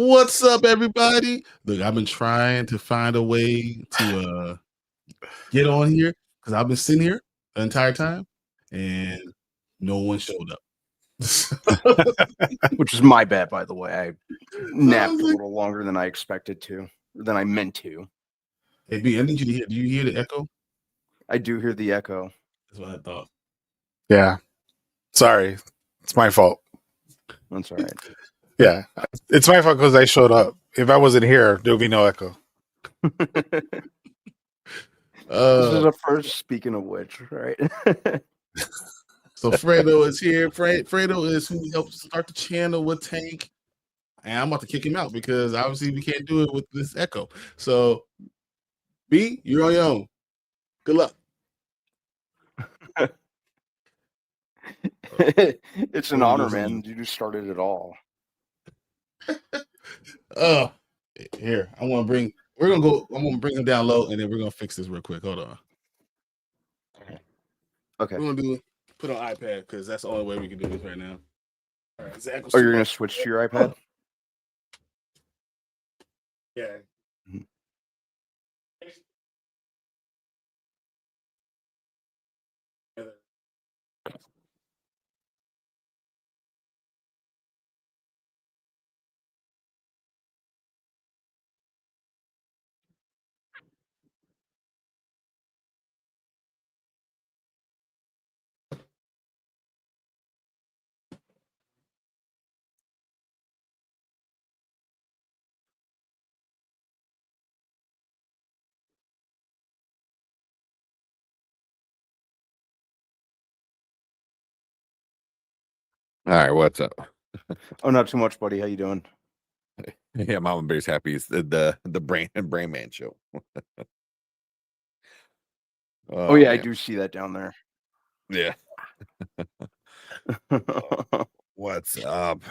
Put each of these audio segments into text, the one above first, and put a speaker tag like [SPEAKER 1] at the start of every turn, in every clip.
[SPEAKER 1] What's up, everybody? Look, I've been trying to find a way to get on here because I've been sitting here the entire time and no one showed up.
[SPEAKER 2] Which is my bad, by the way. I napped
[SPEAKER 1] like,
[SPEAKER 2] a little longer than I expected to, than I meant to.
[SPEAKER 1] Hey, B, I need you to hear. Do you hear the echo?
[SPEAKER 2] I do hear the echo.
[SPEAKER 1] That's what I thought.
[SPEAKER 3] Yeah. Sorry. It's my fault.
[SPEAKER 2] That's all right.
[SPEAKER 3] Yeah. It's my fault because I showed up. If I wasn't here, there would be no echo.
[SPEAKER 2] This is a first, speaking of which, right?
[SPEAKER 1] So Fredo is here. Fredo is who helped start the channel with Tank. And I'm about to kick him out because obviously we can't do it with this echo. So, B, you're on your own. Good luck.
[SPEAKER 2] It's an honor, man. You just started it all.
[SPEAKER 1] Here, I'm gonna bring him down low and then we're gonna fix this real quick. Hold on.
[SPEAKER 2] Okay.
[SPEAKER 1] We're gonna put on iPad because that's the only way we can do this right now. All right, Zach,
[SPEAKER 2] oh, you're gonna switch to your iPad?
[SPEAKER 1] Yeah.
[SPEAKER 2] Mm-hmm.
[SPEAKER 4] All right, what's up?
[SPEAKER 2] Oh, not too much, buddy. How you doing?
[SPEAKER 4] Yeah, Mama Bear's happy. It's the Brain Man show.
[SPEAKER 2] Oh yeah, man. I do see that down there.
[SPEAKER 4] Yeah. What's up?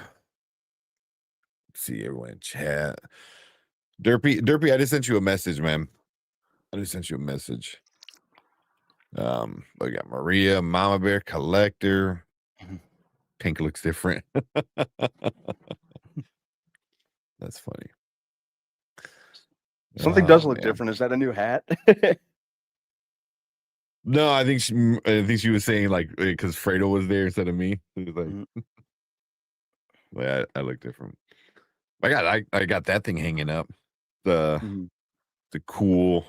[SPEAKER 4] Let's see everyone in chat. Derpy, I just sent you a message, man. I just sent you a message. We got Maria, Mama Bear, Collector. Pink looks different. That's funny.
[SPEAKER 2] Something does look different. Is that a new hat?
[SPEAKER 4] No, I think she was saying like because Fredo was there instead of me. It was like, yeah, I look different. I got that thing hanging up. The cool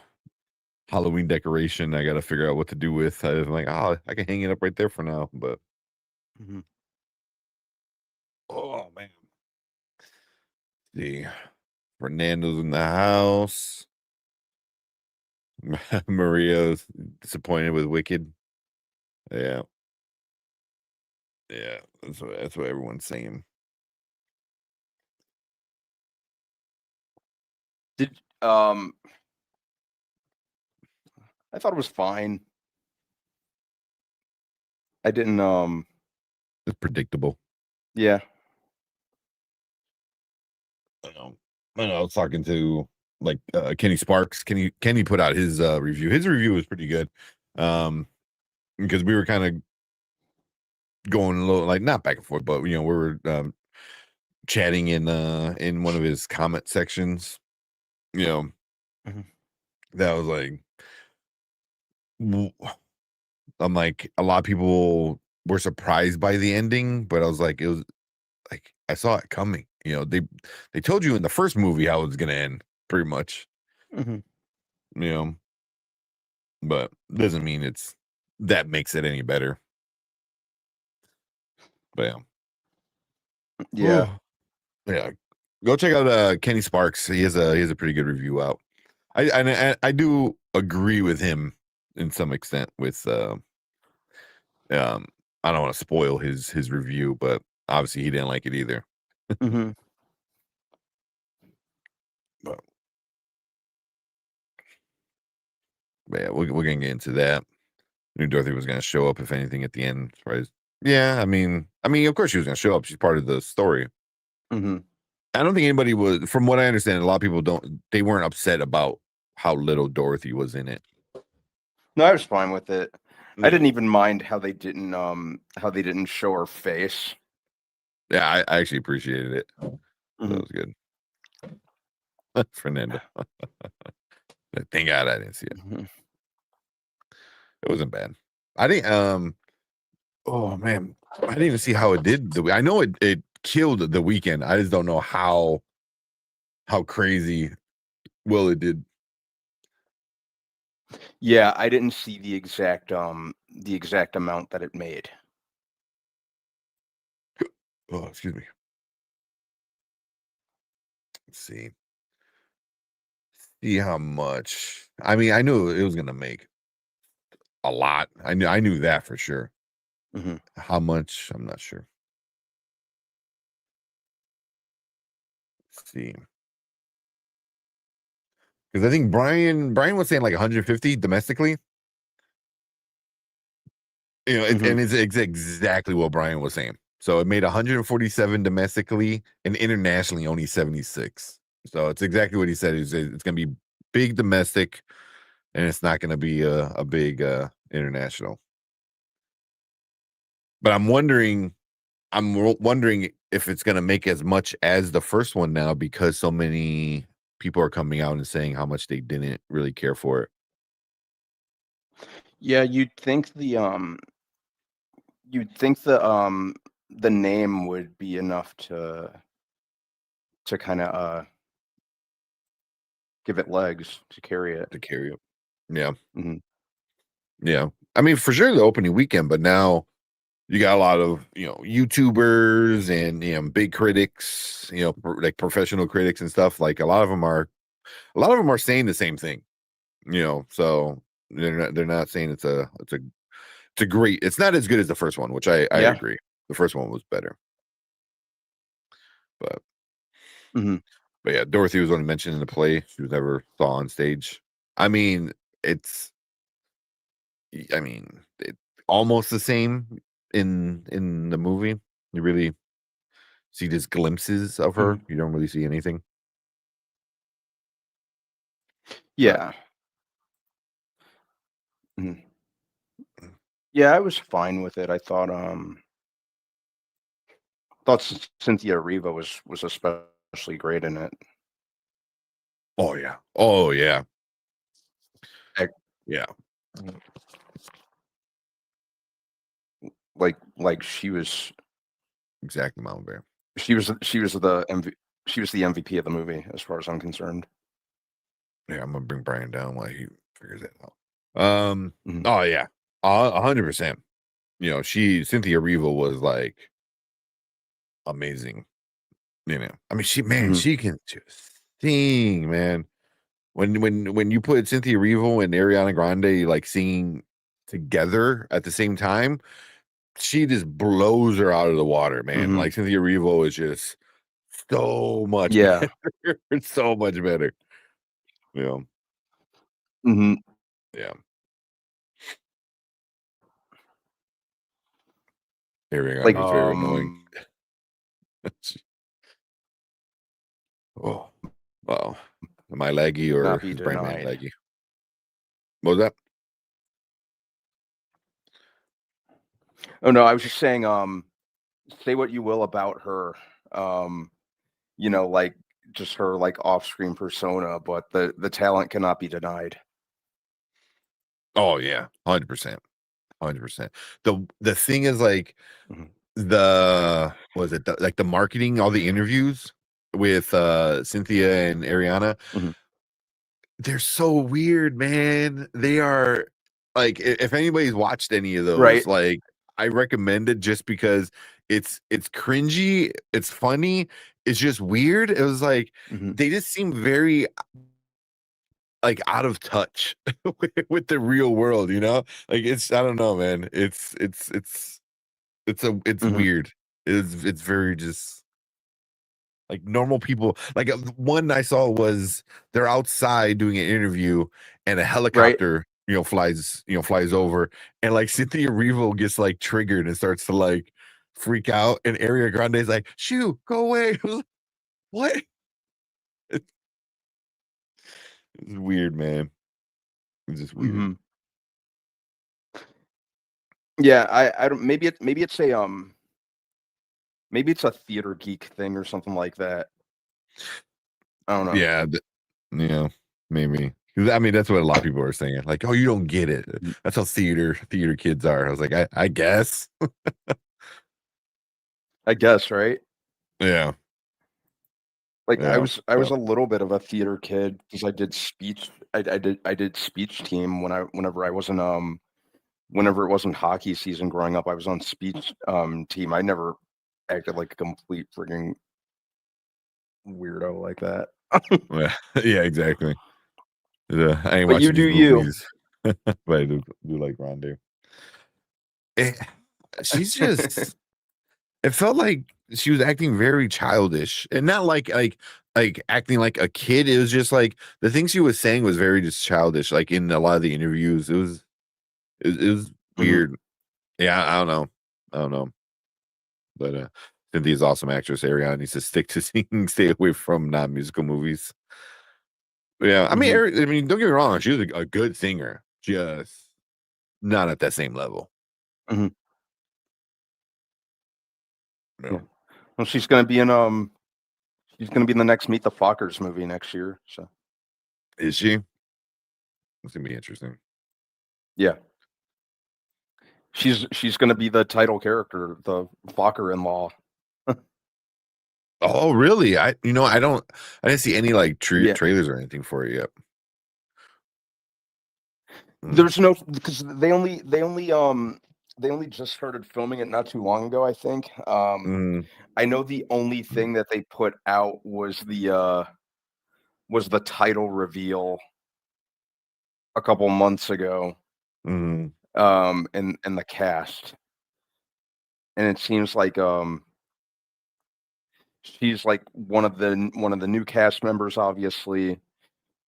[SPEAKER 4] Halloween decoration. I got to figure out what to do with. I was like, oh, I can hang it up right there for now. But oh man, see, Fernando's in the house. Maria's disappointed with Wicked. Yeah, that's what everyone's saying.
[SPEAKER 2] Did I thought it was fine. I didn't
[SPEAKER 4] It's predictable.
[SPEAKER 2] Yeah.
[SPEAKER 4] I know. I was talking to like Kenny Sparks. Kenny put out his review. His review was pretty good. Because we were kind of going a little like not back and forth, but we were chatting in one of his comment sections. That was like I'm like a lot of people were surprised by the ending, but I was like, it was like I saw it coming. They told you in the first movie how it was gonna end, pretty much. But doesn't mean that makes it any better. But
[SPEAKER 2] yeah.
[SPEAKER 4] Yeah. Go check out Kenny Sparks. He has a pretty good review out. I do agree with him in some extent with I don't want to spoil his review, but obviously he didn't like it either. But yeah, we're gonna get into that. I knew Dorothy was gonna show up if anything at the end, right? Yeah, I mean, of course she was gonna show up. She's part of the story. I don't think anybody was, from what I understand, a lot of people they weren't upset about how little Dorothy was in it.
[SPEAKER 2] No, I was fine with it. I didn't even mind how they didn't show her face.
[SPEAKER 4] Yeah, I actually appreciated it. That was good. Fernando. Thank God I didn't see it. It wasn't bad. I didn't oh man, I didn't even see how it did. I know it killed the weekend. I just don't know how crazy well it did.
[SPEAKER 2] Yeah, I didn't see the exact amount that it made.
[SPEAKER 4] Oh, excuse me. Let's see how much. I mean, I knew it was gonna make a lot. I knew that for sure. How much? I'm not sure. Let's see. Because I think Brian was saying like 150 domestically. And it's exactly what Brian was saying. So it made 147 domestically and internationally only 76. So it's exactly what he said. It's going to be big domestic, and it's not going to be a big international. But I'm wondering if it's going to make as much as the first one now, because so many people are coming out and saying how much they didn't really care for it.
[SPEAKER 2] Yeah, you'd think the name would be enough to kind of give it legs to carry it.
[SPEAKER 4] Yeah. Yeah. I mean, for sure the opening weekend, but now you got a lot of, YouTubers and, big critics, like professional critics and stuff. Like a lot of them are saying the same thing, so they're not saying it's a great, it's not as good as the first one, which I agree. The first one was better. But but yeah, Dorothy was only mentioned in the play. She was never saw on stage. I mean, it's almost the same in the movie. You really see just glimpses of her. You don't really see anything.
[SPEAKER 2] Yeah. Yeah, I was fine with it. I thought Cynthia Erivo was especially great in it.
[SPEAKER 4] Oh yeah. Oh yeah.
[SPEAKER 2] Like,
[SPEAKER 4] Yeah.
[SPEAKER 2] like she was
[SPEAKER 4] Exactly, Mama Bear.
[SPEAKER 2] she was the MVP of the movie as far as I'm concerned.
[SPEAKER 4] Yeah, I'm gonna bring Brian down while he figures that out.
[SPEAKER 2] Mhm.
[SPEAKER 4] Oh yeah, 100%. You know, Cynthia Erivo was like amazing. You know, I mean,
[SPEAKER 2] Mhm.
[SPEAKER 4] she can just sing, man. When you put Cynthia Erivo and Ariana Grande like singing together at the same time, she just blows her out of the water, man.
[SPEAKER 2] Mhm.
[SPEAKER 4] Like Cynthia Erivo is just so much
[SPEAKER 2] Yeah.
[SPEAKER 4] better. It's so much better. You know,
[SPEAKER 2] hmm
[SPEAKER 4] yeah. Ariana
[SPEAKER 2] Like,
[SPEAKER 4] Grande's very annoying. Oh, wow. Am I laggy or
[SPEAKER 2] not be
[SPEAKER 4] is Brian Man
[SPEAKER 2] denied.
[SPEAKER 4] laggy? What was that?
[SPEAKER 2] Oh no, I was just saying. Say what you will about her. Um, like just her like off-screen persona, but the talent cannot be denied.
[SPEAKER 4] Oh yeah, 100%. 100%. The thing is like
[SPEAKER 2] Mhm.
[SPEAKER 4] like the marketing, all the interviews with Cynthia and Ariana,
[SPEAKER 2] Mhm.
[SPEAKER 4] they're so weird, man. They are like if anybody's watched any of those,
[SPEAKER 2] Right.
[SPEAKER 4] like I recommend it just because it's cringy, it's funny, it's just weird. It was like
[SPEAKER 2] Mhm.
[SPEAKER 4] they just seem very like out of touch with the real world, you know? Like it's I don't know, man. It's
[SPEAKER 2] Mhm.
[SPEAKER 4] weird. It's very just like normal people. Like one I saw was they're outside doing an interview and a
[SPEAKER 2] Right.
[SPEAKER 4] helicopter, flies over and like Cynthia Erivo gets like triggered and starts to like freak out and Ariana Grande's like, "Shoo, go away." I was like, what? It's weird, man. It's just weird.
[SPEAKER 2] Mhm. Yeah, I don't. Maybe it's a theater geek thing or something like that. I don't know.
[SPEAKER 4] Yeah, yeah, maybe. 'Cause, I mean, that's what a lot of people are saying. Like, oh, you don't get it.
[SPEAKER 2] Mhm.
[SPEAKER 4] That's how theater kids are. I was like, I guess.
[SPEAKER 2] I guess, right?
[SPEAKER 4] Yeah,
[SPEAKER 2] Like
[SPEAKER 4] yeah.
[SPEAKER 2] I was
[SPEAKER 4] Well,
[SPEAKER 2] a little bit of a theater kid because I did speech. I did speech team whenever it wasn't hockey season growing up. I was on speech team. I never acted like a complete freaking weirdo like that.
[SPEAKER 4] yeah, yeah, exactly. I ain't
[SPEAKER 2] But you
[SPEAKER 4] watching
[SPEAKER 2] do
[SPEAKER 4] these
[SPEAKER 2] you.
[SPEAKER 4] movies, but I do like Grande. Eh, she's just. It felt like she was acting very childish, and not like acting like a kid. It was just like the things she was saying was very just childish. Like in a lot of the interviews, it was
[SPEAKER 2] Mhm.
[SPEAKER 4] weird. Yeah, I don't know. I don't know. But Cynthia's awesome actress. Ariana needs to stick to singing, stay away from non-musical movies. But yeah, I mean,
[SPEAKER 2] Mhm.
[SPEAKER 4] I mean, don't get me wrong, she was a good singer, just not at that same level.
[SPEAKER 2] Mhm.
[SPEAKER 4] You
[SPEAKER 2] Yeah.
[SPEAKER 4] know.
[SPEAKER 2] Well, she's gonna be in the next Meet the Fockers movie next year. So
[SPEAKER 4] Is she? It's gonna be interesting.
[SPEAKER 2] yeah, she's gonna be the title character, the Focker-in-law.
[SPEAKER 4] Oh, really? I didn't see any like
[SPEAKER 2] Yeah.
[SPEAKER 4] trailers or anything for it yet. Mm,
[SPEAKER 2] There's no because they only just started filming it not too long ago, I think.
[SPEAKER 4] mm,
[SPEAKER 2] I know the only thing that they put out was the title reveal a couple months ago,
[SPEAKER 4] mm,
[SPEAKER 2] and the cast. And it seems like she's like one of the new cast members, obviously.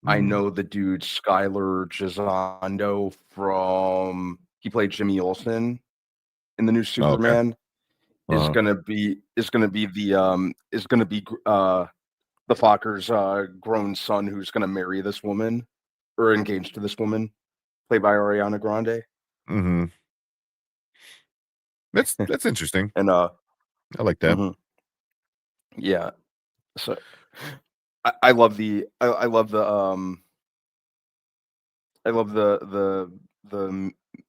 [SPEAKER 2] I
[SPEAKER 4] mm.
[SPEAKER 2] know the dude Skylar Gisondo from he played Jimmy Olsen in the new
[SPEAKER 4] Okay.
[SPEAKER 2] Superman
[SPEAKER 4] Uh-huh.
[SPEAKER 2] is gonna be the Fokker's grown son who's gonna marry this woman or engaged to this woman, played by Ariana Grande.
[SPEAKER 4] Hmm. That's interesting.
[SPEAKER 2] And
[SPEAKER 4] I like that.
[SPEAKER 2] mhm. Yeah. So I love I love the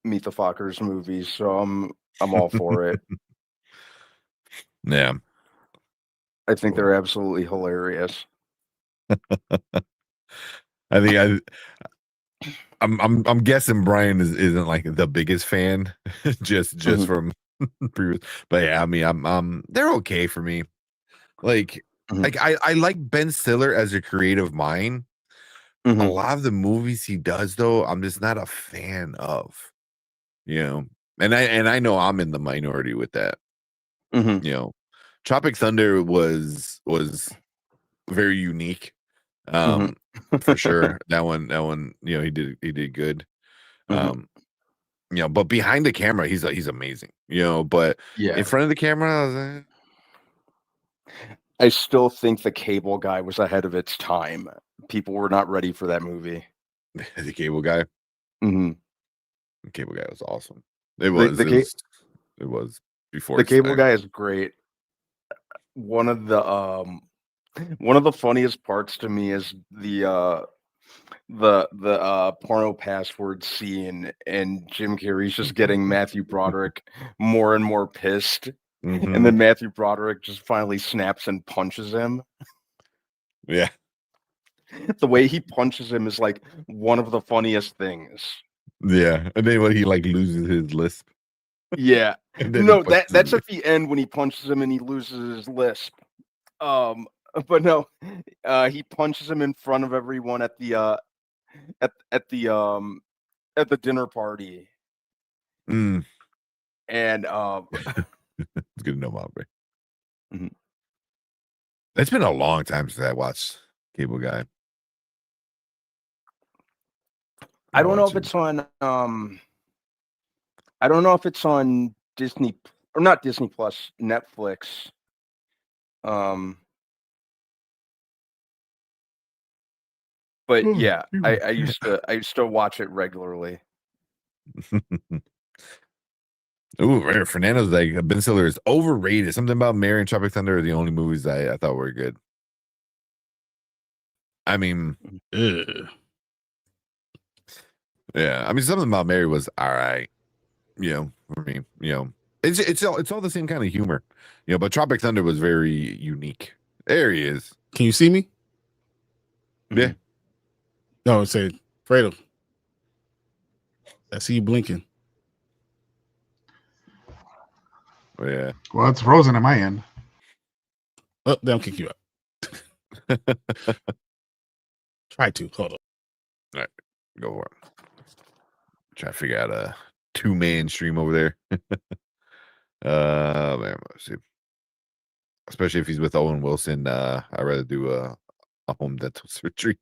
[SPEAKER 2] Meet the Fockers movies, so I'm all for it.
[SPEAKER 4] Yeah.
[SPEAKER 2] I think
[SPEAKER 4] Cool.
[SPEAKER 2] they're absolutely hilarious.
[SPEAKER 4] I think I'm guessing Brian isn't like the biggest fan, just
[SPEAKER 2] Mhm.
[SPEAKER 4] from previous. But yeah, I mean, they're okay for me. Like,
[SPEAKER 2] Mhm.
[SPEAKER 4] I like Ben Stiller as a creative mind. A
[SPEAKER 2] Mhm.
[SPEAKER 4] lot of the movies he does, though, I'm just not a fan of. You know, and I know I'm in the minority with that.
[SPEAKER 2] Mhm.
[SPEAKER 4] You know, Tropic Thunder was very unique.
[SPEAKER 2] Mhm.
[SPEAKER 4] For sure. That one, you know, he did good.
[SPEAKER 2] Mhm.
[SPEAKER 4] Um, you know, but behind the camera, he's amazing. You know, but in
[SPEAKER 2] Yeah.
[SPEAKER 4] front of the camera, I was like,
[SPEAKER 2] I still think The Cable Guy was ahead of its time. People were not ready for that movie.
[SPEAKER 4] the cable guy.
[SPEAKER 2] Mhm.
[SPEAKER 4] The cable guy was awesome. It
[SPEAKER 2] The
[SPEAKER 4] was.
[SPEAKER 2] the ca
[SPEAKER 4] It was before
[SPEAKER 2] the
[SPEAKER 4] its
[SPEAKER 2] Cable
[SPEAKER 4] time.
[SPEAKER 2] Guy is great. One of the one of the funniest parts to me is the porno password scene, and Jim Carrey's just getting Matthew Broderick more and more pissed, and
[SPEAKER 4] Mhm.
[SPEAKER 2] then Matthew Broderick just finally snaps and punches him.
[SPEAKER 4] Yeah.
[SPEAKER 2] The way he punches him is like one of the funniest things.
[SPEAKER 4] Yeah. And then when he like loses his lisp,
[SPEAKER 2] Yeah.
[SPEAKER 4] and then he
[SPEAKER 2] No,
[SPEAKER 4] punches
[SPEAKER 2] that's
[SPEAKER 4] him.
[SPEAKER 2] at the end when he punches him and he loses his lisp. Um, but no, he punches him in front of everyone at at the um at the dinner party,
[SPEAKER 4] Mm.
[SPEAKER 2] and
[SPEAKER 4] It's good to know about me.
[SPEAKER 2] mhm.
[SPEAKER 4] It's been a long time since I watched Cable Guy.
[SPEAKER 2] I
[SPEAKER 4] I
[SPEAKER 2] don't know
[SPEAKER 4] watched
[SPEAKER 2] if
[SPEAKER 4] it.
[SPEAKER 2] it's on I don't know if it's on Disney or not Disney Plus, Netflix. Um, but yeah, I used to watch it regularly.
[SPEAKER 4] Ooh, Fernando's like Ben Stiller is overrated. Something about Mary and Tropic Thunder are the only movies I thought were good. I mean,
[SPEAKER 1] Ugh.
[SPEAKER 4] yeah. I mean, something about Mary was all right. You know, for me, you know, it's all the same kind of humor. You know, but Tropic Thunder was very unique. There he is.
[SPEAKER 1] Can you see me?
[SPEAKER 4] Yeah.
[SPEAKER 2] Mhm.
[SPEAKER 1] No, say Fredo. I see you blinking.
[SPEAKER 4] Oh, yeah.
[SPEAKER 3] Well, it's frozen at my end.
[SPEAKER 1] Oh, they'll kick you out. Try to. Hold on.
[SPEAKER 4] All right, go for it. Try to figure out a 2-man stream over there. Man, let's see. Especially if he's with Owen Wilson, I'd rather do a home dental surgery.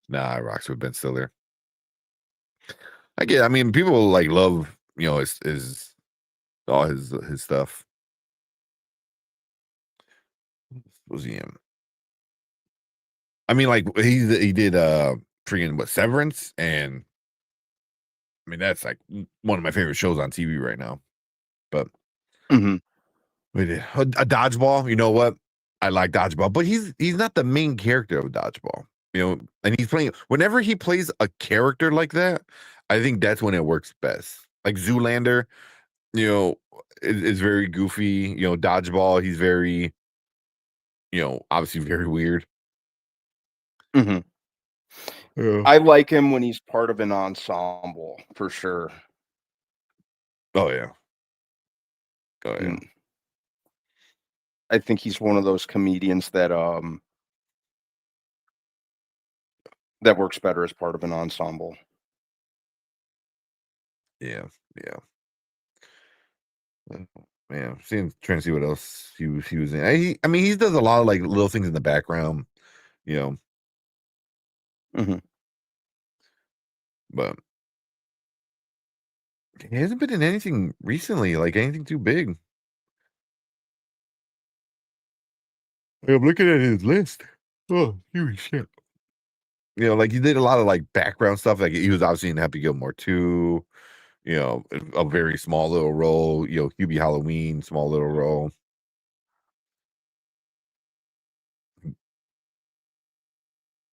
[SPEAKER 4] Nah, I rocks with Ben Stiller. I mean, people like love, you know, his all his stuff. Was he in? I mean, like he did freaking what Severance, and I mean that's like one of my favorite shows on TV right now. But
[SPEAKER 2] Mhm.
[SPEAKER 4] we did a Dodgeball. You know what? I like Dodgeball, but he's not the main character of Dodgeball. You know, and he's playing whenever he plays a character like that. I think that's when it works best. Like Zoolander, you know, is very goofy. You know, Dodgeball, he's very, you know, obviously very weird.
[SPEAKER 2] Mhm.
[SPEAKER 4] Yeah.
[SPEAKER 2] I like him when he's part of an ensemble for sure.
[SPEAKER 4] Oh yeah. Oh yeah.
[SPEAKER 2] And I think he's one of those comedians that works better as part of an ensemble.
[SPEAKER 4] Yeah. Yeah. Man, trying to see what else he was in. I mean, he does a lot of like little things in the background, you know,
[SPEAKER 2] Mhm.
[SPEAKER 4] but he hasn't been in anything recently, like anything too big. I'm looking at his list. Oh, holy shit. you know, like he did a lot of like background stuff. Like he was obviously in Happy Gilmore 2, you know, a very small little role, you know, Hubie Halloween, small little role.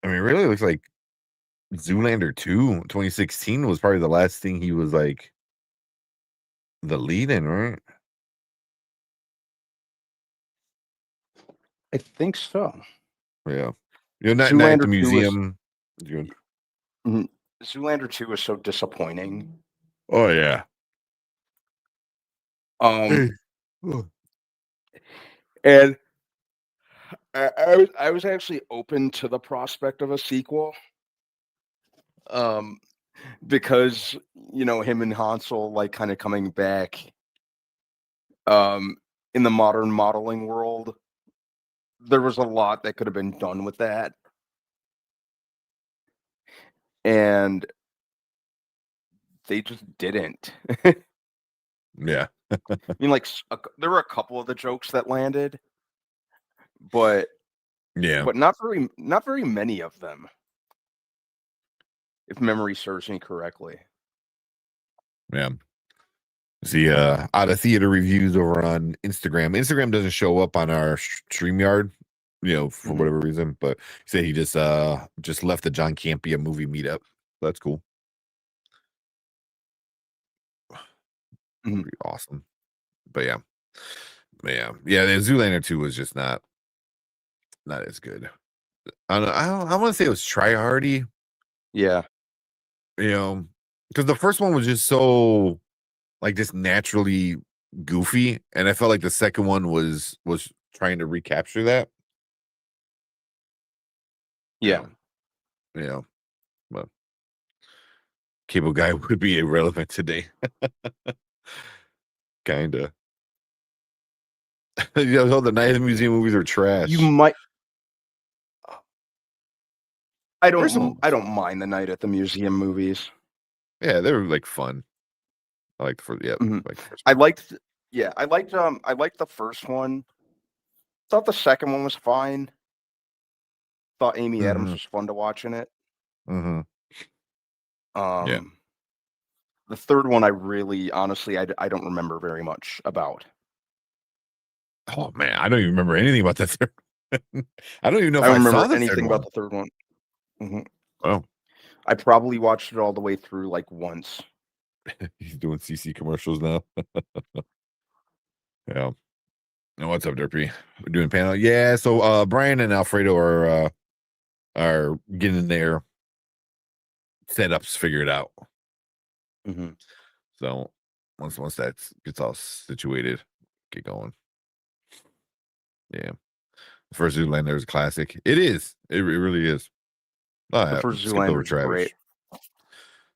[SPEAKER 4] I mean, really looks like Zoolander 2, 2016 was probably the last thing he was like the lead in, right?
[SPEAKER 2] I think so.
[SPEAKER 4] Yeah. You know, not at
[SPEAKER 2] Zoolander
[SPEAKER 4] the
[SPEAKER 2] 2
[SPEAKER 4] museum.
[SPEAKER 2] Zoolander 2 was so disappointing.
[SPEAKER 4] Oh yeah.
[SPEAKER 2] And I was actually open to the prospect of a sequel. Because you know him and Hansel like kind of coming back in the modern modeling world. There was a lot that could have been done with that. And they just didn't.
[SPEAKER 4] Yeah.
[SPEAKER 2] I mean, like there were a couple of the jokes that landed, but not very many of them, if memory serves me correctly.
[SPEAKER 4] Yeah. See, out of theater reviews over on Instagram. Instagram doesn't show up on our Streamyard, you know, for whatever reason. But he said he just left the John Campea movie meetup. That's cool. Pretty awesome. But yeah. The Zoolander 2 was just not as good. I want to say it was try-hardy.
[SPEAKER 2] Yeah.
[SPEAKER 4] You know, because the first one was just so like just naturally goofy, and I felt like the second one was trying to recapture that.
[SPEAKER 2] Yeah.
[SPEAKER 4] But Cable Guy would be irrelevant today. Kinda. You know, the Night at the Museum movies are trash.
[SPEAKER 2] You might. I don't mind the Night at the Museum movies.
[SPEAKER 4] Yeah, they were like fun. I liked
[SPEAKER 2] I liked the first one. Thought the second one was fine. Thought Amy Adams was fun to watch in it.
[SPEAKER 4] Yeah.
[SPEAKER 2] The third one, I really, honestly, I don't remember very much about.
[SPEAKER 4] Oh man, I don't even remember anything about that third. I don't even know if
[SPEAKER 2] I
[SPEAKER 4] I
[SPEAKER 2] don't remember
[SPEAKER 4] saw the
[SPEAKER 2] anything
[SPEAKER 4] third
[SPEAKER 2] about
[SPEAKER 4] one.
[SPEAKER 2] the third one.
[SPEAKER 4] Oh,
[SPEAKER 2] I probably watched it all the way through like once.
[SPEAKER 4] He's doing CC commercials now. Yeah. Now what's up, Derpy? We're doing panel. Yeah, so Brian and Alfredo are getting their setups figured out. So once that gets all situated, get going. Yeah. The first Zoolander is a classic. It is. It really is.
[SPEAKER 2] The first Zoolander is great.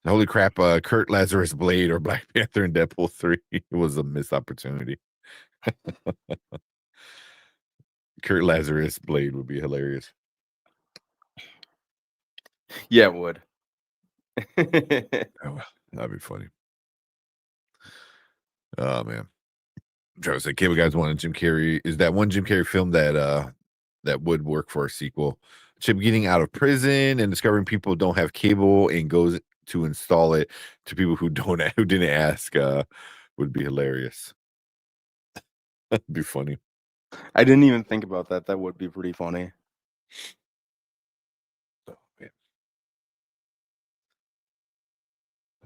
[SPEAKER 4] Holy crap, Kurt Lazarus Blade or Black Panther in Deadpool 3 was a missed opportunity. Kurt Lazarus Blade would be hilarious.
[SPEAKER 2] Yeah, it would.
[SPEAKER 4] That'd be funny. Oh man. I'm trying to say Cable Guys wanted Jim Carrey. Is that one Jim Carrey film that would work for a sequel? Chip getting out of prison and discovering people don't have cable and goes to install it to people who didn't ask would be hilarious. That'd be funny.
[SPEAKER 2] I didn't even think about that. That would be pretty funny.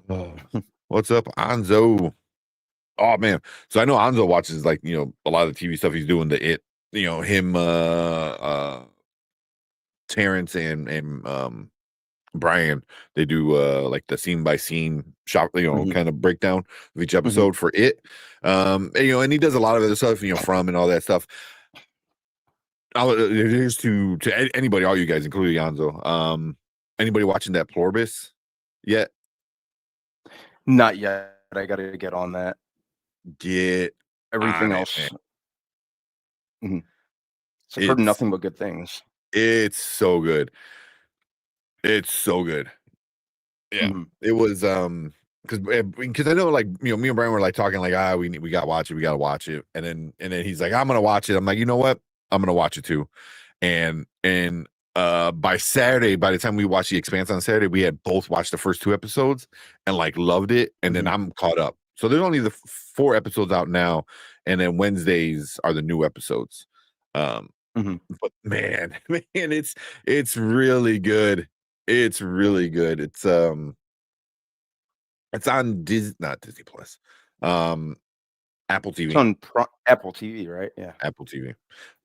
[SPEAKER 4] Oh, what's up, Anzo? Oh man, so I know Anzo watches like a lot of the TV stuff he's doing. The It, him, Terrence and Brian. They do like the scene by scene shop, kind of breakdown of each episode for It. And he does a lot of other stuff, From and all that stuff. Here's to anybody, all you guys, including Anzo. Anybody watching that Plorbis yet?
[SPEAKER 2] Not yet. I gotta get on that.
[SPEAKER 4] Get
[SPEAKER 2] everything else. I've heard nothing but good things.
[SPEAKER 4] It's so good. It's so good. Yeah, it was because I know, like, me and Brian were like talking like, we gotta watch it, and then he's like, I'm gonna watch it. I'm like, you know what, I'm gonna watch it too. And by Saturday, by the time we watched The Expanse on Saturday, we had both watched the first 2 episodes and like loved it. And then I'm caught up. So there's only the 4 episodes out now, and then Wednesdays are the new episodes. But man, it's really good. It's really good. It's on not Disney Plus. Apple TV.
[SPEAKER 2] It's on Apple TV, right? Yeah.
[SPEAKER 4] Apple TV.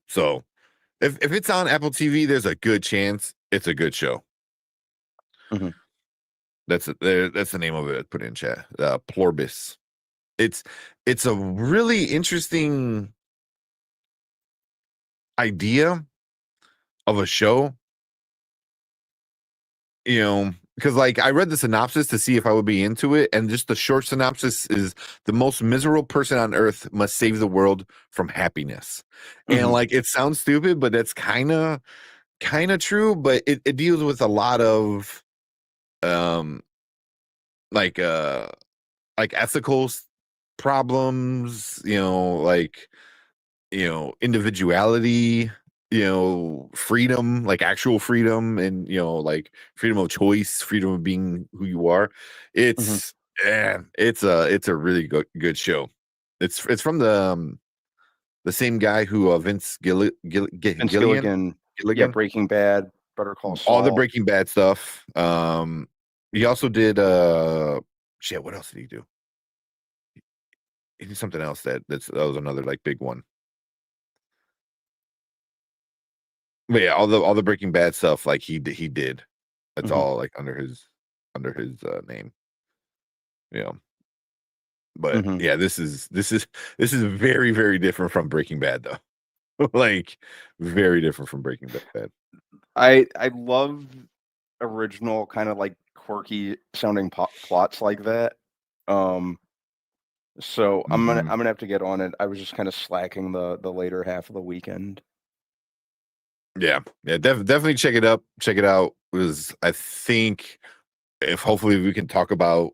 [SPEAKER 4] So if it's on Apple TV, there's a good chance it's a good show. That's the name of it. Put it in chat. Plorbis. It's a really interesting idea of a show. You know, because like I read the synopsis to see if I would be into it, and just the short synopsis is the most miserable person on earth must save the world from happiness. And like it sounds stupid, but that's kind of true. But it deals with a lot of like ethical problems, like individuality, freedom, like actual freedom, and like freedom of choice, freedom of being who you are. It's it's a really good show. It's from the same guy who Vince Gilligan.
[SPEAKER 2] Yeah, Breaking Bad, Better Call Saul,
[SPEAKER 4] all the Breaking Bad stuff. He also did shit, what else did he do? He did something else that was another like big one. But yeah, all the Breaking Bad stuff, like he did. That's all like under his name. But yeah, this is very, very different from Breaking Bad though. Like very different from Breaking Bad.
[SPEAKER 2] I love original kind of like quirky sounding plots like that. So I'm gonna have to get on it. I was just kind of slacking the later half of the weekend.
[SPEAKER 4] Yeah, definitely check it out. Because I think hopefully we can talk about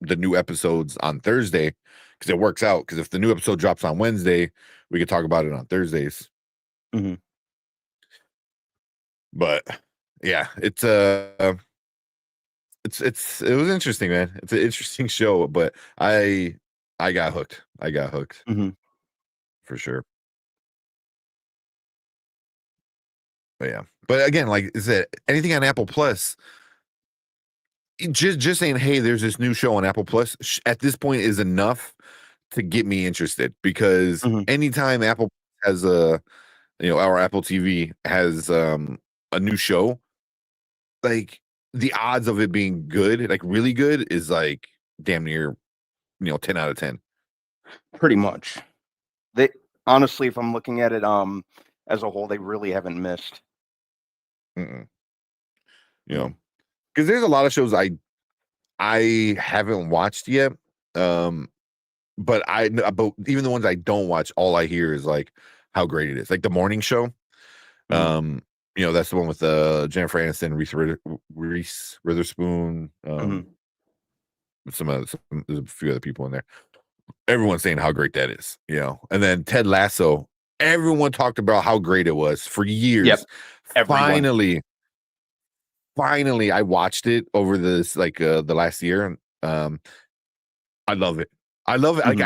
[SPEAKER 4] the new episodes on Thursday, because it works out. Because if the new episode drops on Wednesday, we can talk about it on Thursdays. But yeah, it was interesting, man. It's an interesting show, but I got hooked. For sure. But yeah, but again, like is it anything on Apple Plus? Just saying, hey, there's this new show on Apple Plus at this point is enough to get me interested, because anytime Apple has our Apple TV has a new show, like the odds of it being good, like really good, is like damn near 10 out of 10.
[SPEAKER 2] Pretty much. They honestly, if I'm looking at it as a whole, they really haven't missed.
[SPEAKER 4] Because there's a lot of shows I haven't watched yet, but even the ones I don't watch, all I hear is like how great it is. Like The Morning Show, that's the one with Jennifer Aniston, Reese Witherspoon, there's a few other people in there. Everyone's saying how great that is, and then Ted Lasso. Everyone talked about how great it was for years.
[SPEAKER 2] Yep.
[SPEAKER 4] Finally, I watched it over this the last year. I love it. I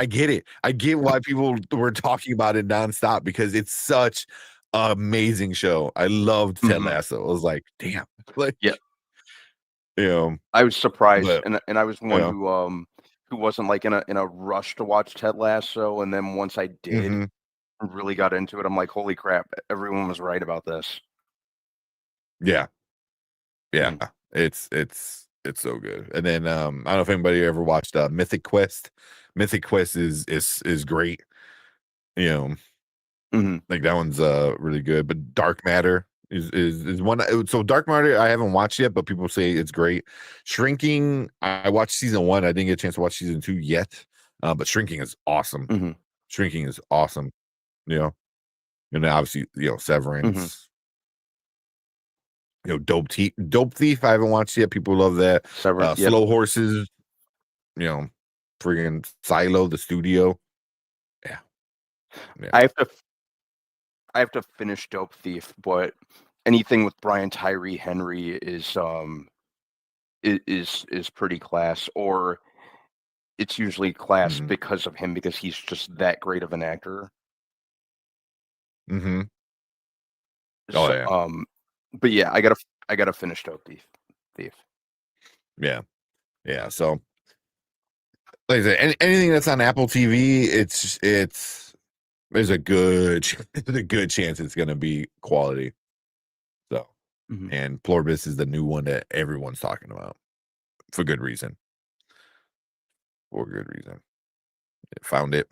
[SPEAKER 4] get it. I get why people were talking about it nonstop, because it's such an amazing show. I loved Ted Lasso. I was like, damn. Like,
[SPEAKER 2] I was surprised, and I was one who wasn't like in a rush to watch Ted Lasso, and then once I did, really got into it. I'm like, holy crap! Everyone was right about this.
[SPEAKER 4] Yeah. It's so good. And then I don't know if anybody ever watched Mythic Quest. Mythic Quest is great. Like that one's really good. But Dark Matter is one. So Dark Matter I haven't watched yet, but people say it's great. Shrinking, I watched season 1. I didn't get a chance to watch season 2 yet. But Shrinking is awesome. Shrinking is awesome. And then obviously Severance. Dope Thief I haven't watched yet. People love that. Slow Horses, friggin' Silo, the studio. Yeah.
[SPEAKER 2] I have to finish Dope Thief, but anything with Brian Tyree Henry is pretty class, or it's usually class
[SPEAKER 4] Mhm.
[SPEAKER 2] because of him, because he's just that great of an actor.
[SPEAKER 4] Mm-hmm. Oh
[SPEAKER 2] So,
[SPEAKER 4] yeah.
[SPEAKER 2] but yeah, I gotta finish Dope Thief.
[SPEAKER 4] Yeah. Yeah. So like I said, anything that's on Apple TV, there's a good there's a good chance it's gonna be quality. So
[SPEAKER 2] Mhm.
[SPEAKER 4] and Plorbis is the new one that everyone's talking about for good reason. For good reason. Found it.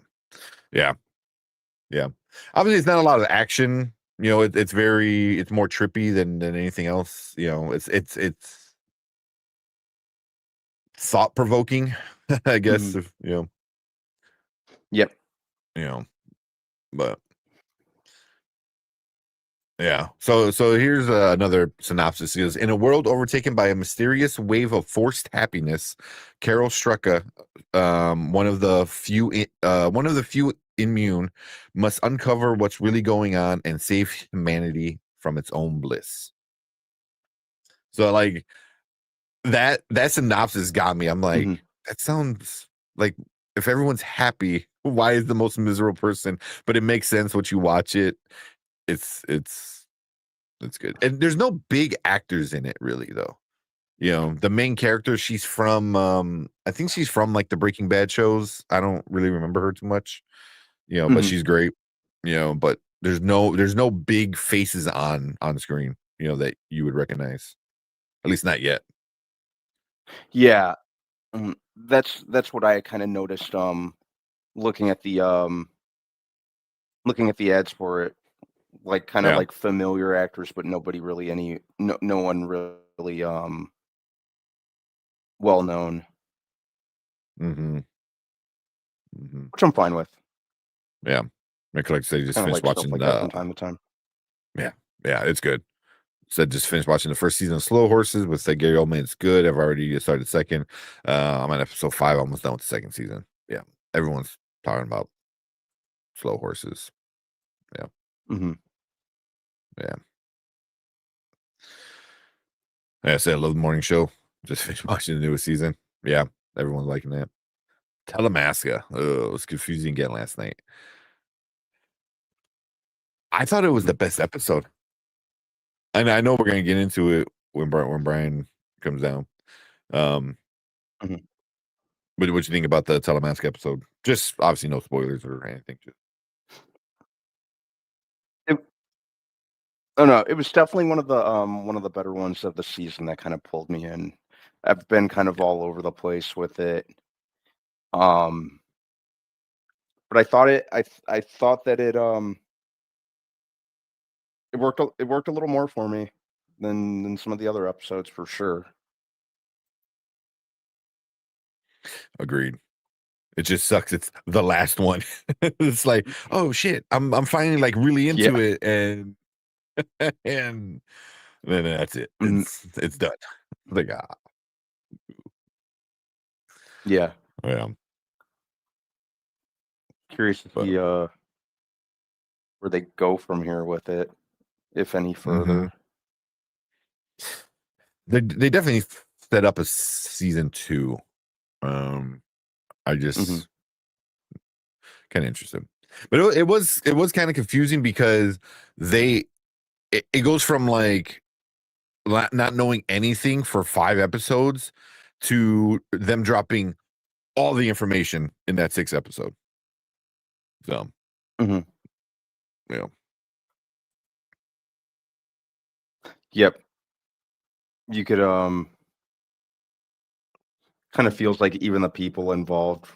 [SPEAKER 4] Yeah. Yeah. Obviously it's not a lot of action. You know, it's more trippy than anything else. You know, it's thought provoking, I guess,
[SPEAKER 2] Mhm.
[SPEAKER 4] if, you know,
[SPEAKER 2] Yep.
[SPEAKER 4] But yeah. So here's another synopsis. It goes, in a world overtaken by a mysterious wave of forced happiness, Carol Strucka, one of the few immune, must uncover what's really going on and save humanity from its own bliss. So like that synopsis got me. I'm like,
[SPEAKER 2] Mhm.
[SPEAKER 4] that sounds like if everyone's happy, why is the most miserable person? But it makes sense once you watch it. It's good. And there's no big actors in it really though. You know, the main character, she's from I think she's from like the Breaking Bad shows. I don't really remember her too much. You know, but
[SPEAKER 2] Mhm.
[SPEAKER 4] she's great. You know, but there's no big faces on screen, you know, that you would recognize. At least not yet.
[SPEAKER 2] Yeah. That's what I kind of noticed. Looking at the ads for it, like kind of
[SPEAKER 4] Yeah.
[SPEAKER 2] like familiar actors, but nobody really no one really well known,
[SPEAKER 4] Mm-hmm. Mm-hmm.
[SPEAKER 2] which I'm fine with.
[SPEAKER 4] Yeah. Like I say, just
[SPEAKER 2] Kind of
[SPEAKER 4] finished
[SPEAKER 2] like stuff
[SPEAKER 4] watching
[SPEAKER 2] like that from time to time.
[SPEAKER 4] yeah, it's good. Said just finished watching the first season of Slow Horses with Gary Oldman. It's good. I've already started second. I'm on episode 5, almost done with the second season. Yeah, everyone's talking about Slow Horses. Yeah,
[SPEAKER 2] Mm-hmm.
[SPEAKER 4] yeah. Like I said, I love the morning show. Just finished watching the newest season. Yeah, everyone's liking that. Talamasca. Oh, it was confusing again last night. I thought it was the best episode. And I know we're gonna get into it when Brian comes down. Um,
[SPEAKER 2] Mhm.
[SPEAKER 4] what you think about the Talamasca episode? Just obviously no spoilers or anything. Just
[SPEAKER 2] Oh no, it was definitely one of the better ones of the season that kind of pulled me in. I've been kind of all over the place with it. Um, but I thought that it worked a little more for me than some of the other episodes for sure.
[SPEAKER 4] agreed. It just sucks. It's the last one. It's like, oh shit, I'm finally like really
[SPEAKER 2] Yeah.
[SPEAKER 4] into it, and and then that's it.
[SPEAKER 2] Mhm.
[SPEAKER 4] It's done. Like
[SPEAKER 2] Yeah.
[SPEAKER 4] yeah,
[SPEAKER 2] Curious to
[SPEAKER 4] but
[SPEAKER 2] see where they go from here with it, if any
[SPEAKER 4] mhm.
[SPEAKER 2] further.
[SPEAKER 4] They definitely set up a season 2. I
[SPEAKER 2] Mhm.
[SPEAKER 4] just kind of interested, but it was kind of confusing because it goes from like not knowing anything for 5 episodes to them dropping all the information in that 6th episode. So,
[SPEAKER 2] Mhm.
[SPEAKER 4] yeah.
[SPEAKER 2] Yep. You could kind of feels like even the people involved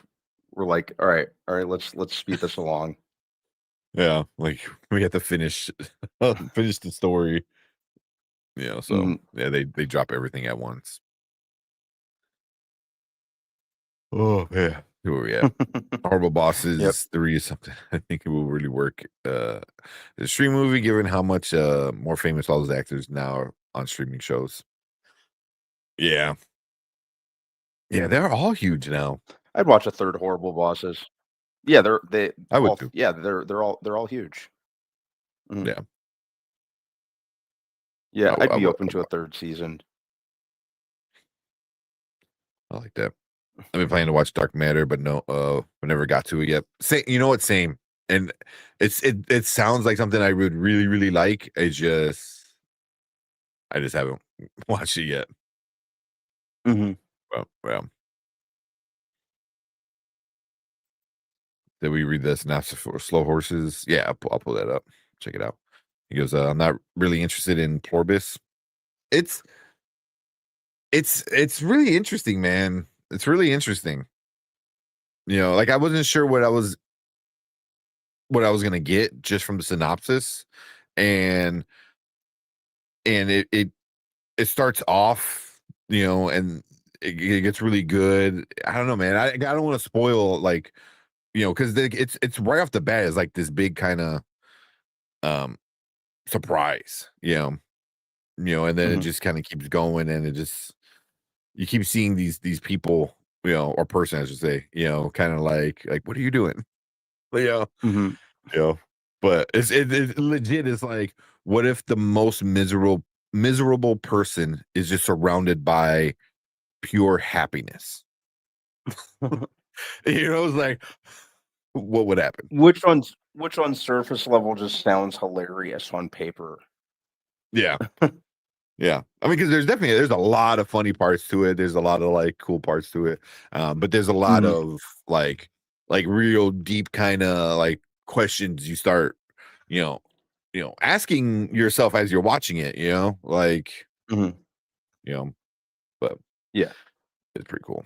[SPEAKER 2] were like, all right, let's speed this along.
[SPEAKER 4] Yeah, like we have to finish finish the story. You know, so
[SPEAKER 2] Mhm.
[SPEAKER 4] yeah, they drop everything at once. Oh yeah. Who are we at? Horrible
[SPEAKER 2] Yep.
[SPEAKER 4] Bosses 3 is something I think it will really work. The stream movie, given how much more famous all those actors now are on streaming shows. Yeah. Yeah, they're all huge now.
[SPEAKER 2] I'd watch a third Horrible Bosses. Yeah, they
[SPEAKER 4] I would
[SPEAKER 2] all
[SPEAKER 4] too.
[SPEAKER 2] yeah, they're all huge. Mhm.
[SPEAKER 4] Yeah.
[SPEAKER 2] Yeah, I'd
[SPEAKER 4] I
[SPEAKER 2] be
[SPEAKER 4] would.
[SPEAKER 2] open to a third season.
[SPEAKER 4] I like that. I've been planning to watch Dark Matter, but no, I never got to it yet. You know what? Same. And it sounds like something I would really, really like. I just haven't watched it yet.
[SPEAKER 2] Mm-hmm.
[SPEAKER 4] Well. Did we read the synopsis for Slow Horses? Yeah, I'll pull that up. Check it out. He goes, I'm not really interested in Porbis. It's really interesting, man. It's really interesting. Like I wasn't sure what I was gonna get just from the synopsis, and it starts off, and it gets really good. I don't know, man. I don't want to spoil, like, because it's right off the bat is like this big kind of surprise, and then it just kind of keeps going, and you keep seeing these people, or person, I should say, kind of like what are you doing?
[SPEAKER 2] Mm-hmm.
[SPEAKER 4] But it's legit. It's like, what if the most miserable person is just surrounded by pure happiness? It's like, what would happen?
[SPEAKER 2] Which on surface level just sounds hilarious on paper.
[SPEAKER 4] Yeah. Yeah. I mean, because there's a lot of funny parts to it. There's a lot of like cool parts to it. But there's a lot of like real deep kind of like questions you start, asking yourself as you're watching it, like, but
[SPEAKER 2] yeah,
[SPEAKER 4] it's pretty cool.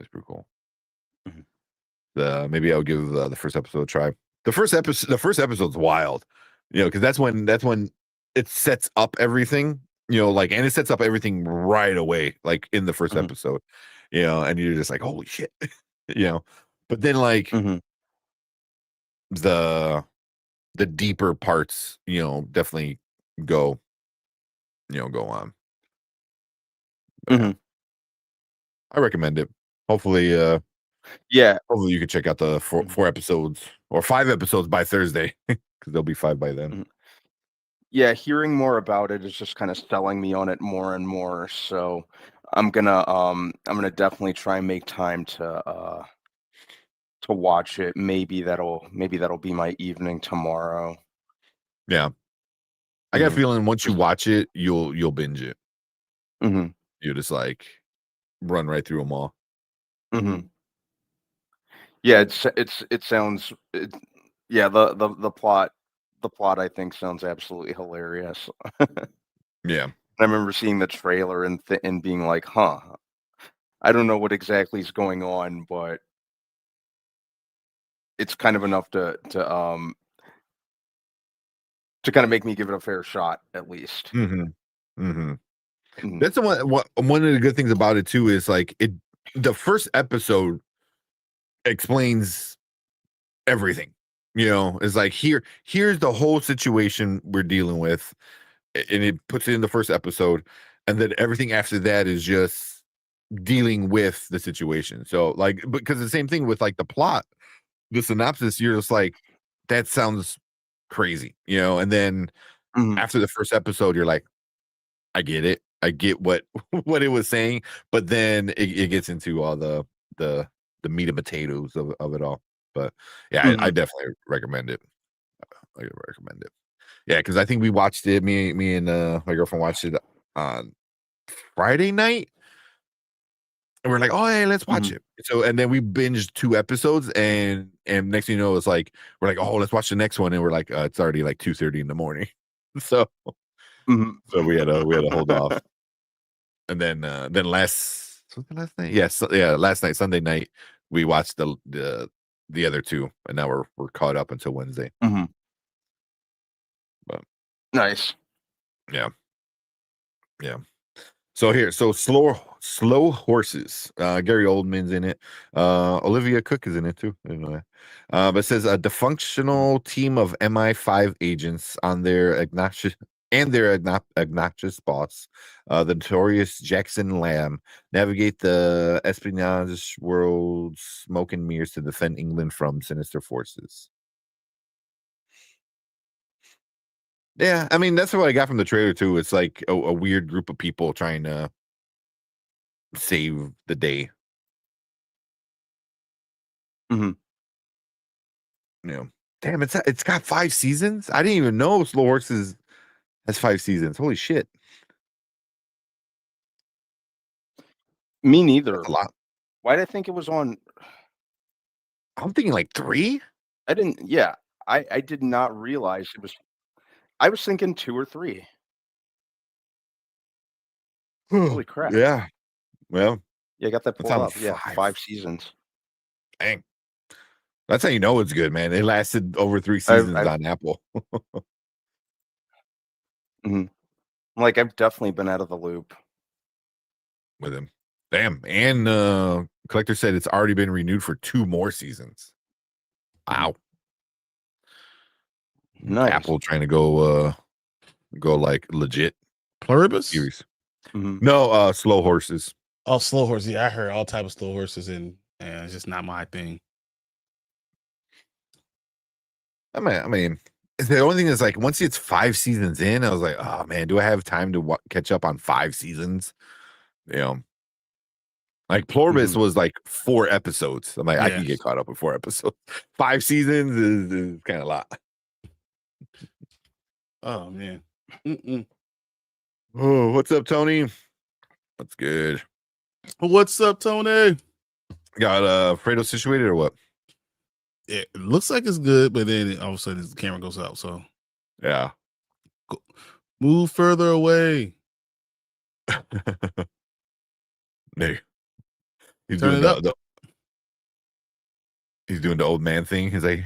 [SPEAKER 4] It's pretty cool.
[SPEAKER 2] Mhm.
[SPEAKER 4] Maybe I'll give the first episode a try. The first episode's wild, because that's when it sets up everything, like, and it sets up everything right away, like in the first episode, and you're just like, holy shit, but then like the deeper parts, definitely go on. Yeah. I recommend it. Hopefully,
[SPEAKER 2] yeah.
[SPEAKER 4] hopefully you can check out the four episodes or 5 episodes by Thursday, because there'll be 5 by then.
[SPEAKER 2] Yeah, hearing more about it is just kind of selling me on it more and more. So I'm gonna definitely try and make time to watch it. Maybe that'll be my evening tomorrow.
[SPEAKER 4] Yeah. I got a feeling once you watch it, you'll binge it. You'll just like run right through them all.
[SPEAKER 2] Yeah, it sounds yeah, the plot I think sounds absolutely hilarious.
[SPEAKER 4] Yeah.
[SPEAKER 2] I remember seeing the trailer and being like, "Huh, I don't know what exactly is going on, but it's kind of enough to kind of make me give it a fair shot, at least."
[SPEAKER 4] That's the one of the good things about it too is like the first episode explains everything. It's like here's the whole situation we're dealing with, and it puts it in the first episode, and then everything after that is just dealing with the situation. So like, because the same thing with like the plot, the synopsis, you're just like, that sounds crazy, and then after the first episode, you're like, I get it. I get what it was saying, but then it gets into all the meat and potatoes of it all. But yeah, I definitely recommend it. I recommend it. Yeah, because I think we watched it. Me and my girlfriend watched it on Friday night, and we're like, "Oh, hey, let's watch it." So, and then we binged 2 episodes, and next thing you know, it's like we're like, "Oh, let's watch the next one," and we're like, "It's already like 2:30 in the morning." So, so we had to hold off. And then last night, yes, last night, Sunday night, we watched the other 2, and now we're caught up until Wednesday. But
[SPEAKER 2] nice.
[SPEAKER 4] Yeah. So slow horses. Gary Oldman's in it. Olivia Cook is in it too. Anyway. But it says a dysfunctional team of MI5 agents on their obnoxious boss, the notorious Jackson Lamb, navigate the espionage world, smoke and mirrors to defend England from sinister forces. Yeah, I mean that's what I got from the trailer too. It's like a weird group of people trying to save the day.
[SPEAKER 2] Mm-hmm.
[SPEAKER 4] You know, damn, it's got 5 seasons. I didn't even know Slow Horses has 5 seasons. Holy shit,
[SPEAKER 2] Me neither.
[SPEAKER 4] that's a lot.
[SPEAKER 2] Why did I think it was on?
[SPEAKER 4] I'm thinking like 3.
[SPEAKER 2] I didn't. Yeah, I did not realize it was. I was thinking 2 or 3. Holy crap!
[SPEAKER 4] Yeah, well,
[SPEAKER 2] Yeah, I got that
[SPEAKER 4] it's
[SPEAKER 2] pulled
[SPEAKER 4] on
[SPEAKER 2] up. Yeah,
[SPEAKER 4] 5.
[SPEAKER 2] 5 seasons.
[SPEAKER 4] Dang, that's how you know it's good, man. It lasted over 3
[SPEAKER 2] I've,
[SPEAKER 4] seasons
[SPEAKER 2] I've
[SPEAKER 4] on Apple
[SPEAKER 2] mhm. Like I've definitely been out of the loop.
[SPEAKER 4] with him. Damn, and Collector said it's already been renewed for 2 more seasons. Wow.
[SPEAKER 2] Nice.
[SPEAKER 4] Apple trying to go like legit
[SPEAKER 1] Pluribus?
[SPEAKER 4] series.
[SPEAKER 2] Mhm.
[SPEAKER 4] No, Slow Horses.
[SPEAKER 1] Oh, slow horses. Yeah, I heard all type of slow horses, and it's just not my thing.
[SPEAKER 4] I mean, the only thing is like once it's 5 seasons in, I was like, oh man, do I have time to catch up on 5 seasons? You know, like Pluribus
[SPEAKER 2] Mhm.
[SPEAKER 4] was like 4 episodes. I'm like, I can
[SPEAKER 1] Yes.
[SPEAKER 4] get caught up in 4 episodes. 5 seasons is kind of a lot.
[SPEAKER 1] Oh man. Mm-mm.
[SPEAKER 4] Oh, what's up, Tony? What's good?
[SPEAKER 1] What's up, Tony?
[SPEAKER 4] Got Fredo situated or what?
[SPEAKER 1] It looks like it's good, but then all of a sudden the camera goes out. So
[SPEAKER 4] Yeah.
[SPEAKER 1] move further away.
[SPEAKER 4] There. He's
[SPEAKER 1] Turn
[SPEAKER 4] doing
[SPEAKER 1] it up.
[SPEAKER 4] he's doing the old man thing. He's like,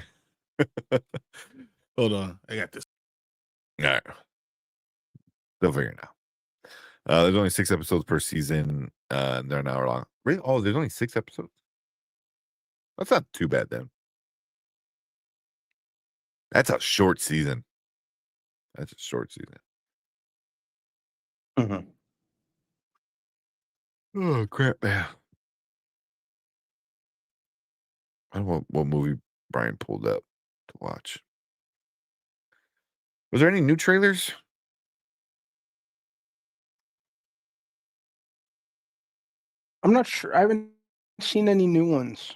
[SPEAKER 1] Hold on, I got this.
[SPEAKER 4] all right. They'll figure it out. There's only 6 episodes per season. They're an hour long. Really? Oh, there's only 6 episodes. That's not too bad then. That's a short season. That's a short season.
[SPEAKER 2] Mhm.
[SPEAKER 4] Oh crap! Yeah. I don't know what movie Brian pulled up to watch. Was there any new trailers?
[SPEAKER 2] I'm not sure. I haven't seen any new ones.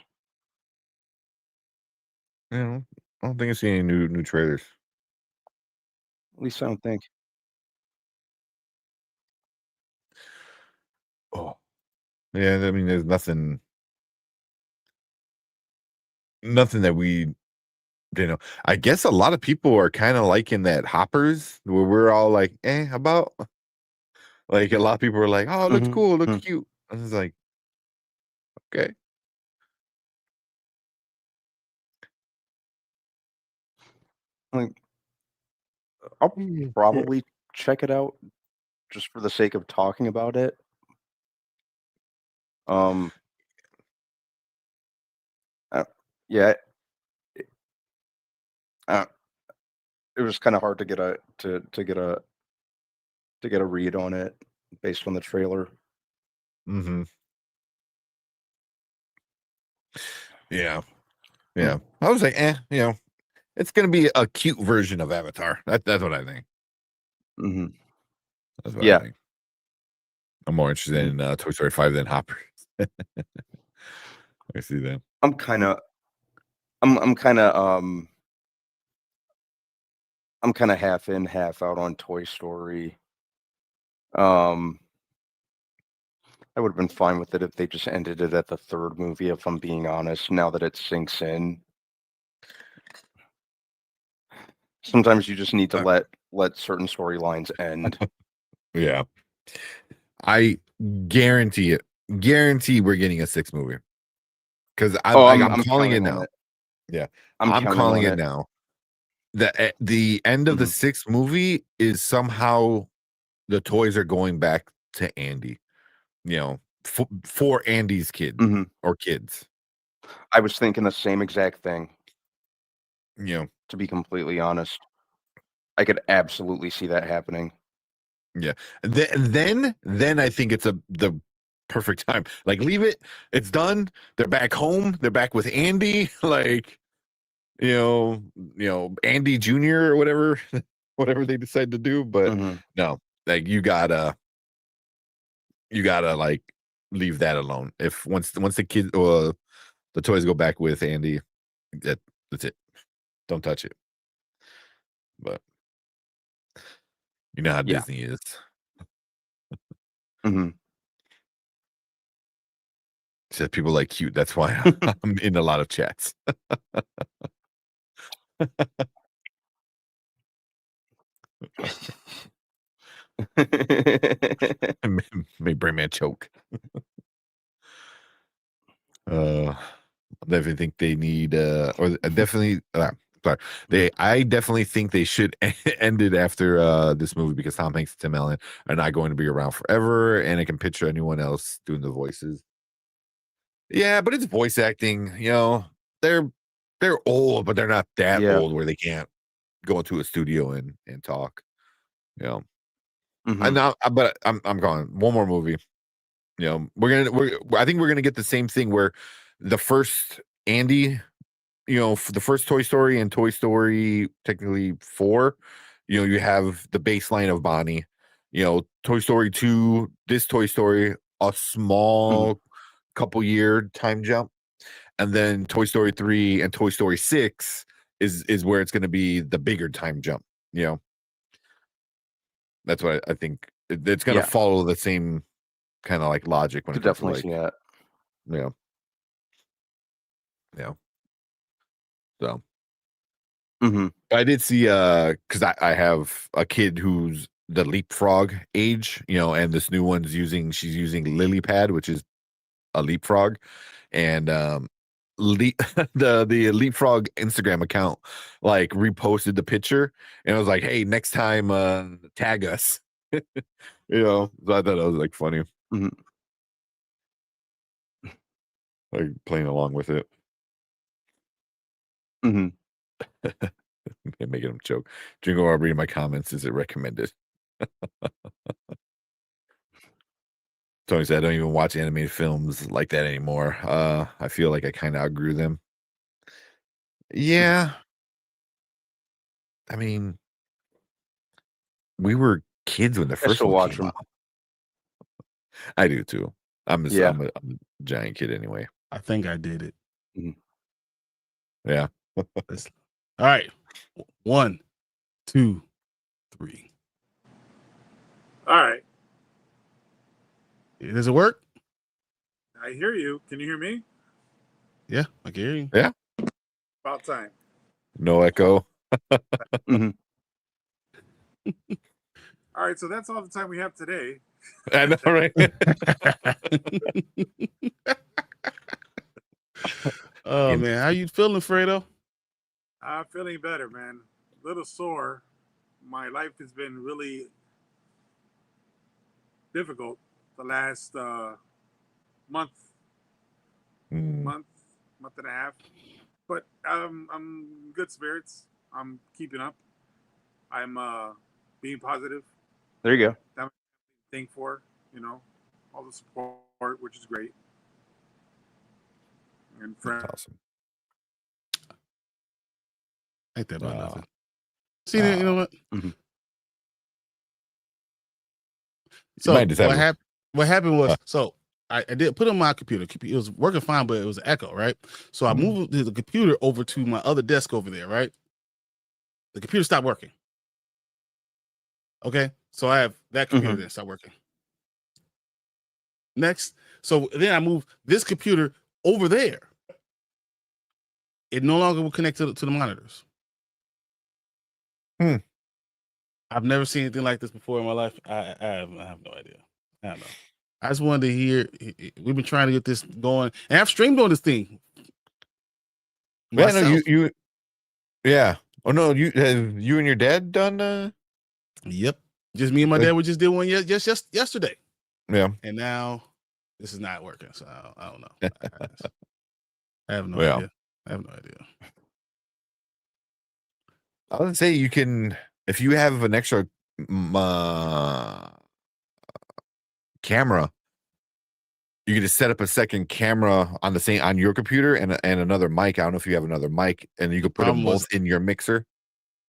[SPEAKER 4] You know, I don't think I've seen any new trailers.
[SPEAKER 2] At least I don't think.
[SPEAKER 4] Oh, yeah. I mean, there's nothing that we, I guess a lot of people are kind of liking that Hoppers, where we're all like, about. Like a lot of people are like, oh, it looks cool, it looks
[SPEAKER 2] Mhm.
[SPEAKER 4] cute. I was like, okay.
[SPEAKER 2] Like, I'll probably check it out just for the sake of talking about it. Um, yeah, it, uh, it was kind of hard to get a read on it based on the trailer.
[SPEAKER 4] Mm-hmm. Yeah. Yeah. I was like, it's gonna be a cute version of Avatar. That's what I think.
[SPEAKER 2] Mm-hmm.
[SPEAKER 4] That's what I
[SPEAKER 2] Yeah.
[SPEAKER 4] think. I'm more interested in Toy Story 5 than Hoppers. I see that.
[SPEAKER 2] I'm kind of half in, half out on Toy Story. I would have been fine with it if they just ended it at the 3rd movie, if I'm being honest, now that it sinks in. Sometimes you just need to let certain storylines end.
[SPEAKER 4] Yeah. I guarantee it. Guarantee we're getting a 6th movie. Because I'm calling it now. Yeah. I'm calling it now. The end of the 6th movie is somehow the toys are going back to Andy. For Andy's kid or kids.
[SPEAKER 2] I was thinking the same exact thing.
[SPEAKER 4] To
[SPEAKER 2] be completely honest, I could absolutely see that happening.
[SPEAKER 4] Yeah, then I think it's the perfect time. Like, leave it. It's done. They're back home. They're back with Andy. Like, Andy Jr. or whatever. whatever they decide to do. But no, like you gotta like leave that alone. If once the kid or the toys go back with Andy, that's it. Don't touch it. But you know how Disney is. Said people like cute. That's why I'm in a lot of chats. May bring me a choke. I definitely think they need I definitely think they should end it after this movie, because Tom Hanks and Tim Allen are not going to be around forever, and I can picture anyone else doing the voices. Yeah, but it's voice acting, you know. They're old, but they're not that old where they can't go into a studio and talk. You know. And now, but I'm going one more movie. You know, I think we're gonna get the same thing where the first Andy, you know, for the first Toy Story and Toy Story technically 4, you know, you have the baseline of Bonnie. You know, Toy Story 2, this Toy Story, a small couple year time jump, and then Toy Story 3 and Toy Story 6 is where it's going to be the bigger time jump. You know, that's what I think. It's going to follow the same kind of like logic when it comes to like,
[SPEAKER 2] see that.
[SPEAKER 4] Yeah. So I did see because I have a kid who's the leapfrog age, you know, and this new one's she's using LilyPad, which is a leapfrog, and the leapfrog Instagram account like reposted the picture, and I was like, hey, next time tag us. You know, so I thought that was like funny. Like playing along with it. Making him choke. Jingle while reading my comments. Is it recommended? Tony said, I don't even watch animated films like that anymore. I feel like I kind of outgrew them. Yeah. I mean, we were kids when the first one came out. I do too. I'm a giant kid anyway.
[SPEAKER 1] I think I did it.
[SPEAKER 4] Yeah.
[SPEAKER 1] All right. 1, 2, 3.
[SPEAKER 3] All right.
[SPEAKER 1] Does it work?
[SPEAKER 3] I hear you. Can you hear me?
[SPEAKER 1] Yeah, I can hear you.
[SPEAKER 4] Yeah.
[SPEAKER 3] About time.
[SPEAKER 4] No echo.
[SPEAKER 3] All right, so that's all the time we have today.
[SPEAKER 4] I know, right?
[SPEAKER 1] Oh man, how you feeling, Fredo?
[SPEAKER 3] I'm feeling better, man. A little sore. My life has been really difficult the last month and a half. But I'm good spirits. I'm keeping up. I'm being positive.
[SPEAKER 2] There you go.
[SPEAKER 3] That's thing for, you know, all the support, which is great. And friends.
[SPEAKER 4] Awesome.
[SPEAKER 1] Ain't that about nothing? See, you know what? So what happened was, so I did put on my computer. It was working fine, but it was an echo, right? So I moved the computer over to my other desk over there, right? The computer stopped working. Okay, so I have that computer that stopped working. Next, so then I moved this computer over there. It no longer will connect to the monitors. I've never seen anything like this before in my life. I have no idea. I don't know. I just wanted to hear. We've been trying to get this going, and I've streamed on this thing.
[SPEAKER 4] Yeah, no, you. Yeah. Oh no, you and your dad done?
[SPEAKER 1] Yep. Just me and my dad. We just did one just yesterday.
[SPEAKER 4] Yeah.
[SPEAKER 1] And now this is not working. So I don't know. I have no idea. I have no idea.
[SPEAKER 4] I would say you can, if you have an extra camera, you can just set up a second camera on your computer and another mic. I don't know if you have another mic, and you could put them both in your mixer.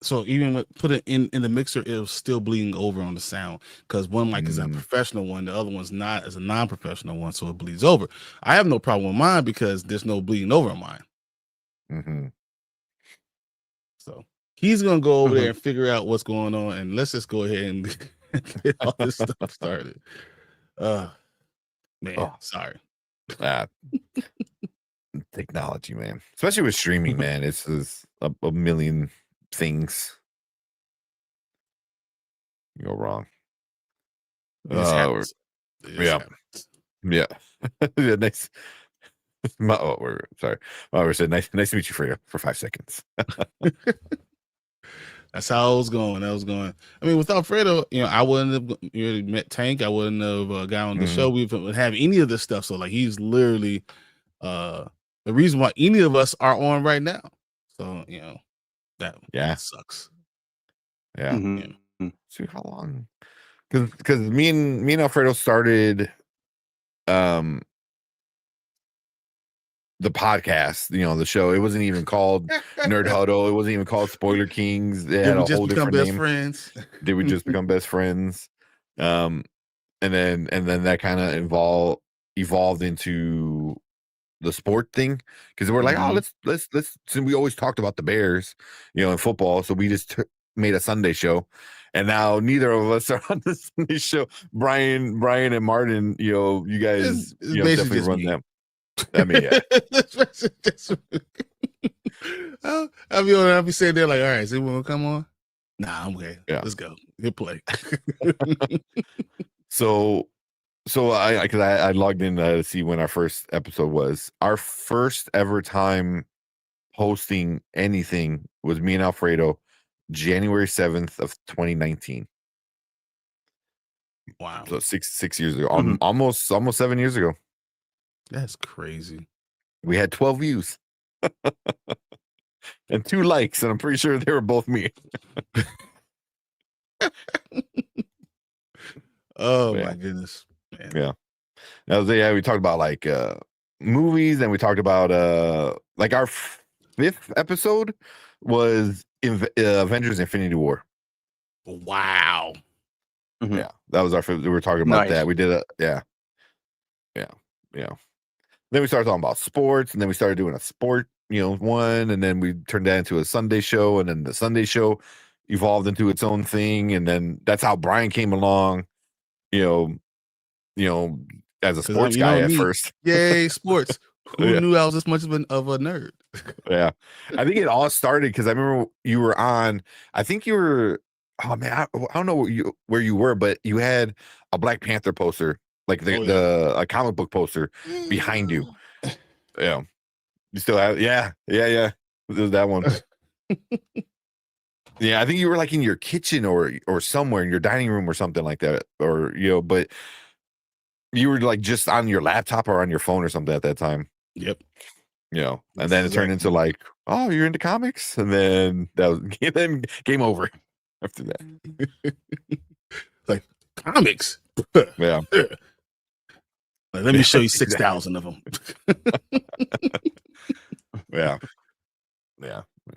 [SPEAKER 1] So even put it in the mixer, it was still bleeding over on the sound because one mic is a professional one, the other one's not as a non-professional one, so it bleeds over. I have no problem with mine because there's no bleeding over on mine.
[SPEAKER 4] Mm-hmm.
[SPEAKER 1] So he's gonna go over there and figure out what's going on, and let's just go ahead and get all this stuff started. Man, sorry.
[SPEAKER 4] Technology, man, especially with streaming, man. It's a million things go wrong.
[SPEAKER 1] Yeah.
[SPEAKER 4] Yeah. Yeah, nice. Sorry. We said nice to meet you for 5 seconds.
[SPEAKER 1] That's how it was going. I mean, without Fredo, I wouldn't have met Tank. I wouldn't have got on the show. We wouldn't have any of this stuff. So like, he's literally the reason why any of us are on right now. So that sucks.
[SPEAKER 4] Yeah. See how long? Because me and Alfredo started the podcast, the show. It wasn't even called Nerd Huddle. It wasn't even called Spoiler Kings. They had a whole different name.
[SPEAKER 1] Friends?
[SPEAKER 4] Did we just become best friends? And then that kind of evolved into the sport thing, because we're like, let's since we always talked about the Bears, in football, so we just made a Sunday show, and now neither of us are on the Sunday show. Brian and Martin, you guys, definitely run them. I mean, yeah.
[SPEAKER 1] I'll be sitting there like, all right, is anyone gonna come on? Nah, I'm okay. Yeah. Let's go. Hit play.
[SPEAKER 4] So I logged in to see when our first episode was. Our first ever time hosting anything was me and Alfredo, January 7th of 2019.
[SPEAKER 1] Wow.
[SPEAKER 4] So six years ago, almost 7 years ago.
[SPEAKER 1] That's crazy.
[SPEAKER 4] We had 12 views and 2 likes, and I'm pretty sure they were both me.
[SPEAKER 1] My goodness. Man.
[SPEAKER 4] Yeah. We talked about like movies, and we talked about like our 5th episode was Avengers Infinity War.
[SPEAKER 1] Wow.
[SPEAKER 4] Yeah, that was our 5th. We were talking about that. We did yeah. Then we started talking about sports, and then we started doing a sport, one, and then we turned that into a Sunday show, and then the Sunday show evolved into its own thing, and then that's how Brian came along, as a sports guy at first.
[SPEAKER 1] Yay, sports. Who knew I was this much of a nerd?
[SPEAKER 4] Yeah. I think it all started because I remember you were on, I think you were, oh man, I don't know where you were, but you had a Black Panther poster, like a comic book poster behind you. Yeah. You still have, yeah. It was that one. Yeah, I think you were like in your kitchen or somewhere in your dining room or something like that, or but you were like just on your laptop or on your phone or something at that time.
[SPEAKER 1] Yep.
[SPEAKER 4] And then it turned into like, oh, you're into comics, and then then game over after that.
[SPEAKER 1] Like, comics.
[SPEAKER 4] Yeah.
[SPEAKER 1] Like, let me show you 6,000 of them.
[SPEAKER 4] Yeah.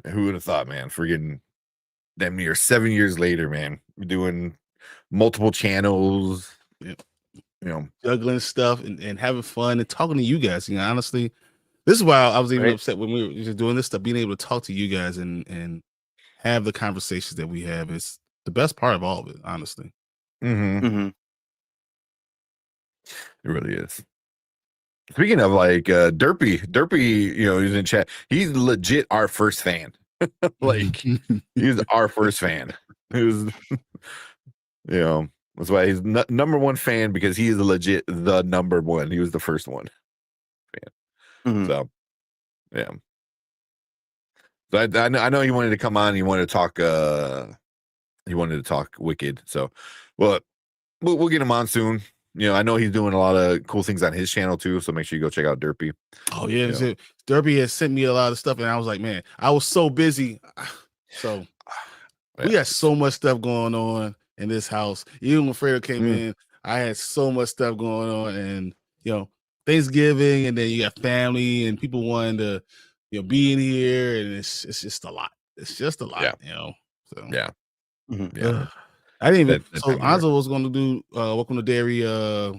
[SPEAKER 4] Who would have thought, man? Freaking damn near 7 years later, man. We're doing multiple channels.
[SPEAKER 1] Yep. Juggling stuff and having fun and talking to you guys. Honestly, this is why I was even upset when we were just doing this stuff. Being able to talk to you guys and have the conversations that we have is the best part of all of it, honestly.
[SPEAKER 4] It really is. Speaking of like Derpy, he's in chat. He's legit our first fan. Like, he's our first fan. He was, that's why he's number one fan, because he is legit the number one. He was the first one fan. So, yeah. So I know he wanted to come on. He wanted to talk. He wanted to talk Wicked. So, well, we'll get him on soon. I know he's doing a lot of cool things on his channel too. So make sure you go check out Derpy.
[SPEAKER 1] Oh yeah, Derpy has sent me a lot of stuff, and I was like, man, I was so busy. So we got so much stuff going on in this house. Even when Fredo came in, I had so much stuff going on, and Thanksgiving, and then you got family and people wanting to be in here, and it's just a lot. It's just a lot, So
[SPEAKER 4] Yeah.
[SPEAKER 2] Mhm.
[SPEAKER 4] Yeah.
[SPEAKER 1] I didn't even.
[SPEAKER 4] That
[SPEAKER 1] So
[SPEAKER 4] time of year.
[SPEAKER 1] Anzo was going to do Welcome to Derry a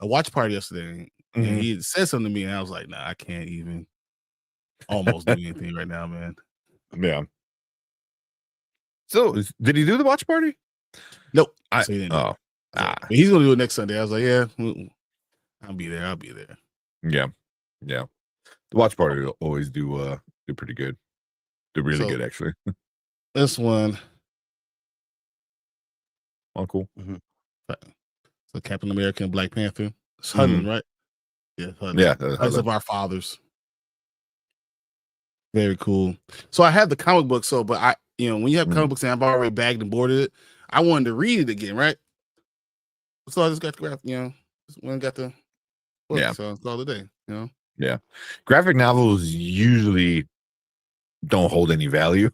[SPEAKER 1] watch party yesterday, and
[SPEAKER 4] Mhm.
[SPEAKER 1] he said something to me, and I was like, "Nah, I can't even almost do anything right now, man."
[SPEAKER 4] Yeah. So did he do the watch party?
[SPEAKER 1] Nope.
[SPEAKER 4] I
[SPEAKER 1] So he didn't do it.
[SPEAKER 4] oh
[SPEAKER 1] So,
[SPEAKER 4] ah
[SPEAKER 1] but he's going to do it next Sunday. I was like, "Yeah, I'll be there. I'll be there."
[SPEAKER 4] yeah. The watch party will always do pretty good. Do really
[SPEAKER 1] So
[SPEAKER 4] good actually.
[SPEAKER 1] this one,
[SPEAKER 4] Oh, cool.
[SPEAKER 1] so Captain America and Black Panther. It's
[SPEAKER 4] Mhm.
[SPEAKER 1] Hudlin, right? Yeah, Hudlin.
[SPEAKER 4] Yeah,
[SPEAKER 1] Sons of Our Fathers. Very cool. So I have the comic book. So, but when you have
[SPEAKER 4] Mhm.
[SPEAKER 1] comic books and I've already bagged and boarded it, I wanted to read it again, right? So I just got the graph, just went and got the book.
[SPEAKER 4] Yeah.
[SPEAKER 1] So it's all the day,
[SPEAKER 4] Yeah. Graphic novels usually don't hold any value.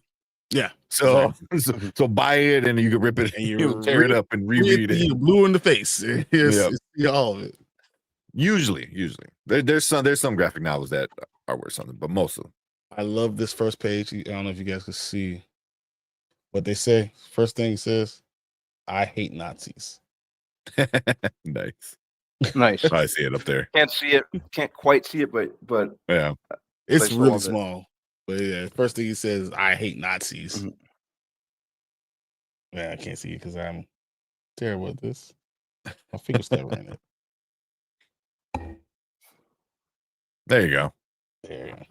[SPEAKER 1] Yeah.
[SPEAKER 4] So
[SPEAKER 1] exactly.
[SPEAKER 4] so buy it and you can rip it
[SPEAKER 1] And
[SPEAKER 4] you tear it up and
[SPEAKER 1] read
[SPEAKER 4] reread it.
[SPEAKER 1] you blue in the face.
[SPEAKER 4] Yeah.
[SPEAKER 1] See all of it.
[SPEAKER 4] Usually. There's some graphic novels that are worth something, but most of them.
[SPEAKER 1] I love this first page. I don't know if you guys can see what they say. First thing it says, "I hate Nazis."
[SPEAKER 4] Nice.
[SPEAKER 2] Nice.
[SPEAKER 4] I see it up there.
[SPEAKER 2] Can't see it. Can't quite see it, but
[SPEAKER 4] Yeah.
[SPEAKER 1] It's
[SPEAKER 2] I still
[SPEAKER 1] really
[SPEAKER 2] love it.
[SPEAKER 1] small. But yeah, first thing he says, "I hate Nazis."
[SPEAKER 2] Mhm.
[SPEAKER 1] Man, I can't see it because I'm terrible at this. My finger's never in it.
[SPEAKER 4] There you go.
[SPEAKER 1] There you go.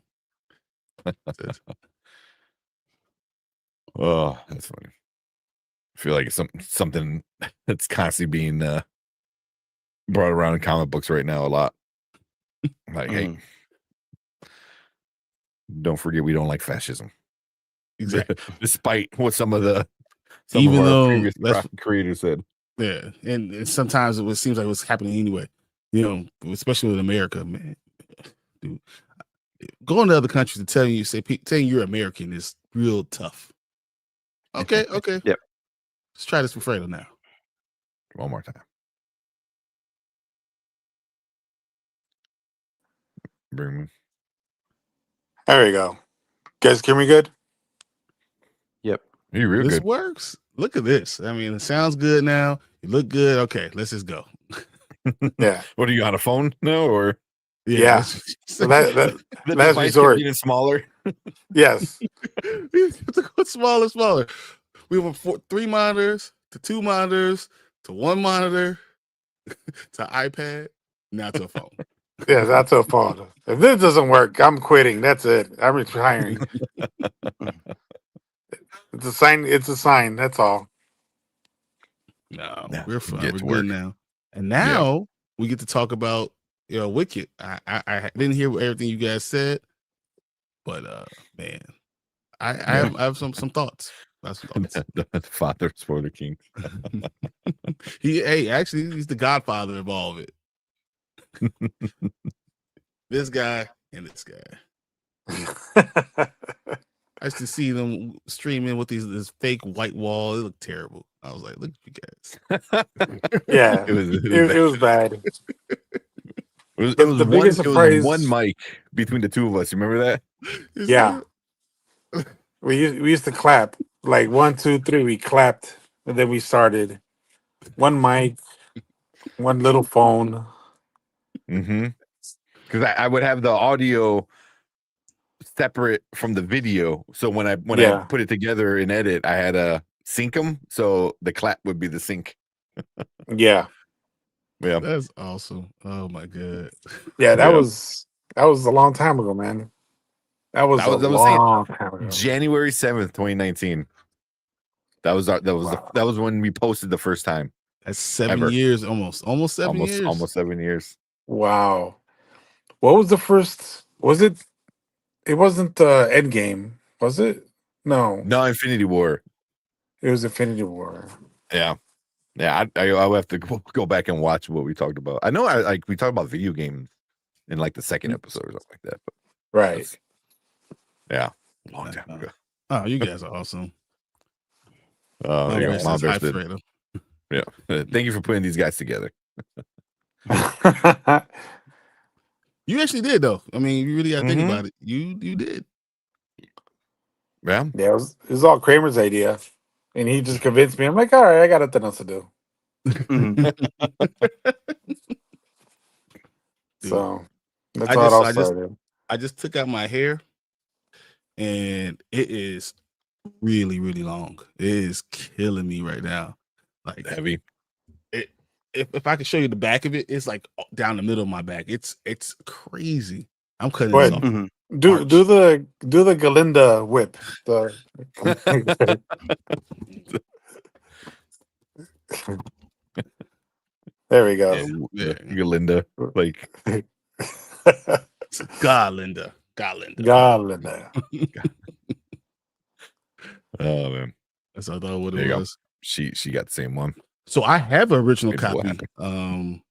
[SPEAKER 4] Oh, that's funny. I feel like it's something that's constantly being brought around in comic books right now a lot. Like, hey, don't forget we don't like fascism.
[SPEAKER 1] Exactly.
[SPEAKER 4] Despite what some of our previous creators said.
[SPEAKER 1] Yeah, and sometimes seems like it was happening anyway. Especially with America, man. Dude, going to other countries and telling you're American is real tough. Okay.
[SPEAKER 2] Yep.
[SPEAKER 1] Let's try this with Fredo now.
[SPEAKER 4] One more time. Bring me.
[SPEAKER 5] There we go. Guys, hear me good?
[SPEAKER 2] Yep.
[SPEAKER 4] You're real
[SPEAKER 1] This
[SPEAKER 4] good.
[SPEAKER 1] works. Look at this. I mean, it sounds good now. You look good. Okay, let's just go.
[SPEAKER 5] Yeah.
[SPEAKER 4] What are you on a phone now or
[SPEAKER 5] Yeah. So that
[SPEAKER 4] the
[SPEAKER 5] last
[SPEAKER 4] device
[SPEAKER 5] resort.
[SPEAKER 4] getting smaller?
[SPEAKER 5] Yes.
[SPEAKER 1] We have to go smaller. We went from 3 monitors to 2 monitors to 1 monitor to iPad, now to a phone.
[SPEAKER 5] Yeah, that's a phone. If this doesn't work, I'm quitting. That's it. I'm retiring. It's a sign. It's a sign. That's all.
[SPEAKER 1] No,
[SPEAKER 4] Yeah,
[SPEAKER 1] we're fine.
[SPEAKER 4] get
[SPEAKER 1] We're
[SPEAKER 4] to
[SPEAKER 1] good
[SPEAKER 4] work.
[SPEAKER 1] now. And now we get to talk about Wicked. I didn't hear everything you guys said, but man, I have some thoughts. That's thoughts.
[SPEAKER 4] The fathers for the king.
[SPEAKER 1] Actually, he's the godfather of all of it. This guy and this guy. I used to see them streaming with this fake white wall. It looked terrible. I was like, look at you guys.
[SPEAKER 5] Yeah, it was bad.
[SPEAKER 4] It
[SPEAKER 5] The
[SPEAKER 4] was
[SPEAKER 5] biggest surprise.
[SPEAKER 4] one mic between the two of us. You remember that?
[SPEAKER 5] Yeah. We used to clap like 1, 2, 3. We clapped, and then we started. One mic, one little phone.
[SPEAKER 4] Mm-hmm. Because I would have the audio separate from the video, so when I put it together and edit, I had to sync them, so the clap would be the sync.
[SPEAKER 5] Yeah.
[SPEAKER 1] That's awesome. Oh my god.
[SPEAKER 5] Yeah, that was a long time ago, man. That was a long time ago.
[SPEAKER 4] January 7th, 2019. That was when we posted the first time.
[SPEAKER 1] That's 7 years, almost 7 years.
[SPEAKER 4] Almost 7 years.
[SPEAKER 5] Wow. What was the first? Was it? It wasn't Endgame, was it? No,
[SPEAKER 4] Infinity War.
[SPEAKER 5] it was Infinity War.
[SPEAKER 4] Yeah. I'll have to go back and watch what we talked about. I know we talked about video games in like the second episode or something like that. But
[SPEAKER 5] Right.
[SPEAKER 4] Yeah. Long time ago.
[SPEAKER 1] Oh, you guys are awesome.
[SPEAKER 4] Yeah. Thank you for putting these guys together.
[SPEAKER 1] You actually did, though. I mean, you really got to think about it. You did.
[SPEAKER 4] Yeah.
[SPEAKER 5] Yeah, it was all Kramer's idea, and he just convinced me. I'm like, all right, I got nothing else to do. So that's how it all started.
[SPEAKER 1] I just took out my hair, and it is really, really long. It is killing me right now. Like
[SPEAKER 4] Heavy.
[SPEAKER 1] If I could show you the back of it, it's like down the middle of my back. It's crazy. I'm cutting
[SPEAKER 5] Go
[SPEAKER 1] this
[SPEAKER 5] ahead.
[SPEAKER 1] off.
[SPEAKER 5] Do the Galinda whip. There we go.
[SPEAKER 4] Yeah, Galinda. Like
[SPEAKER 1] Galinda.
[SPEAKER 4] Oh man.
[SPEAKER 1] That's what I thought what
[SPEAKER 4] There
[SPEAKER 1] it
[SPEAKER 4] you
[SPEAKER 1] was.
[SPEAKER 4] go. She got the same one.
[SPEAKER 1] So I have an original
[SPEAKER 4] Maybe what
[SPEAKER 1] copy.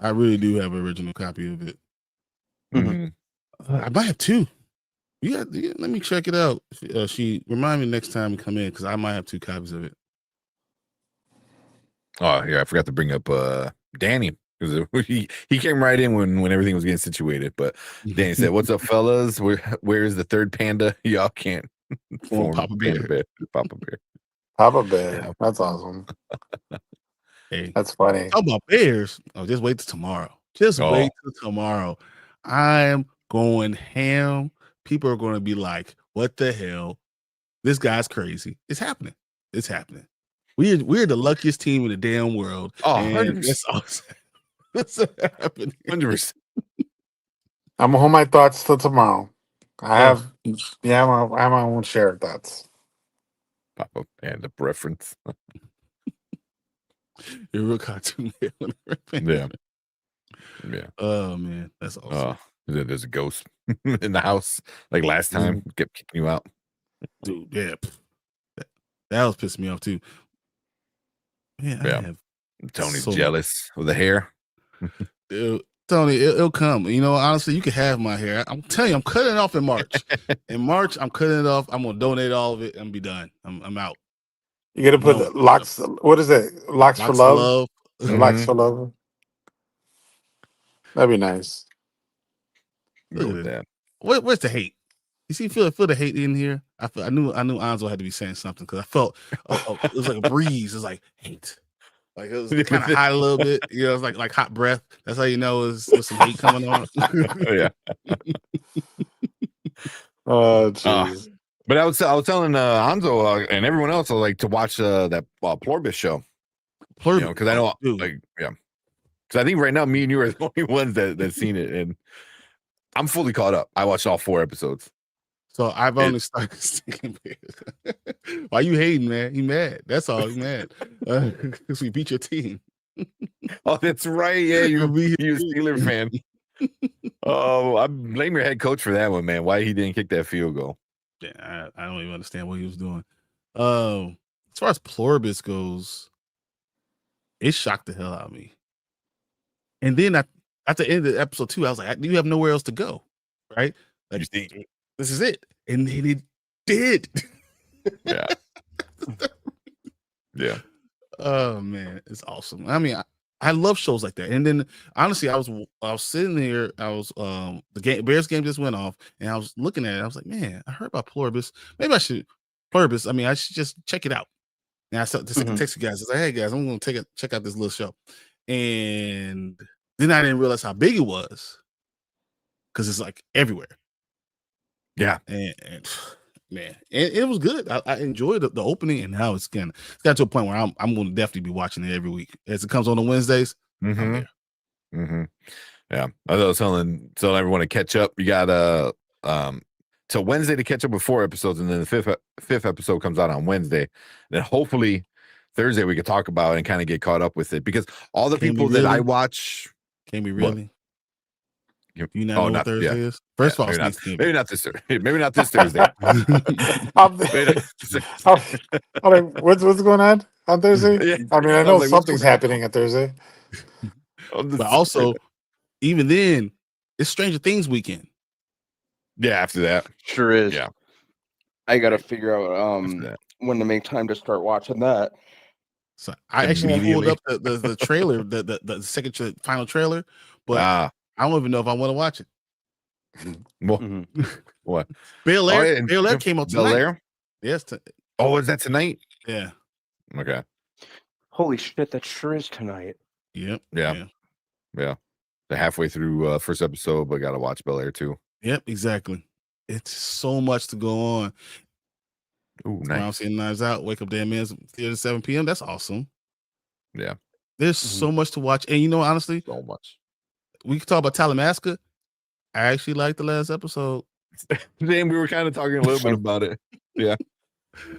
[SPEAKER 1] I really do have an original copy of it. I might have two. Yeah, let me check it out. She remind me next time we come in because I might have two copies of it.
[SPEAKER 4] Oh yeah, I forgot to bring up Danny because he came right in when everything was getting situated. But Danny said, "What's up, fellas? Where's the third panda? Y'all can't form
[SPEAKER 1] Papa Bear.
[SPEAKER 4] Papa Bear.
[SPEAKER 5] Papa Bear. Yeah. That's awesome.
[SPEAKER 1] Hey,
[SPEAKER 5] that's funny.
[SPEAKER 1] How about bears? Oh, just wait till tomorrow. Wait till tomorrow. I'm going ham. People are going to be like, "What the hell? This guy's crazy." It's happening. It's happening. We're the luckiest team in the damn world.
[SPEAKER 4] Oh,
[SPEAKER 1] and that's awesome. That's happening.
[SPEAKER 4] 100%.
[SPEAKER 5] I'm gonna hold my thoughts till tomorrow. I have my own share of thoughts.
[SPEAKER 4] Papa Panda reference.
[SPEAKER 1] You're a real cartoon.
[SPEAKER 4] Yeah.
[SPEAKER 1] Oh man, that's awesome.
[SPEAKER 4] There's a ghost in the house. Like last time, kept kicking you out.
[SPEAKER 1] Dude, yeah. That was pissing me off too. Man,
[SPEAKER 4] Tony's jealous with the hair.
[SPEAKER 1] Dude, Tony, it'll come. You know, honestly, you can have my hair. I'm telling you, I'm cutting it off in March. In March, I'm cutting it off. I'm gonna donate all of it and be done. I'm out.
[SPEAKER 5] You gotta put locks. What is it? Locks for love. Locks for love. That'd be nice.
[SPEAKER 4] Go with that.
[SPEAKER 1] Where's the hate? You see, feel the hate in here. I knew Anzo had to be saying something because I felt it was like a breeze. It was like hate. Like it was kind of hot a little bit. You know, it was like hot breath. That's how you know there's some hate coming on.
[SPEAKER 4] Yeah.
[SPEAKER 5] Oh, jeez.
[SPEAKER 4] But I was telling Anzo and everyone else like to watch that Plorbis show.
[SPEAKER 1] Plorbis,
[SPEAKER 4] you know, because I know, because I think right now me and you are the only ones that seen it, and I'm fully caught up. I watched all 4 episodes.
[SPEAKER 1] So I've only started sticking with. Why you hating, man? You mad? That's all. You mad because we beat your team.
[SPEAKER 4] Oh, that's right. Yeah, you're a Steeler fan. Oh, I blame your head coach for that one, man. Why he didn't kick that field goal?
[SPEAKER 1] Yeah, I don't even understand what he was doing. As far as Plorbis goes, it shocked the hell out of me. And then at the end of episode 2, I was like, "You have nowhere else to go, right? Like, this is it." And then it did.
[SPEAKER 4] Yeah. Yeah.
[SPEAKER 1] Oh man, it's awesome. I mean, I love shows like that. And then honestly, I was sitting there. I was the Bears game just went off, and I was looking at it. I was like, man, I heard about Plorbis. Maybe I should Plorbis. I mean, I should just check it out. And I text you guys. I was like, hey guys, I'm going to check out this little show. And then I didn't realize how big it was because it's like everywhere.
[SPEAKER 4] Yeah,
[SPEAKER 1] and man, and it was good. I enjoyed the opening, and now it's got to a point where I'm going to definitely be watching it every week as it comes on Wednesdays. I'm there.
[SPEAKER 4] Yeah, I was telling everyone to catch up. You got till Wednesday to catch up with 4 episodes, and then the fifth episode comes out on Wednesday. Then hopefully Thursday we could talk about it and kind of get caught up with it, because all the people that I watch.
[SPEAKER 1] Can we really? You know what Thursday is? First of all,
[SPEAKER 4] maybe not this Thursday. Maybe not this Thursday.
[SPEAKER 5] What's going on Thursday? Yeah. I mean, I know something's happening on Thursday.
[SPEAKER 1] But also, even then, it's Stranger Things weekend.
[SPEAKER 4] Yeah, after that.
[SPEAKER 2] Sure is.
[SPEAKER 4] Yeah.
[SPEAKER 2] I got to figure out when to make time to start watching that.
[SPEAKER 1] So I actually pulled up the trailer, the second final trailer, but I don't even know if I want to watch it.
[SPEAKER 4] Well,
[SPEAKER 2] Mhm.
[SPEAKER 4] what?
[SPEAKER 1] Bel
[SPEAKER 4] Oh,
[SPEAKER 1] Air,
[SPEAKER 4] yeah, and
[SPEAKER 1] Bel Air came out
[SPEAKER 4] Bel
[SPEAKER 1] tonight.
[SPEAKER 4] Air?
[SPEAKER 1] Yes,
[SPEAKER 4] Oh, is that tonight?
[SPEAKER 1] yeah,
[SPEAKER 4] Okay.
[SPEAKER 2] Holy shit, that sure is tonight.
[SPEAKER 1] yep,
[SPEAKER 4] Yeah. Yeah. They're halfway through first episode, but gotta watch Bel Air too.
[SPEAKER 1] yep, exactly. It's so much to go on.
[SPEAKER 4] Ooh,
[SPEAKER 1] When I'm
[SPEAKER 4] nice.
[SPEAKER 1] seeing Knives Out, Wake Up Dead Man's Theater 7 p.m. That's awesome.
[SPEAKER 4] Yeah.
[SPEAKER 1] There's so much to watch, and you know, honestly,
[SPEAKER 4] So much.
[SPEAKER 1] we could talk about Talamasca. I actually liked the last episode.
[SPEAKER 4] Then we were kind of talking a little bit about it. Yeah.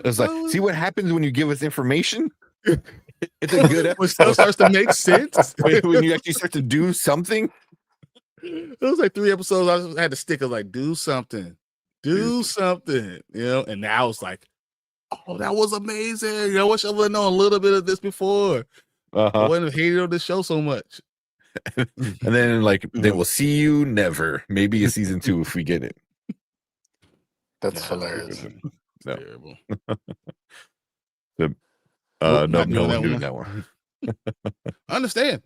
[SPEAKER 4] It's like, see what happens when you give us information? It's a good
[SPEAKER 1] When stuff
[SPEAKER 4] episode.
[SPEAKER 1] starts to make sense.
[SPEAKER 4] when you actually start to do something.
[SPEAKER 1] It was like 3 episodes. I just had to stick. I was like, do something, something, And now it's like, oh, that was amazing. I wish I would have known a little bit of this before. I wouldn't have hated on this show so much.
[SPEAKER 4] And then then we'll see you never. Maybe a season 2 if we get it.
[SPEAKER 5] That's hilarious.
[SPEAKER 4] No.
[SPEAKER 1] Terrible.
[SPEAKER 4] No,
[SPEAKER 1] not
[SPEAKER 4] no
[SPEAKER 1] doing
[SPEAKER 4] one doing
[SPEAKER 1] that
[SPEAKER 4] that one.
[SPEAKER 1] I understand.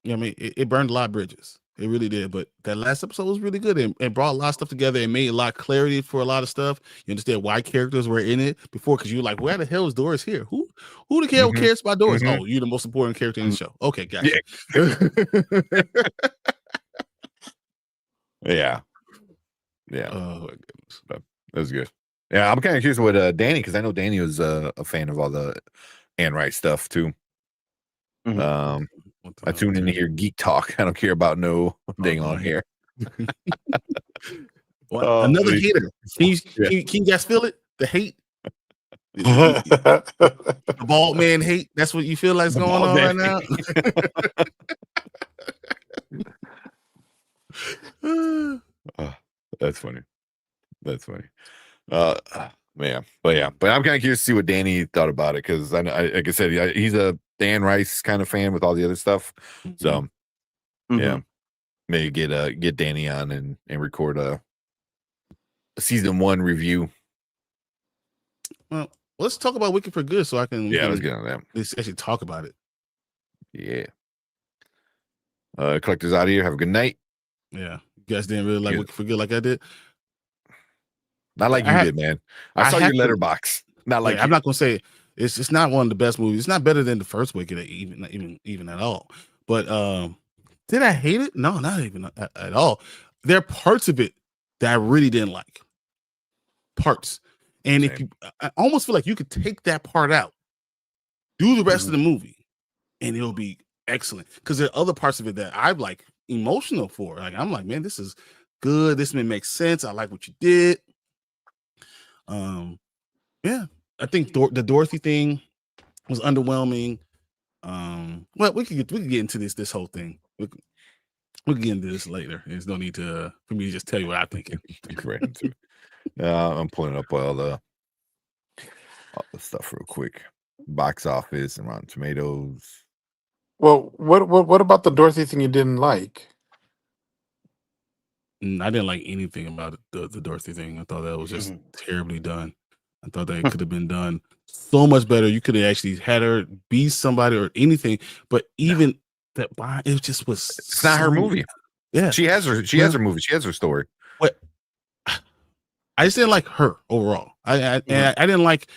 [SPEAKER 1] I mean, it burned a lot of bridges. It really did. But that last episode was really good and brought a lot of stuff together and made a lot of clarity for a lot of stuff. You understand why characters were in it before, because you're like, where the hell is Doris here? Who the hell cares about Doris? Oh, you're the most important character in the show. Okay, gotcha.
[SPEAKER 4] Yeah. Yeah.
[SPEAKER 1] Oh my goodness.
[SPEAKER 4] That was good. Yeah, I'm kind of curious what Danny, because I know Danny was a fan of all the Anne Rice stuff too. I tune in to hear geek talk. I don't care about no dang on hair.
[SPEAKER 1] Another hater. Can you guys feel it? The hate? The bald man hate. That's what you feel like is going on right now.
[SPEAKER 4] That's funny. Man, but I'm kind of curious to see what Danny thought about it, because I like I said, he's a Dan Rice kind of fan with all the other stuff. So yeah, maybe get Danny on and record a season 1 review.
[SPEAKER 1] Well, let's talk about Wicked for Good, so I can
[SPEAKER 4] let's get on that.
[SPEAKER 1] Let's actually talk about it.
[SPEAKER 4] Yeah. Collectors out of here. Have a good night.
[SPEAKER 1] Yeah, you guys didn't really like Wicked for Good like I did.
[SPEAKER 4] Not like you did, man. I saw your letterbox. Not like
[SPEAKER 1] I'm not gonna say it's not one of the best movies. It's not better than the first Wicked, even at all. But did I hate it? No, not even at all. There are parts of it that I really didn't like. Parts, and
[SPEAKER 4] Same.
[SPEAKER 1] I almost feel like you could take that part out, do the rest of the movie, and it'll be excellent. Because there are other parts of it that I'm like emotional for. Like I'm like, man, this is good. This makes sense. I like what you did. Yeah, I think the Dorothy thing was underwhelming. Well, we could get into this whole thing. We can get into this later. There's no need for me to just tell you what I'm thinking.
[SPEAKER 4] Right into it. I'm pulling up all the stuff real quick. Box office and Rotten Tomatoes.
[SPEAKER 5] Well, what about the Dorothy thing you didn't like?
[SPEAKER 1] I didn't like anything about the Dorothy thing. I thought that was just terribly done. I thought that it could have been done so much better. You could have actually had her be somebody or anything, but even that, it just was.
[SPEAKER 4] It's not her movie.
[SPEAKER 1] Yeah,
[SPEAKER 4] she has her movie. She has her story.
[SPEAKER 1] What? I just didn't like her overall. I didn't like.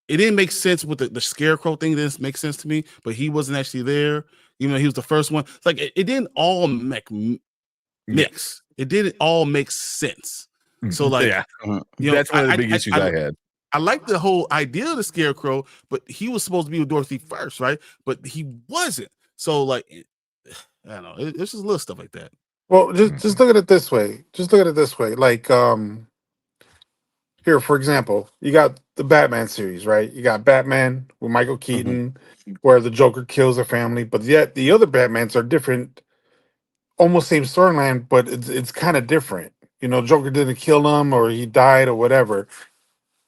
[SPEAKER 1] It didn't make sense with the scarecrow thing. Didn't make sense to me. But he wasn't actually there. Even though he was the first one. It's like it didn't all mix. It didn't all make sense. So like,
[SPEAKER 4] that's one of the big issues I had.
[SPEAKER 1] I like the whole idea of the scarecrow, but he was supposed to be with Dorothy first, right? But he wasn't. So like, I don't know. It's just little stuff like that.
[SPEAKER 5] Well, just look at it this way. Like, here, for example, you got the Batman series, right? You got Batman with Michael Keaton, where the Joker kills their family, but yet the other Batmans are different. Almost same storyline, but it's kind of different. Joker didn't kill him, or he died, or whatever.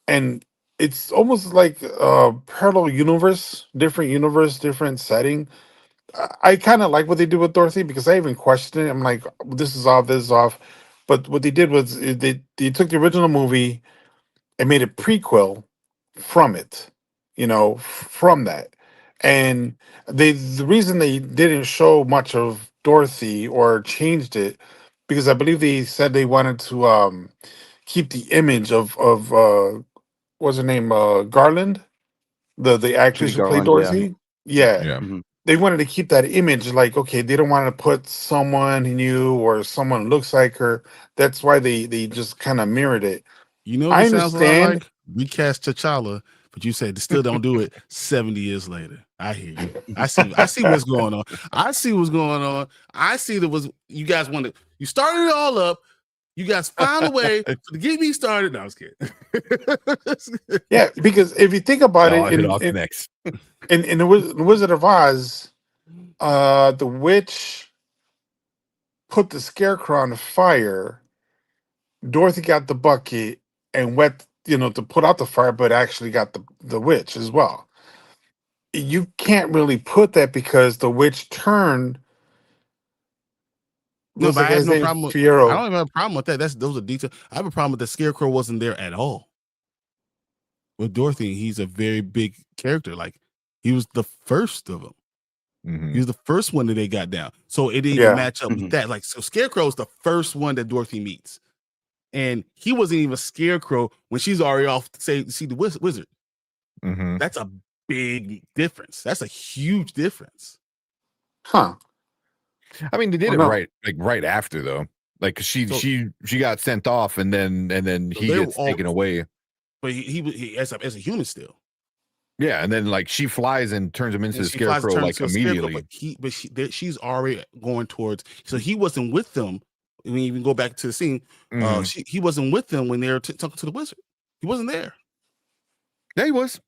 [SPEAKER 5] And it's almost like a parallel universe, different setting. I kind of like what they did with Dorothy, because I even questioned it. I'm like, this is off. But what they did was they took the original movie and made a prequel from it, from that. And the reason they didn't show much of Dorothy or changed it because I believe they said they wanted to keep the image of what's her name, Garland, the actress
[SPEAKER 2] Judy
[SPEAKER 5] who played
[SPEAKER 2] Garland, yeah.
[SPEAKER 5] Dorothy. Yeah,
[SPEAKER 4] Yeah.
[SPEAKER 2] Mhm.
[SPEAKER 5] they wanted to keep that image. Like, okay, they don't want to put someone new or someone who looks like her. That's why they just kind of mirrored it.
[SPEAKER 1] You know what
[SPEAKER 5] I
[SPEAKER 1] this sounds a lot
[SPEAKER 5] understand.
[SPEAKER 1] like? Recast T'Challa, but you said still don't do it 70 years later. I hear you. I see what's going on. I see what's going on. I see that was you guys wanted you started it all up. You guys found a way to get me started. No, I was kidding.
[SPEAKER 5] Yeah, because if you think about
[SPEAKER 4] Oh,
[SPEAKER 5] it,
[SPEAKER 4] it all connects.
[SPEAKER 5] in the Wizard of Oz, the witch put the scarecrow on fire. Dorothy got the bucket and wet, to put out the fire, but actually got the witch as well. You can't really put that because the witch turned.
[SPEAKER 1] No,
[SPEAKER 5] What's
[SPEAKER 1] but
[SPEAKER 5] the
[SPEAKER 1] I have
[SPEAKER 5] guy's
[SPEAKER 1] no
[SPEAKER 5] name?
[SPEAKER 1] problem with I
[SPEAKER 5] Fiero.
[SPEAKER 1] don't even have a problem with that. Those are details. I have a problem with the scarecrow wasn't there at all. With Dorothy, he's a very big character. Like he was the first of them.
[SPEAKER 4] Mhm.
[SPEAKER 1] He was the first one that they got down. So it didn't even
[SPEAKER 5] Yeah.
[SPEAKER 1] match up with
[SPEAKER 2] Mhm.
[SPEAKER 1] that. Like, so Scarecrow is the first one that Dorothy meets. And he wasn't even a Scarecrow when she's already off to see the wizard.
[SPEAKER 4] Mhm.
[SPEAKER 1] That's a big difference. That's a huge difference.
[SPEAKER 5] Huh.
[SPEAKER 4] I mean, they did
[SPEAKER 5] Well,
[SPEAKER 4] it
[SPEAKER 5] no.
[SPEAKER 4] right after though. Like she
[SPEAKER 1] So-
[SPEAKER 4] she got sent off, and then
[SPEAKER 1] So
[SPEAKER 4] he
[SPEAKER 1] they
[SPEAKER 4] gets
[SPEAKER 1] were all-
[SPEAKER 4] taken away.
[SPEAKER 1] But he as a human still.
[SPEAKER 4] Yeah, and then like she flies and turns him into
[SPEAKER 1] And
[SPEAKER 4] the
[SPEAKER 1] she flies,
[SPEAKER 4] scarecrow
[SPEAKER 1] turns
[SPEAKER 4] like
[SPEAKER 1] to a Scarecrow,
[SPEAKER 4] immediately.
[SPEAKER 1] but she's already going towards. So he wasn't with them. When you even go back to the scene,
[SPEAKER 4] Mhm.
[SPEAKER 1] he wasn't with them when they were talking to the wizard. He wasn't there.
[SPEAKER 4] Yeah, he was.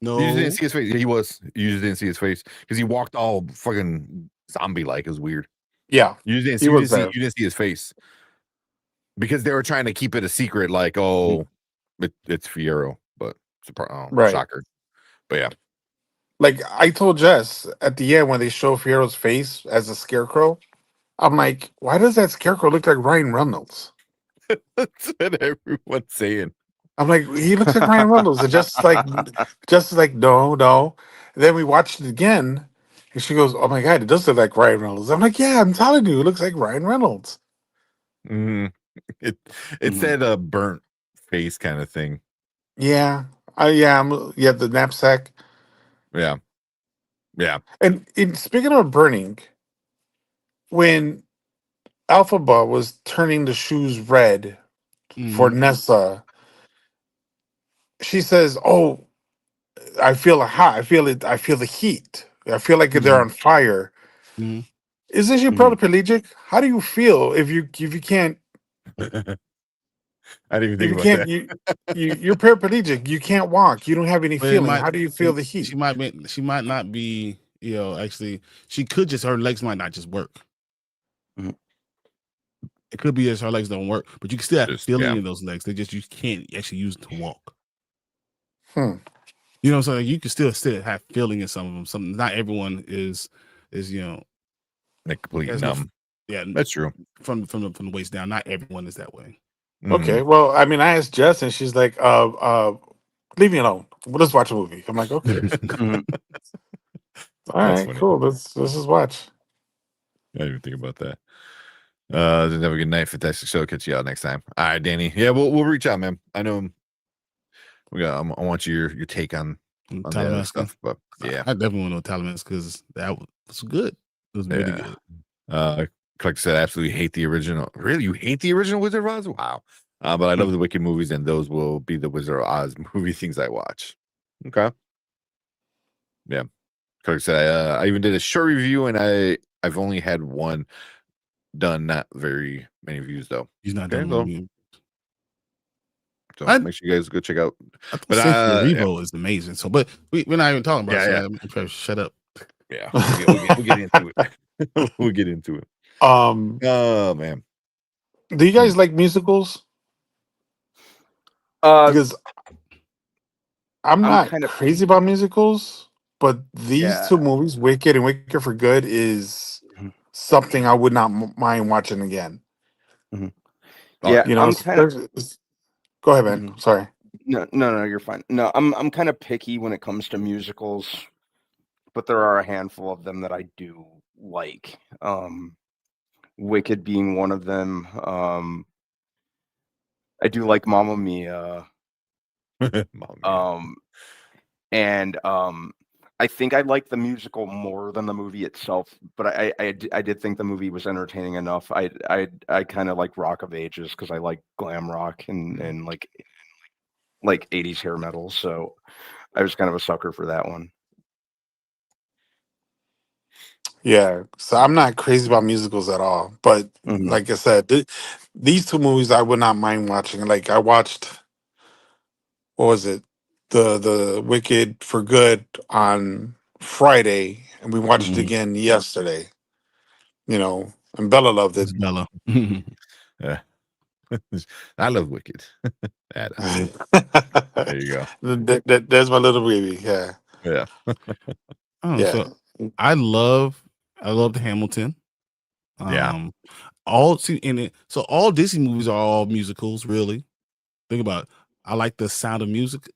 [SPEAKER 1] No,
[SPEAKER 4] You just didn't see his face. Yeah, he was. You just didn't see his face because he walked all fucking zombie like. It was weird.
[SPEAKER 5] Yeah.
[SPEAKER 4] You just didn't
[SPEAKER 5] He
[SPEAKER 4] see.
[SPEAKER 5] was there.
[SPEAKER 4] You didn't see his face because they were trying to keep it a secret. Like, it's Fiero, but
[SPEAKER 5] Right.
[SPEAKER 4] shocker. But yeah,
[SPEAKER 5] Like I told Jess at the end when they show Fiero's face as a scarecrow, I'm like, why does that scarecrow look like Ryan Reynolds?
[SPEAKER 4] that's what everyone's saying.
[SPEAKER 5] I'm like, he looks like Ryan Reynolds. And just like, no. And then we watched it again, and she goes, "Oh my god, it does look like Ryan Reynolds." I'm like, "Yeah, I'm telling you, it looks like Ryan Reynolds."
[SPEAKER 4] Mm-hmm. It's
[SPEAKER 2] Mhm.
[SPEAKER 4] that burnt face kind of thing.
[SPEAKER 5] Yeah, the knapsack.
[SPEAKER 4] Yeah.
[SPEAKER 5] And speaking of burning, when Alphaba was turning the shoes red for
[SPEAKER 1] Mhm.
[SPEAKER 5] Nessa, she says, "Oh, I feel hot. I feel it. I feel the heat. I feel like they're
[SPEAKER 1] Mhm.
[SPEAKER 5] on fire."
[SPEAKER 1] Mhm.
[SPEAKER 5] Isn't she
[SPEAKER 2] Mhm.
[SPEAKER 5] paraplegic? How do you feel if you can't
[SPEAKER 4] I didn't even
[SPEAKER 5] if
[SPEAKER 4] think
[SPEAKER 5] you
[SPEAKER 4] about
[SPEAKER 5] can't
[SPEAKER 4] that.
[SPEAKER 5] you're paraplegic? You can't walk. You don't have any
[SPEAKER 1] But it
[SPEAKER 5] feeling.
[SPEAKER 1] might
[SPEAKER 5] How do you feel the heat?
[SPEAKER 1] she might not be, actually she could just her legs might not just work.
[SPEAKER 2] Mhm.
[SPEAKER 1] It could be as her legs don't work, but you can still have
[SPEAKER 4] Just,
[SPEAKER 1] feeling
[SPEAKER 4] yeah.
[SPEAKER 1] in those legs. You can't actually use it to walk.
[SPEAKER 5] Hmm.
[SPEAKER 1] You know what I'm saying? You can still have feeling in some of them. Some not everyone is
[SPEAKER 4] Like completely
[SPEAKER 1] has no
[SPEAKER 4] numb.
[SPEAKER 1] yeah
[SPEAKER 4] That's true.
[SPEAKER 1] from the waist down. Not everyone is that way.
[SPEAKER 5] Okay.
[SPEAKER 4] Mhm.
[SPEAKER 5] Well, I mean, I asked Jess, and she's like, leave me alone. We'll just watch a movie." I'm like, "Okay,
[SPEAKER 2] Mhm.
[SPEAKER 5] all
[SPEAKER 4] That's
[SPEAKER 5] right,
[SPEAKER 4] funny.
[SPEAKER 5] cool. Let's just watch."
[SPEAKER 4] I didn't even think about that. Just have a good night. Fantastic show. Catch you out next time. All right, Danny. Yeah, we'll reach out, man. I know I want your take on the other
[SPEAKER 1] Talamasca.
[SPEAKER 4] stuff, but yeah.
[SPEAKER 1] I definitely want to know Talamasca because that was good. It was really
[SPEAKER 4] Yeah.
[SPEAKER 1] good.
[SPEAKER 4] Clark said, I absolutely hate the original. Really? You hate the original Wizard of Oz? Wow. But I love the Wicked movies, and those will be the Wizard of Oz movie things I watch. Okay. Yeah. Clark said, I even did a short review, and I've only had one done, not very many views though.
[SPEAKER 1] He's not
[SPEAKER 4] Okay,
[SPEAKER 1] done
[SPEAKER 4] well,
[SPEAKER 1] with me.
[SPEAKER 4] so
[SPEAKER 1] I-
[SPEAKER 4] make sure you guys go check out.
[SPEAKER 1] I think
[SPEAKER 4] But
[SPEAKER 1] Cynthia
[SPEAKER 4] yeah.
[SPEAKER 1] Erivo is amazing. So, but we're not even talking about it. So
[SPEAKER 4] Yeah.
[SPEAKER 1] I'm trying to shut up.
[SPEAKER 4] Yeah, we'll get into it. We'll get into it. Oh man.
[SPEAKER 5] Do you guys like musicals?
[SPEAKER 2] Uh,
[SPEAKER 5] Because I'm
[SPEAKER 2] I'm
[SPEAKER 5] not
[SPEAKER 2] kind of
[SPEAKER 5] crazy about musicals, but these
[SPEAKER 2] yeah.
[SPEAKER 5] two movies, Wicked and Wicked for Good, is
[SPEAKER 2] Mhm.
[SPEAKER 5] something I would not mind watching again.
[SPEAKER 2] Mhm.
[SPEAKER 4] Oh,
[SPEAKER 2] Yeah,
[SPEAKER 5] You know,
[SPEAKER 2] I'm kind of
[SPEAKER 5] go ahead, man. Sorry.
[SPEAKER 2] no, you're fine. No, I'm kind of picky when it comes to musicals, but there are a handful of them that I do like. Wicked being one of them. I do like Mamma Mia. And I think I like the musical more than the movie itself, but I did think the movie was entertaining enough. I kind of like Rock of Ages because I like glam rock and like 80s hair metal, so I was kind of a sucker for that one.
[SPEAKER 5] Yeah, so I'm not crazy about musicals at all. But
[SPEAKER 2] Mhm.
[SPEAKER 5] like I said, these two movies I would not mind watching. Like I watched, what was it, the Wicked for Good on Friday, and we watched it
[SPEAKER 2] Mhm.
[SPEAKER 5] again yesterday. And Bella loved it.
[SPEAKER 1] It's Bella.
[SPEAKER 4] Yeah. I love Wicked. Badass. There you go.
[SPEAKER 5] There's my little baby. Yeah,
[SPEAKER 4] Yeah.
[SPEAKER 1] Oh,
[SPEAKER 5] yeah.
[SPEAKER 1] so I love the Hamilton.
[SPEAKER 4] Yeah.
[SPEAKER 1] All Disney movies are all musicals, really. Think about it. I like the Sound of Music.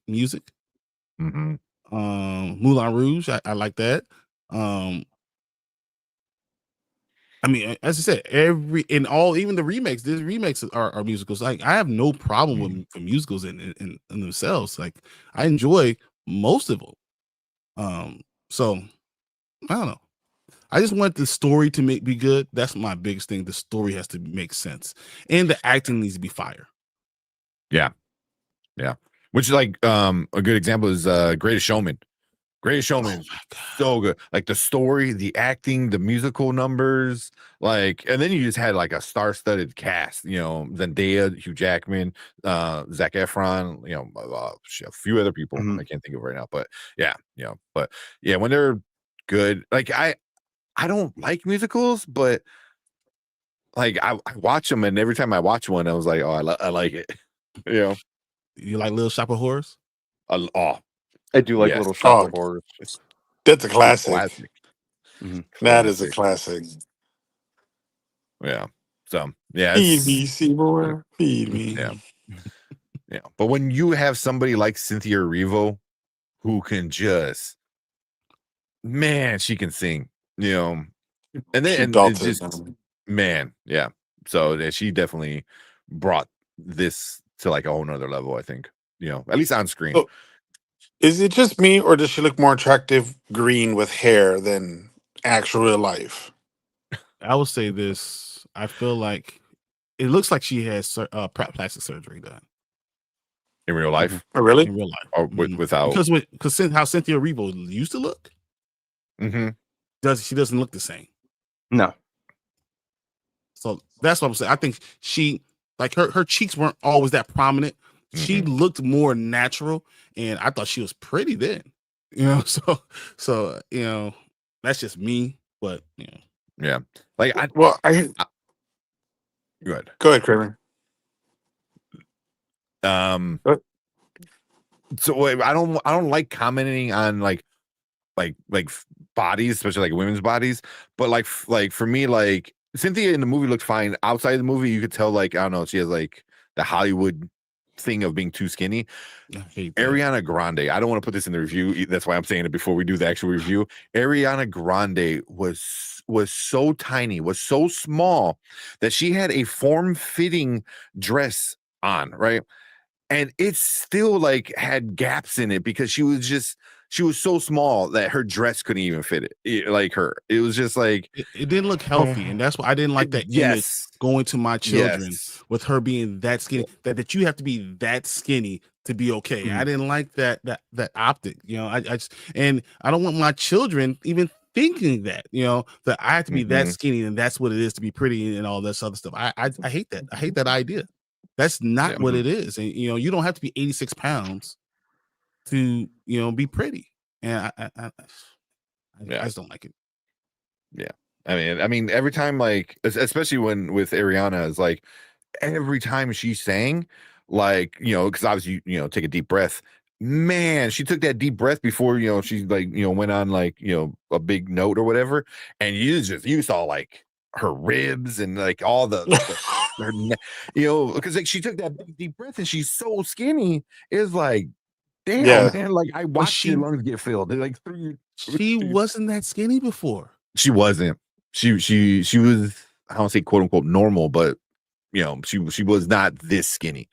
[SPEAKER 4] Mm-hmm.
[SPEAKER 1] Moulin Rouge, I like that. I mean, as I said, even the remakes, these remakes are musicals. Like I have no problem with musicals in themselves. Like I enjoy most of them. So I don't know. I just want the story to be good. That's my biggest thing. The story has to make sense, and the acting needs to be fire.
[SPEAKER 4] Yeah. Which is like a good example is Greatest Showman. Greatest Showman is so good. Like the story, the acting, the musical numbers, and then you just had like a star-studded cast. Zendaya, Hugh Jackman, Zac Efron. A few other people I can't think of right now. But yeah, But yeah, when they're good, like I don't like musicals, but like I watch them, and every time I watch one, I was like, oh, I like it.
[SPEAKER 1] You like Little Shop of Horrors?
[SPEAKER 4] Oh,
[SPEAKER 2] I do like
[SPEAKER 4] yes.
[SPEAKER 2] Little Shop of Horrors.
[SPEAKER 5] That's a classic.
[SPEAKER 4] Classic.
[SPEAKER 5] That is a classic.
[SPEAKER 4] Yeah. So yeah,
[SPEAKER 5] Feed me, Seymour. Feed me.
[SPEAKER 4] Yeah. But when you have somebody like Cynthia Erivo who can just, man, she can sing, and then
[SPEAKER 5] She
[SPEAKER 4] and it
[SPEAKER 5] belted.
[SPEAKER 4] just, man, yeah. So yeah, she definitely brought this to like a whole nother level, I think. At least on screen.
[SPEAKER 5] So, is it just me, or does she look more attractive green with hair than actual real life?
[SPEAKER 1] I will say this. I feel like it looks like she has plastic surgery done
[SPEAKER 4] In real life?
[SPEAKER 5] Oh, really?
[SPEAKER 1] in real life.
[SPEAKER 4] Or without?
[SPEAKER 1] Because how Cynthia Erivo used to look, she doesn't look the same.
[SPEAKER 2] No.
[SPEAKER 1] So that's what I'm saying. I think she, like her cheeks weren't always that prominent. She looked more natural, and I thought she was pretty then. So that's just me. But
[SPEAKER 4] yeah, like
[SPEAKER 5] go ahead, Kramer.
[SPEAKER 4] So I don't like commenting on like bodies, especially like women's bodies, but like for me, like Cynthia in the movie looked fine. Outside the movie, you could tell, like, I don't know, she has like the Hollywood thing of being too skinny.
[SPEAKER 1] I hate that.
[SPEAKER 4] Ariana Grande, I don't want to put this in the review, that's why I'm saying it before we do the actual review. Ariana Grande was so tiny, was so small that she had a form-fitting dress on, right? And it still like had gaps in it because she was so small that her dress couldn't even fit it like her. It was just like
[SPEAKER 1] it didn't look healthy, and that's why I didn't like that image going to my children with her being that skinny. That you have to be that skinny to be okay. I didn't like that optic. I just, and I don't want my children even thinking that that I have to be that skinny and that's what it is to be pretty and all this other stuff. I hate that. I hate that idea. That's not what it is. And you don't have to be 86 pounds to be pretty. And I just don't like it.
[SPEAKER 4] Yeah. I mean, every time, like, especially with Ariana, is like every time she sang, like, because obviously, take a deep breath. Man, she took that deep breath before, she like, went on like, a big note or whatever. And you saw like her ribs and like all because like she took that big deep breath and she's so skinny. It's like, damn, man, like I watched your lungs get filled. They're like
[SPEAKER 1] she wasn't that skinny before.
[SPEAKER 4] She wasn't. She was. I don't say quote unquote normal, but she was not this skinny,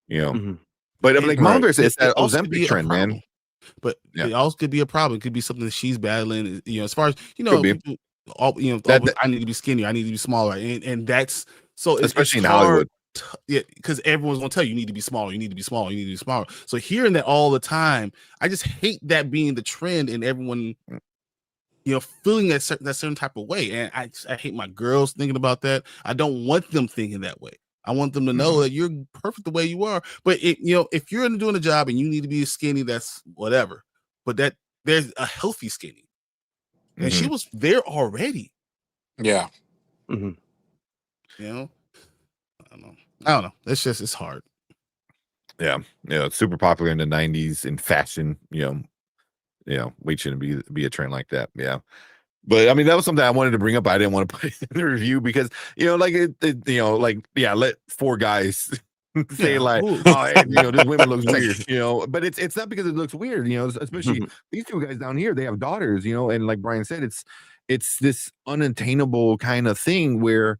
[SPEAKER 4] But I'm like, Mama Bear says that Ozempic trend, man.
[SPEAKER 1] But it also could be a problem. It could be something that she's battling. As far as
[SPEAKER 4] Could be.
[SPEAKER 1] I need to be skinnier. I need to be smaller, and that's so.
[SPEAKER 4] Especially
[SPEAKER 1] it's
[SPEAKER 4] in
[SPEAKER 1] hard,
[SPEAKER 4] Hollywood.
[SPEAKER 1] Because everyone's gonna tell you need to be smaller. You need to be smaller. You need to be smaller. So hearing that all the time, I just hate that being the trend and everyone, feeling that certain type of way. And I hate my girls thinking about that. I don't want them thinking that way. I want them to know that you're perfect the way you are. But if you're doing a job and you need to be skinny, that's whatever. But that there's a healthy skinny, and she was there already.
[SPEAKER 5] Yeah.
[SPEAKER 1] I don't know. It's hard.
[SPEAKER 4] Yeah. It's super popular in the 90s in fashion. Weight shouldn't be a trend like that. Yeah. But I mean, that was something I wanted to bring up. I didn't want to put it in the review because, let four guys say this women looks weird, but it's not because it looks weird, especially these two guys down here, they have daughters, and like Brian said, it's this unattainable kind of thing where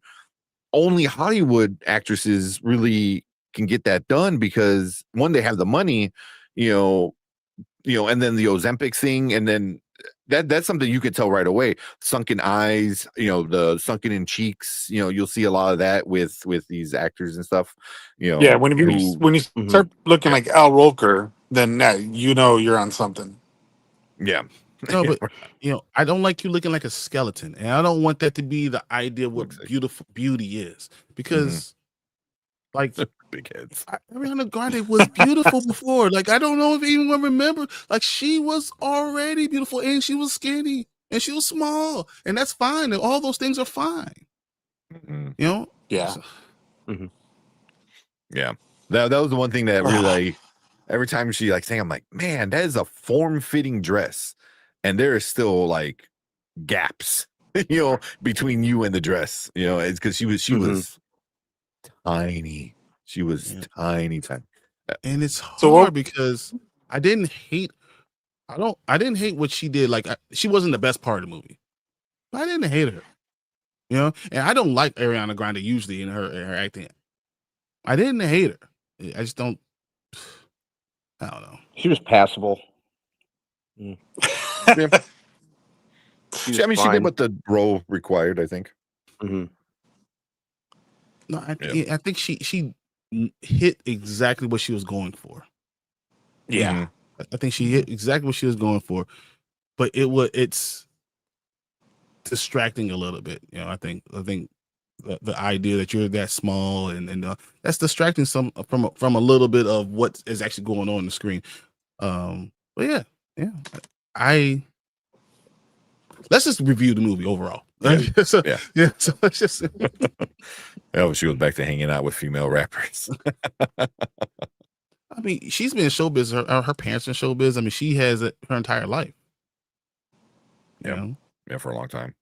[SPEAKER 4] only Hollywood actresses really can get that done because one, they have the money, and then the Ozempic thing, and then that's something you could tell right away. Sunken eyes, the sunken in cheeks, you'll see a lot of that with these actors and stuff.
[SPEAKER 5] When you start looking like Al Roker, then you're on something.
[SPEAKER 4] Yeah.
[SPEAKER 1] No, but I don't like you looking like a skeleton, and I don't want that to be the idea of what beauty is, because like
[SPEAKER 4] big heads.
[SPEAKER 1] Ariana Grande was beautiful before. Like, I don't know if anyone remember. Like, she was already beautiful, and she was skinny, and she was small, and that's fine. And all those things are fine.
[SPEAKER 5] Yeah.
[SPEAKER 4] Yeah. That was the one thing that really, every time she sang, I'm like, man, that is a form-fitting dress, and there is still like gaps, between you and the dress. It's because she was tiny. She was tiny.
[SPEAKER 1] And it's hard because I didn't hate what she did. Like, she wasn't the best part of the movie, but I didn't hate her. And I don't like Ariana Grande usually in her acting. I didn't hate her. I just don't. I don't know.
[SPEAKER 2] She was passable.
[SPEAKER 4] I mean, she did what the role required, I think.
[SPEAKER 1] No, I think she hit exactly what she was going for.
[SPEAKER 5] Yeah.
[SPEAKER 1] I think she hit exactly what she was going for, but it's distracting a little bit. I think the idea that you're that small and that's distracting some from a little bit of what is actually going on the screen. But yeah. Let's just review the movie overall. So let's just.
[SPEAKER 4] She goes back to hanging out with female rappers.
[SPEAKER 1] I mean, she's been in showbiz. Her parents in showbiz. I mean, she has it her entire life.
[SPEAKER 4] Yeah, for a long time.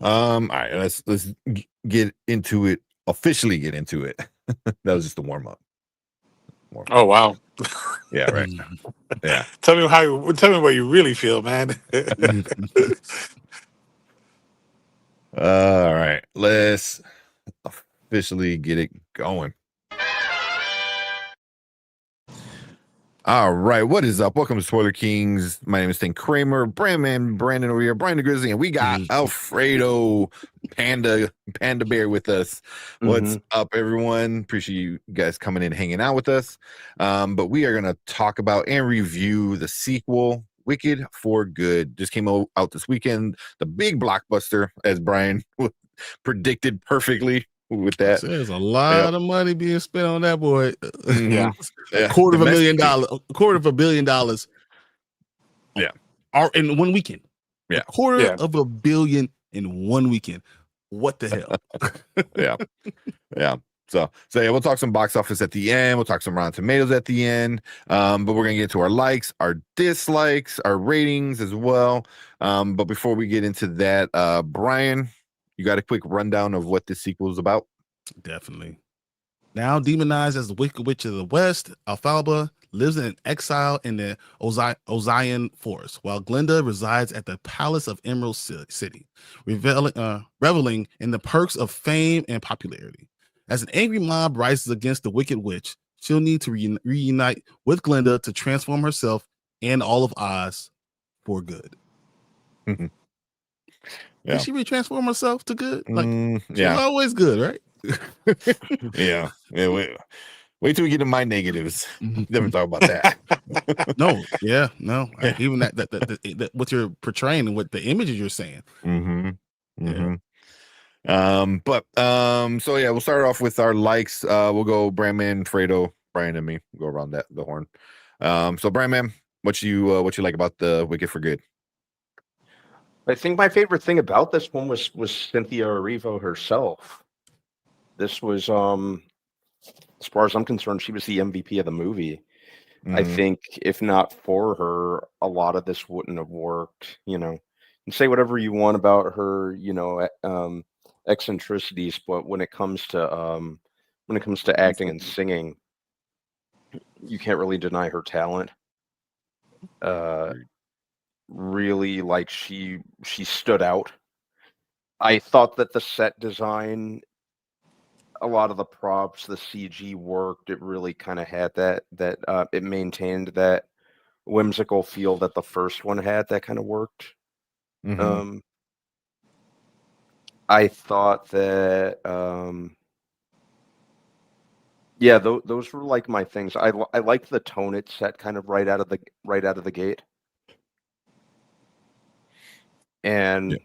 [SPEAKER 4] All right, let's get into it. Officially get into it. That was just a warm up.
[SPEAKER 5] Oh wow.
[SPEAKER 4] Yeah, right. Yeah.
[SPEAKER 5] Tell me what you really feel, man.
[SPEAKER 4] All right, let's officially get it going. All right, what is up? Welcome to Spoiler Kings. My name is Stan Kramer, Brandon over here, Brian the Grizzly, and we got Alfredo Panda Bear with us. What's up, everyone? Appreciate you guys coming in, hanging out with us. But we are going to talk about and review the sequel, Wicked for Good. Just came out this weekend. The big blockbuster, as Brian predicted perfectly. With that,
[SPEAKER 1] there's a lot of money being spent on that boy.
[SPEAKER 5] A
[SPEAKER 1] quarter of $1 billion.
[SPEAKER 4] Yeah,
[SPEAKER 1] in one weekend.
[SPEAKER 4] Yeah,
[SPEAKER 1] $250 million in 1 weekend. What the hell?
[SPEAKER 4] Yeah. So yeah, we'll talk some box office at the end. We'll talk some Rotten Tomatoes at the end. But we're gonna get to our likes, our dislikes, our ratings as well. But before we get into that, Brian, you got a quick rundown of what this sequel is about?
[SPEAKER 1] Definitely. Now demonized as the Wicked Witch of the West, Alfalba lives in exile in the Ozian Forest, while Glenda resides at the Palace of Emerald City, reveling in the perks of fame and popularity. As an angry mob rises against the Wicked Witch, she'll need to reunite with Glenda to transform herself and all of Oz for good.
[SPEAKER 4] Yeah.
[SPEAKER 1] Did she retransform herself to good? Like she
[SPEAKER 4] yeah.
[SPEAKER 1] was always good, right?
[SPEAKER 4] yeah. Wait till we get to my negatives. Never talk about that.
[SPEAKER 1] No, yeah, no. Even that what you're portraying and what the images you're saying.
[SPEAKER 4] So yeah, we'll start off with our likes. We'll go Brandman, Fredo, Brian, and me. We'll go around the horn. So Brandman, what you like about the Wicked for Good?
[SPEAKER 2] I think my favorite thing about this one was Cynthia Erivo herself. This was, as far as I'm concerned, she was the MVP of the movie. I think if not for her, a lot of this wouldn't have worked. You know, and say whatever you want about her, eccentricities, but when it comes to acting and singing, you can't really deny her talent. Really, like she stood out. I thought that the set design, a lot of the props, the CG worked. It really kind of had that it maintained that whimsical feel that the first one had. That kind of worked. I thought that those were like my things. I liked the tone it set kind of right out of the gate. And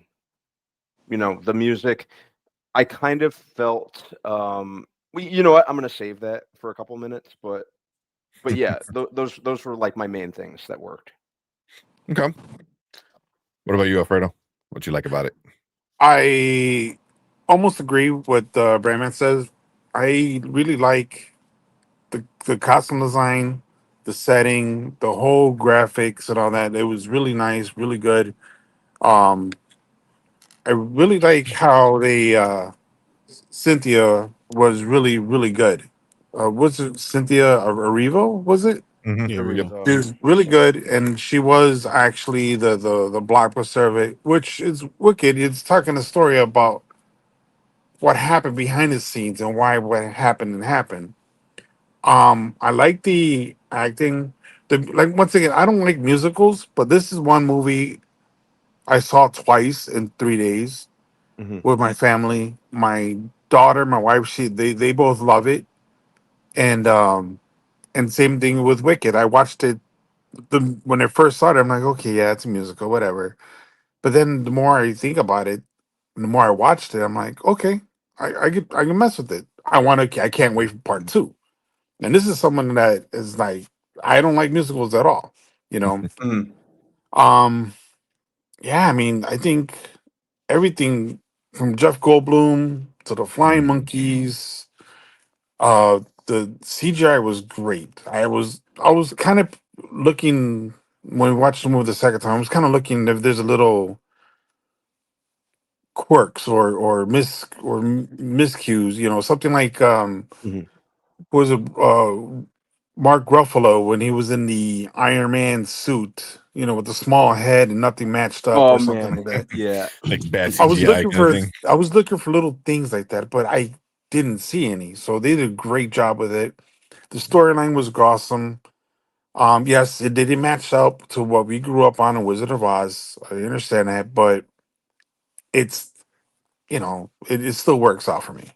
[SPEAKER 2] the music, I kind of felt you know what, I'm gonna save that for a couple minutes, but yeah, those were like my main things that worked.
[SPEAKER 4] Okay. What about you, Alfredo? What you like about it?
[SPEAKER 5] I almost agree with what Brandman says. I really like the costume design, the setting, the whole graphics and all that. It was really nice, really good. Um, I really like how they Cynthia was really, really good. Was it Cynthia Erivo? Was it?
[SPEAKER 1] Yeah,
[SPEAKER 5] She was really good, and she was actually the blockbuster of it, which is wicked. It's talking a story about what happened behind the scenes and why what happened. I like the acting. Like once again, I don't like musicals, but this is one movie I saw twice in 3 days with my family. My daughter, my wife, they both love it, and same thing with Wicked. I watched it when I first saw it. I'm like, okay, yeah, it's a musical, whatever. But then the more I think about it, and the more I watched it, I'm like, okay, I can mess with it. I can't wait for part two. And this is someone that is like, I don't like musicals at all, you know. Um, yeah, I mean, I think everything from Jeff Goldblum to the Flying Monkeys, the CGI was great. I was kind of looking when we watched the movie the second time. I was kind of looking if there's a little quirks or miscues, something like was it Mark Ruffalo when he was in the Iron Man suit, with the small head and nothing matched up or something like that.
[SPEAKER 2] Yeah.
[SPEAKER 4] Like bad
[SPEAKER 5] I was
[SPEAKER 4] CGI
[SPEAKER 5] looking
[SPEAKER 4] kind of
[SPEAKER 5] for
[SPEAKER 4] thing.
[SPEAKER 5] I was looking for little things like that, but I didn't see any. So they did a great job with it. The storyline was awesome. Yes, it didn't match up to what we grew up on in Wizard of Oz. I understand that, but it's it still works out for me.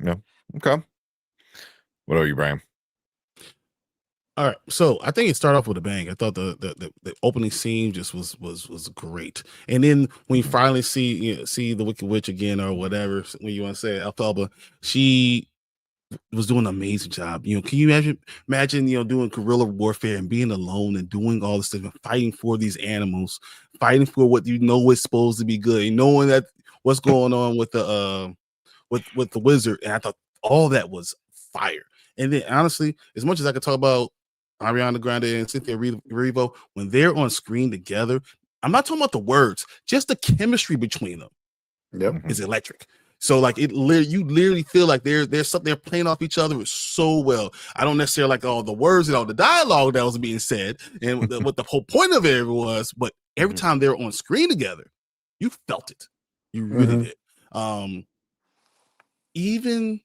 [SPEAKER 4] Yeah. Okay. What about you, Brian?
[SPEAKER 1] All right, so I think it started off with a bang. I thought the opening scene just was great, and then when you finally see the Wicked Witch again or whatever when you want to say it, Alfalba, she was doing an amazing job. Can you imagine doing guerrilla warfare and being alone and doing all this stuff and fighting for these animals, fighting for what is supposed to be good, and knowing that what's going on with the with the wizard. And I thought all that was fire. And then honestly, as much as I could talk about Ariana Grande and Cynthia Erivo, when they're on screen together, I'm not talking about the words, just the chemistry between them
[SPEAKER 5] Yep.
[SPEAKER 1] is electric. So like you literally feel like there's something they're playing off each other so well. I don't necessarily like all the words and all the dialogue that was being said and what the whole point of it was, but every time they're on screen together, you felt it. You really did. Even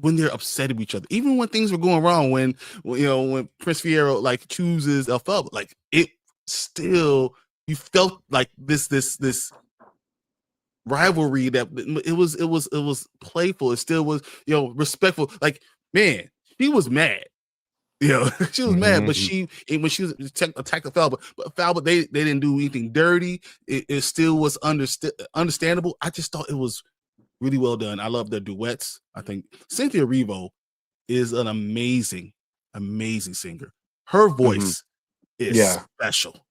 [SPEAKER 1] when they're upset at each other, even when things were going wrong, when Prince Fiero like chooses Elphaba, like it still, you felt like this rivalry that it was playful. It still was, respectful. Like, man, she was mad. She was mad, but when she was attacked Elphaba, but Elphaba, they didn't do anything dirty. It still was understandable. I just thought it was really well done. I love the duets. I think Cynthia Erivo is an amazing singer. Her voice is special.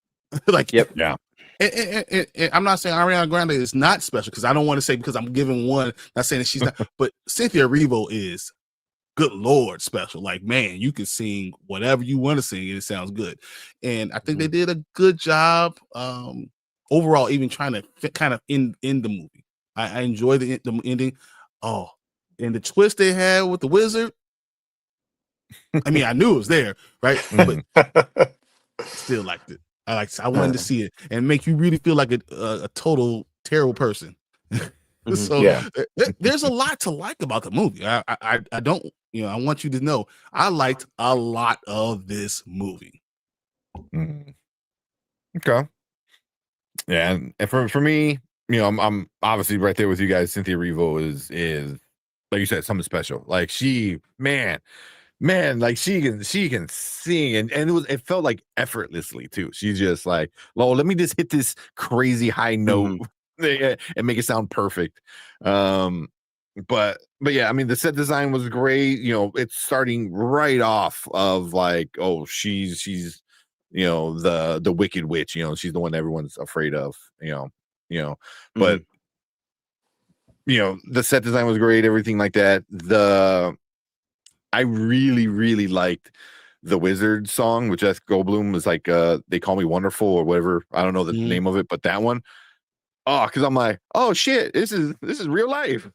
[SPEAKER 1] Like,
[SPEAKER 2] yeah.
[SPEAKER 1] And I'm not saying Ariana Grande is not special, because I don't want to say, because I'm giving one, not saying that she's not, but Cynthia Erivo is, good Lord, special. Like, man, you can sing whatever you want to sing and it sounds good. And I think they did a good job overall, even trying to kind of end the movie. I enjoy the ending. Oh, and the twist they had with the wizard. I mean, I knew it was there, right? But still liked it. I wanted to see it and make you really feel like a total terrible person. So there's a lot to like about the movie. I don't, I want you to know I liked a lot of this movie.
[SPEAKER 4] Okay. Yeah, and for me, I'm obviously right there with you guys. Cynthia Erivo is like you said, something special. Like like she can sing, and it felt like effortlessly too. She's just like, let me just hit this crazy high note and make it sound perfect. But yeah, I mean, the set design was great. It's starting right off of like, oh, she's the wicked witch. She's the one everyone's afraid of. But the set design was great. Everything like that. I really, really liked the Wizard song, which Jeff Goldblum was like, They Call Me Wonderful or whatever. I don't know the name of it, but that one. Oh, because I'm like, oh shit, this is real life.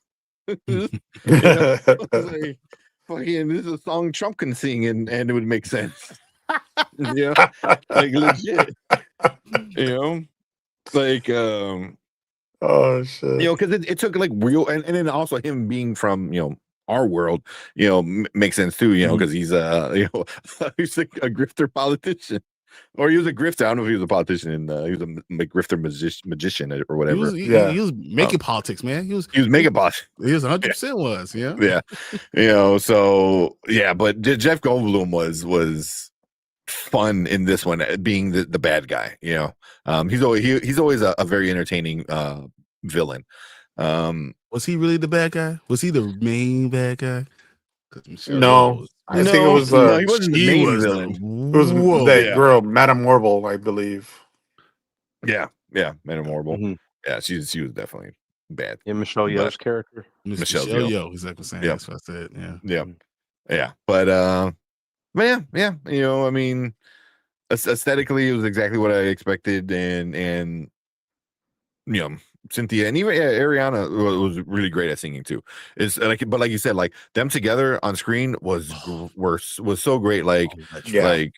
[SPEAKER 4] Like, fucking, this is a song Trump can sing and it would make sense. Like legit. Like
[SPEAKER 5] oh shit.
[SPEAKER 4] Because it took like real, and then also him being from our world, makes sense too, because he's he's like a grifter politician, or he was a grifter. I don't know if he was a politician, and he was a grifter magician or whatever.
[SPEAKER 1] He was making politics, man. He was
[SPEAKER 4] making politics.
[SPEAKER 1] He was 100% was,
[SPEAKER 4] So yeah, but Jeff Goldblum was fun in this one, being the bad guy. He's always a very entertaining villain.
[SPEAKER 1] Was he really the bad guy? Was he the main bad guy?
[SPEAKER 5] No, I think it was.
[SPEAKER 4] No, he wasn't the main villain.
[SPEAKER 5] It was that girl, Madame Morble, I believe.
[SPEAKER 4] Yeah, Madame Morble. Yeah, she was definitely bad.
[SPEAKER 2] Yeah, Michelle Yeoh's character.
[SPEAKER 1] Michelle Yeoh, exactly saying. Yeah. That's what I said.
[SPEAKER 4] Yeah. But yeah. I mean, aesthetically, it was exactly what I expected, and Cynthia and even Ariana was really great at singing too. It's like, but like you said, like them together on screen was so great. Like, they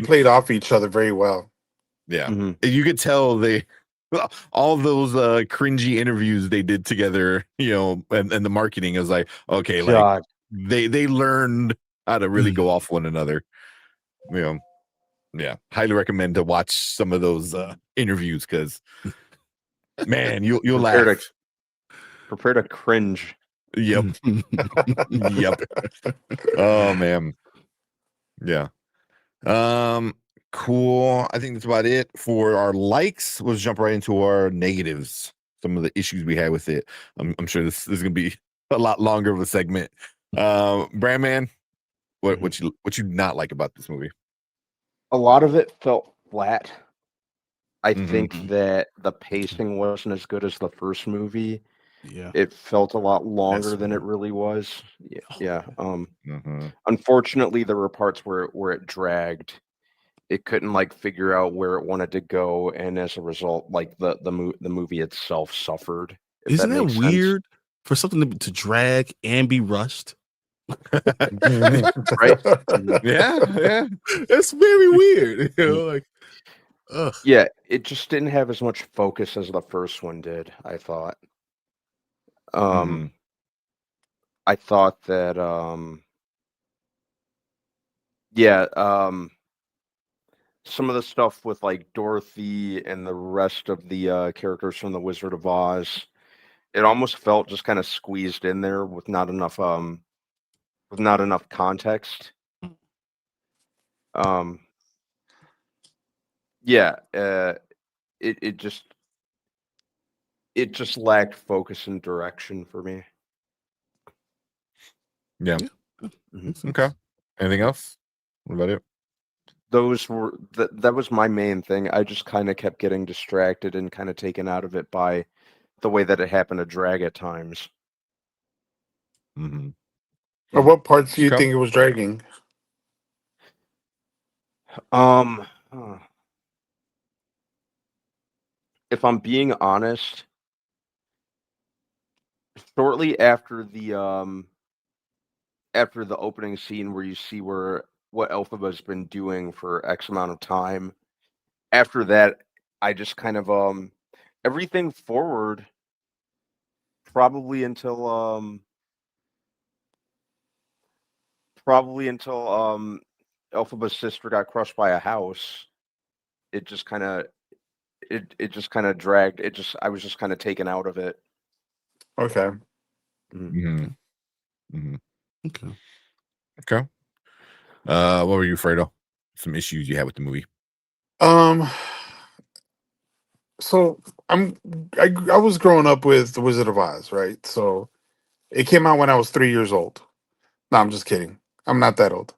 [SPEAKER 5] played off each other very well.
[SPEAKER 4] Yeah, you could tell all those cringy interviews they did together, and the marketing is like, okay, like they learned how to really go off one another. Yeah, highly recommend to watch some of those interviews, because man, you'll laugh.
[SPEAKER 2] Prepare to cringe.
[SPEAKER 4] Yep. Yep. Oh man. Yeah. Cool. I think that's about it for our likes. Let's jump right into our negatives. Some of the issues we had with it. I'm sure this is gonna be a lot longer of a segment. Brandman, what you not like about this movie?
[SPEAKER 2] A lot of it felt flat. I think that the pacing wasn't as good as the first movie.
[SPEAKER 1] Yeah,
[SPEAKER 2] it felt a lot longer than it really was. Yeah. Unfortunately, there were parts where it dragged, it couldn't like figure out where it wanted to go, and as a result, like the movie itself suffered. If
[SPEAKER 1] Isn't
[SPEAKER 2] that
[SPEAKER 1] that
[SPEAKER 2] makes sense.
[SPEAKER 1] weird for something to drag and be rushed?
[SPEAKER 2] Right?
[SPEAKER 4] Yeah.
[SPEAKER 1] That's very weird. You know, like, ugh.
[SPEAKER 2] Yeah, it just didn't have as much focus as the first one did, I thought.
[SPEAKER 4] Mhm.
[SPEAKER 2] I thought that yeah, some of the stuff with like Dorothy and the rest of the characters from the Wizard of Oz, it almost felt just kind of squeezed in there with not enough context. Yeah, it just lacked focus and direction for me.
[SPEAKER 4] Yeah.
[SPEAKER 2] Mhm.
[SPEAKER 4] Okay. Anything else? What about it?
[SPEAKER 2] Those were that was my main thing. I just kind of kept getting distracted and kind of taken out of it by the way that it happened to drag at times.
[SPEAKER 4] Mm-hmm.
[SPEAKER 5] Or what parts do you
[SPEAKER 4] Okay.
[SPEAKER 5] think it was dragging?
[SPEAKER 2] If I'm being honest, shortly after the opening scene where you see what Elphaba's been doing for X amount of time, after that, I just kind of everything forward probably until Elphaba's sister got crushed by a house. It just kind of dragged. I was just kind of taken out of it.
[SPEAKER 5] Okay.
[SPEAKER 4] Mm-hmm. Mm-hmm.
[SPEAKER 1] Okay.
[SPEAKER 4] Okay. What were you afraid of? Some issues you had with the movie?
[SPEAKER 5] So I was growing up with The Wizard of Oz, right? So it came out when I was 3 years old. No, I'm just kidding. I'm not that old.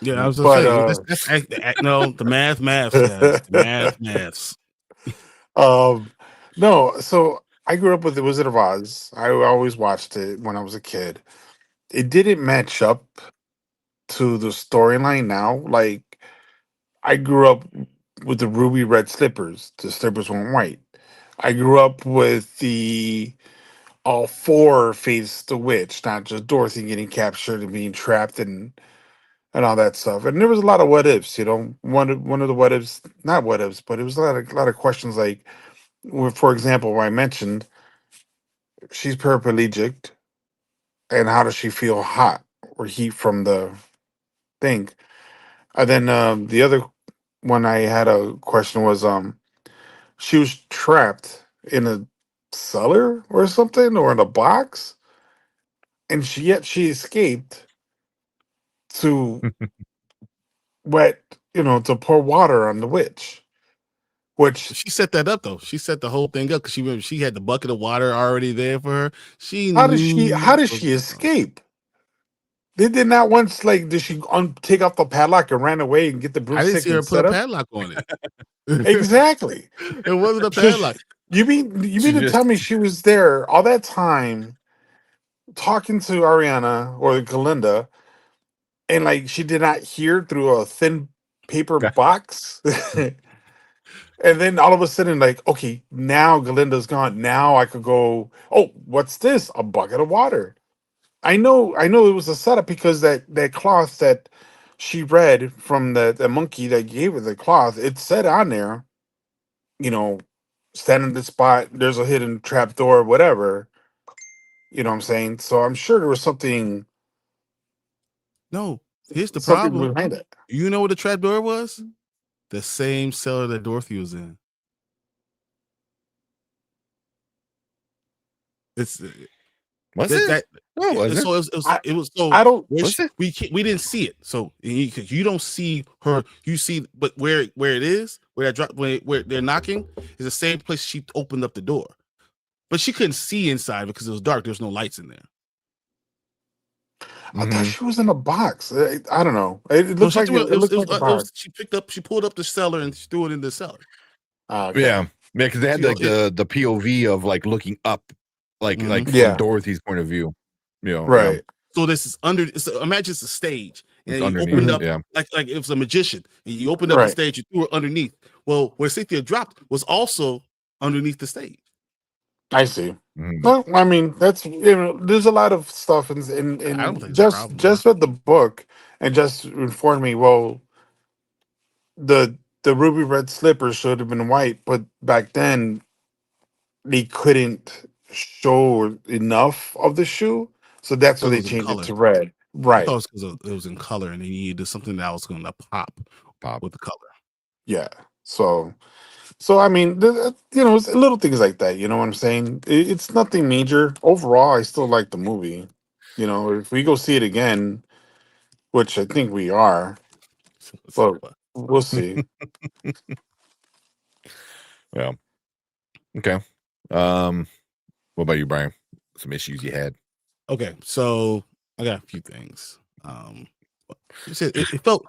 [SPEAKER 1] Yeah, I was
[SPEAKER 5] But
[SPEAKER 1] gonna say no, the maths, guys. The maths.
[SPEAKER 5] No, so I grew up with The Wizard of Oz. I always watched it when I was a kid. It didn't match up to the storyline now. Like I grew up with the ruby red slippers. The slippers weren't white. I grew up with the all four face the witch, not just Dorothy getting captured and being trapped and all that stuff. And there was a lot of what ifs, you know. One of the what ifs, not what ifs, but it was a lot of questions like, for example, where I mentioned she's paraplegic, and how does she feel hot or heat from the thing? And then the other one I had a question was she was trapped in a cellar or something or in a box, and she escaped to to pour water on the witch. Which
[SPEAKER 1] She set that up though. She set the whole thing up because she had the bucket of water already there for her. She
[SPEAKER 5] how
[SPEAKER 1] knew.
[SPEAKER 5] does she escape? They did not once did she take off the padlock and ran away and get the
[SPEAKER 1] I didn't
[SPEAKER 5] broomstick
[SPEAKER 1] see her
[SPEAKER 5] and
[SPEAKER 1] put a
[SPEAKER 5] set up?
[SPEAKER 1] padlock on it.
[SPEAKER 5] Exactly.
[SPEAKER 1] It wasn't a
[SPEAKER 5] So
[SPEAKER 1] padlock.
[SPEAKER 5] you mean
[SPEAKER 4] She
[SPEAKER 5] to tell
[SPEAKER 4] just-
[SPEAKER 5] me she was there all that time talking to Ariana or Galinda, and she did not hear through a thin paper box? And then all of a sudden, okay, now Galinda's gone. Now I could go, oh, what's this? A bucket of water. I know it was a setup because that cloth that she read from the monkey that gave her the cloth, it said on there, stand in the spot, there's a hidden trap door, whatever. You know what I'm saying? So I'm sure there was something
[SPEAKER 1] No, here's the problem.
[SPEAKER 5] behind it.
[SPEAKER 1] You know what the trap door was? The same cellar that Dorothy was in. It's
[SPEAKER 4] Was it?
[SPEAKER 1] that.
[SPEAKER 4] No, it wasn't.
[SPEAKER 1] So it was so
[SPEAKER 5] I don't.
[SPEAKER 4] Was it?
[SPEAKER 1] we didn't see it. So because you don't see her, you see, but where it is, where that drop, where they're knocking, is the same place she opened up the door, but she couldn't see inside because it was dark. There's no lights in there.
[SPEAKER 5] I thought she was in a box. I don't know. It looks like it looks like a box.
[SPEAKER 1] She pulled up the cellar and she threw it in the cellar.
[SPEAKER 5] Okay.
[SPEAKER 4] Yeah, because they had
[SPEAKER 1] See,
[SPEAKER 4] like the POV of looking up,
[SPEAKER 1] Mhm.
[SPEAKER 4] from
[SPEAKER 5] Yeah.
[SPEAKER 4] Dorothy's point of view.
[SPEAKER 5] Right.
[SPEAKER 1] So this is imagine it's a stage, and you
[SPEAKER 4] underneath,
[SPEAKER 1] opened up
[SPEAKER 4] yeah.
[SPEAKER 1] like it was a magician, and you opened up the stage, you threw it underneath. Well, where Cynthia dropped was also underneath the stage.
[SPEAKER 5] I see.
[SPEAKER 4] Mhm.
[SPEAKER 5] Well, I mean, that's there's a lot of stuff in
[SPEAKER 1] I don't think it's a
[SPEAKER 5] just
[SPEAKER 1] problem.
[SPEAKER 5] just read the book and just informed me. Well, the ruby red slippers should have been white, but back then they couldn't show enough of the shoe, so that's why
[SPEAKER 1] Because it
[SPEAKER 5] they
[SPEAKER 1] was in
[SPEAKER 5] changed it
[SPEAKER 1] color.
[SPEAKER 5] to red.
[SPEAKER 1] I thought
[SPEAKER 5] Right.
[SPEAKER 1] it was because it was in color, and they needed something that was going to pop with the color.
[SPEAKER 5] Yeah. So I mean, it's little things like that. You know what I'm saying? It's nothing major. Overall, I still like the movie. If we go see it again, which I think we are, but we'll see.
[SPEAKER 4] Yeah. Okay. What about you, Brian? Some issues you had?
[SPEAKER 1] Okay, so I got a few things. It felt.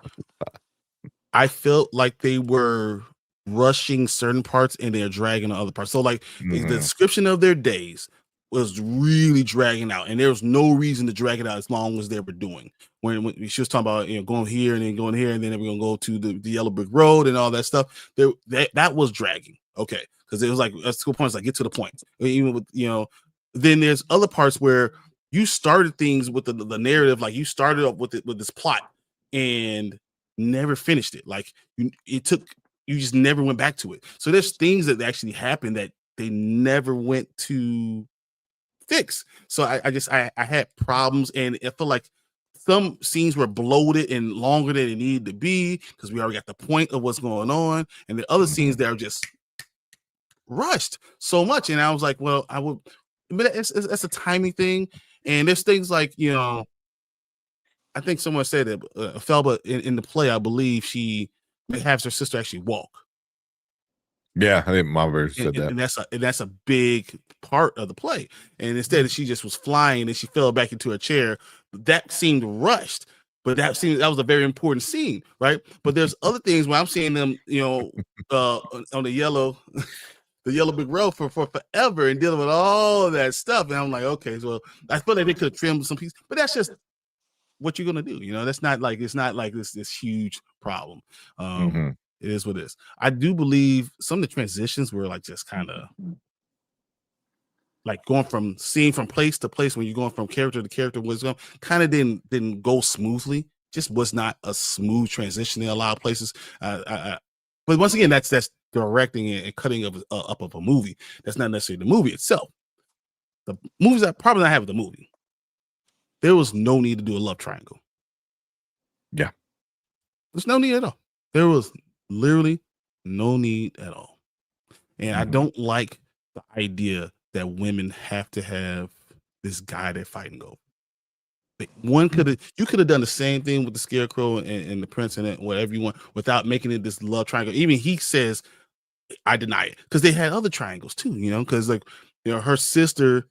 [SPEAKER 1] I felt like they were rushing certain parts and they're dragging other parts. So, like the description of their days was really dragging out, and there was no reason to drag it out as long as they were doing. When she was talking about going here and then going here, and then we're gonna go to the yellow brick road and all that stuff. That was dragging. Okay, because it was like at school points, like get to the point. Even with then there's other parts where you started things with the narrative, like you started up with this plot and never finished it. Like you just never went back to it. So there's things that actually happened that they never went to fix. So I had problems, and I feel like some scenes were bloated and longer than it needed to be because we already got the point of what's going on, and the other scenes that are just rushed so much. And I was like, well, I would, but it's a timing thing, and there's things like I think someone said that Felba in the play, I believe she has her sister actually walk.
[SPEAKER 4] Yeah, I think Marver said that.
[SPEAKER 1] And that's a big part of the play. And instead, she just was flying and she fell back into a chair. That seemed rushed, but that was a very important scene, right? But there's other things where I'm seeing them, on the yellow brick road for forever and dealing with all of that stuff. And I'm like, okay, so I feel like they could have trimmed some pieces, but that's just what you're gonna do. That's not like it's not like this huge problem. It is what it is. I do believe some of the transitions were like just kind of like going from scene from place to place when you're going from character to character was going kind of didn't go smoothly. Just was not a smooth transition in a lot of places. But once again, that's directing and cutting up of a movie. That's not necessarily the movie itself. The movies that probably not have the movie. There was no need to do a love triangle.
[SPEAKER 4] Yeah.
[SPEAKER 1] There's no need at all. There was literally no need at all. And I don't like the idea that women have to have this guy they're fighting over. You could have done the same thing with the Scarecrow and the Prince and whatever you want without making it this love triangle. Even he says, I deny it. Because they had other triangles too, because her sister,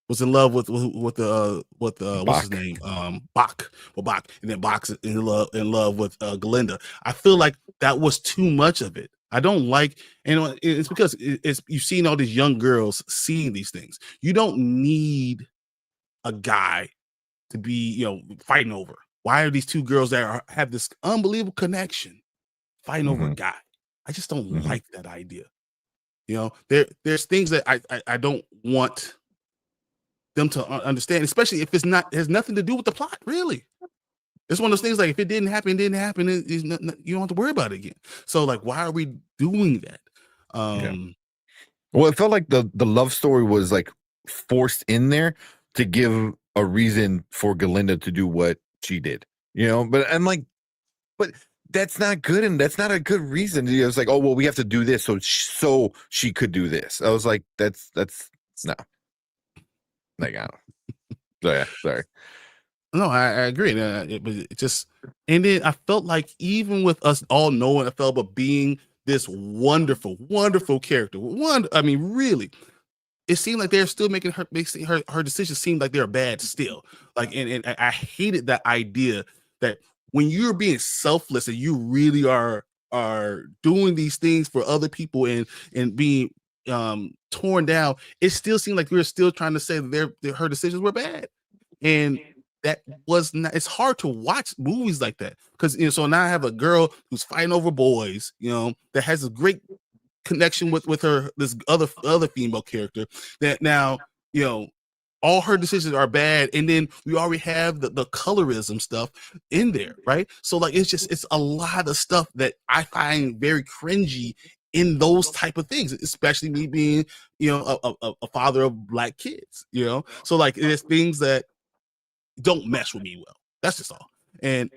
[SPEAKER 1] was in love with the what's his name, Bach, and then Bach's in love with Galinda. I feel like that was too much of it. I don't like, and it's because you've seen all these young girls seeing these things. You don't need a guy to be fighting over. Why are these two girls that have this unbelievable connection fighting over a guy? I just don't like that idea. There's things that I don't want them to understand, especially if it has nothing to do with the plot. Really, it's one of those things like if it didn't happen, you don't have to worry about it again. So like, why are we doing that?
[SPEAKER 4] Well, it felt like the love story was like forced in there to give a reason for Galinda to do what she did. But I'm like, but that's not good, and that's not a good reason. It's like, oh well, we have to do this so she could do this. I was like, that's no. Like, I don't. So yeah, sorry.
[SPEAKER 1] No, I agree. It just, and then I felt like even with us all knowing Felba being this wonderful, wonderful character, really, it seemed like they're still making her decisions seem like they're bad still. Like, and I hated that idea that when you're being selfless and you really are doing these things for other people and being torn down, it still seemed like we were still trying to say that her decisions were bad. And that was not. It's hard to watch movies like that because so now I have a girl who's fighting over boys, that has a great connection with her this other female character that now all her decisions are bad, and then we already have the colorism stuff in there, right? So like it's a lot of stuff that I find very cringy in those type of things, especially me being a father of black kids, so like there's things that don't mesh with me well. That's just all. And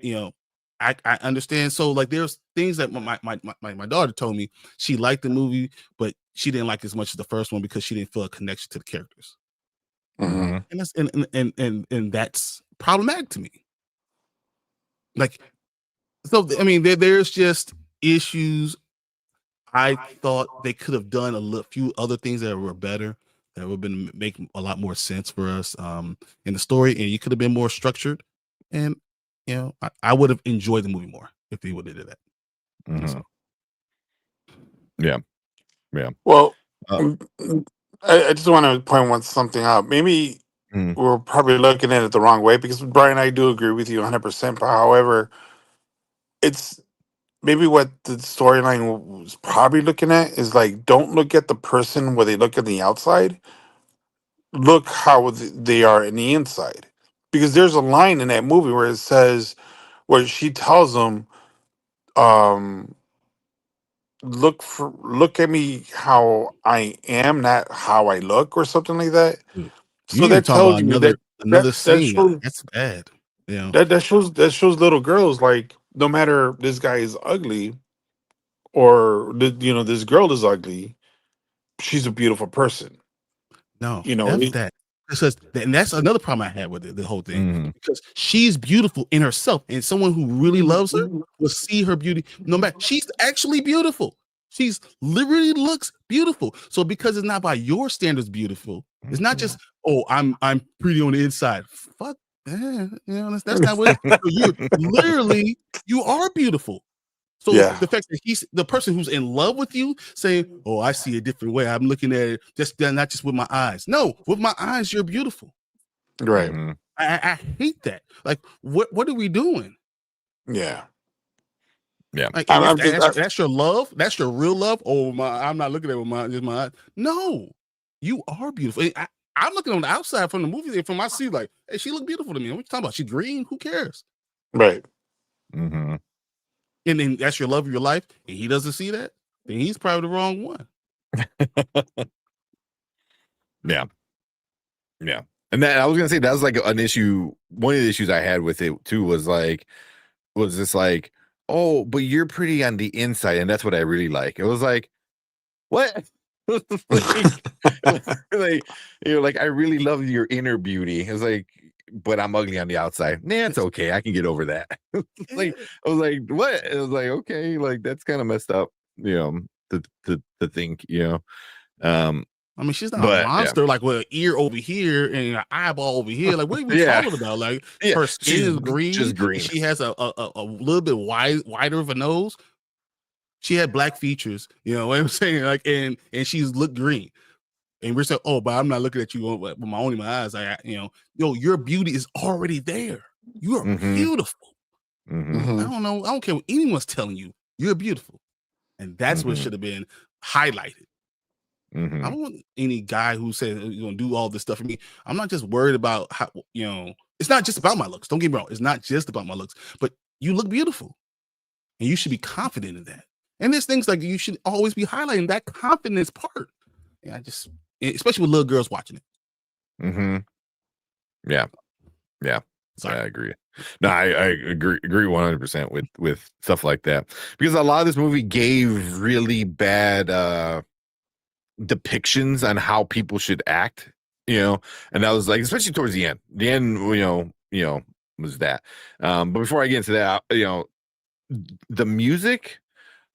[SPEAKER 1] I understand. So like there's things that my daughter told me she liked the movie, but she didn't like as much as the first one because she didn't feel a connection to the characters.
[SPEAKER 5] Mhm.
[SPEAKER 1] And that's and that's problematic to me. Like, so I mean, there's just issues. I thought they could have done a few other things that were better, that would have been make a lot more sense for us in the story, and you could have been more structured. And I would have enjoyed the movie more if they would have did that.
[SPEAKER 4] Mhm. Yeah.
[SPEAKER 5] Well,
[SPEAKER 4] Uh,
[SPEAKER 5] I just want to point something out. Maybe
[SPEAKER 4] Mhm.
[SPEAKER 5] we're probably looking at it the wrong way because Brian, I do agree with you 100%. But however, it's maybe what the storyline was probably looking at is like, don't look at the person where they look at the outside. Look how they are in the inside. Because there's a line in that movie where it says, where she tells him, um, look at me how I am, not how I look, or something like that.
[SPEAKER 1] Dude, you
[SPEAKER 5] So
[SPEAKER 1] need to
[SPEAKER 5] that
[SPEAKER 1] talk about
[SPEAKER 5] tells me that
[SPEAKER 1] another
[SPEAKER 5] that
[SPEAKER 1] scene.
[SPEAKER 5] shows
[SPEAKER 1] That's bad.
[SPEAKER 5] that shows little girls like no matter this guy is ugly or this girl is ugly, she's a beautiful person.
[SPEAKER 1] No,
[SPEAKER 5] You know,
[SPEAKER 1] F that. And that's another problem I had with the whole thing.
[SPEAKER 4] Mhm.
[SPEAKER 1] Because she's beautiful in herself, and someone who really loves her will see her beauty. No matter, she's actually beautiful. She's literally looks beautiful. So because it's not by your standards beautiful, it's not just I'm pretty on the inside. Fuck that. That's not what you literally you are beautiful. So
[SPEAKER 5] yeah,
[SPEAKER 1] the fact that he's the person who's in love with you saying, "Oh, I see a different way. I'm looking at it just not just with my eyes. No, with my eyes, you're beautiful."
[SPEAKER 5] right,
[SPEAKER 4] Mhm.
[SPEAKER 1] I hate that. Like, what are we doing?
[SPEAKER 5] yeah.
[SPEAKER 4] Yeah.
[SPEAKER 1] Like, and
[SPEAKER 5] I'm just
[SPEAKER 1] that's your love. That's your real love. Oh my, I'm not looking at it with just my eyes. No, you are beautiful. And I'm looking on the outside from the movie, from my seat, like, hey, she look beautiful to me. What you talking about? She green? Who cares?
[SPEAKER 5] right.
[SPEAKER 4] Mhm.
[SPEAKER 1] And then that's your love of your life, and he doesn't see that. Then he's probably the wrong one.
[SPEAKER 4] Yeah. And that I was gonna say that was like an issue. One of the issues I had with it too was this like, oh, but you're pretty on the inside, and that's what I really like. It was like, what? like, like I really love your inner beauty. It's like, but I'm ugly on the outside. Nah, it's okay. I can get over that. Like, I was like, what? It was like, okay, like that's kind of messed up, to think,
[SPEAKER 1] I mean, she's not a
[SPEAKER 4] but yeah.
[SPEAKER 1] monster like with an ear over here and an eyeball over here. Like, what are we
[SPEAKER 4] Yeah.
[SPEAKER 1] talking about? Like,
[SPEAKER 4] Yeah,
[SPEAKER 1] her skin
[SPEAKER 4] she's
[SPEAKER 1] is green.
[SPEAKER 4] just green.
[SPEAKER 1] And she has a little bit wider of a nose. She had black features. You know what I'm saying? Like, and she's looked green. And we're saying, oh, but I'm not looking at you with only my eyes. Your beauty is already there. You are
[SPEAKER 4] Mhm.
[SPEAKER 1] beautiful.
[SPEAKER 4] Mhm.
[SPEAKER 5] Mhm.
[SPEAKER 1] I don't know. I don't care what anyone's telling you. You're beautiful. And that's what
[SPEAKER 4] Mhm.
[SPEAKER 1] should have been highlighted. I
[SPEAKER 4] Mhm.
[SPEAKER 1] don't want any guy who says you're gonna do all this stuff for me. I'm not just worried about how it's not just about my looks. Don't get me wrong, it's not just about my looks, but you look beautiful and you should be confident in that. And there's things like you should always be highlighting that confidence part. And especially with little girls watching it.
[SPEAKER 4] Mhm. Yeah. I
[SPEAKER 1] Sorry.
[SPEAKER 4] agree. No, I agree 100% with stuff like that, because a lot of this movie gave really bad depictions on how people should act, and that was like, especially towards the end. The end, was that. But before I get into that, the music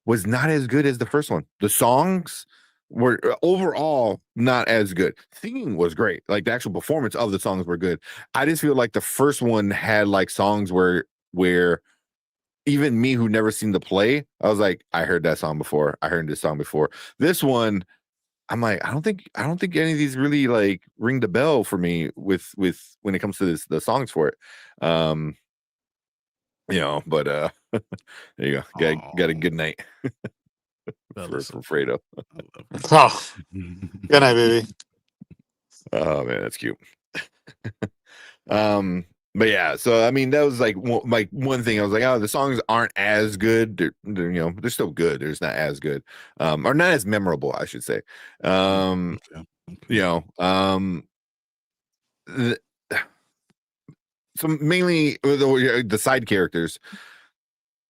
[SPEAKER 4] was not as good as the first one. The songs were overall not as good. Singing was great. Like the actual performance of the songs were good. I just feel like the first one had like songs where even me who never seen the play, I was like, I heard that song before. I heard this song before. This one, I'm like, I don't think any of these really like ring the bell for me with when it comes to the songs for it. But there you go. Got a good night for Fredo.
[SPEAKER 5] Oh, good night, baby.
[SPEAKER 4] Oh man, that's cute. But yeah, so I mean, that was like one thing. I was like, oh, the songs aren't as good. They're still good. They're just not as good, or not as memorable, I should say. So mainly the side characters.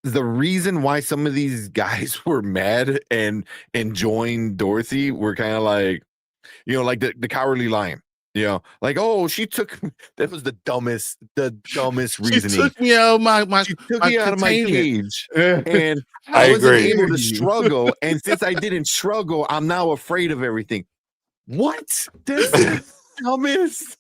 [SPEAKER 4] The reason why some of these guys were mad and joined Dorothy were kind of like, like the Cowardly Lion. Like, oh, she took that was the dumbest reasoning.
[SPEAKER 1] She took me out of my
[SPEAKER 4] cage, and
[SPEAKER 5] I
[SPEAKER 4] wasn't
[SPEAKER 5] agree.
[SPEAKER 4] able to struggle. And since I didn't struggle, I'm now afraid of everything. What? This is dumbest.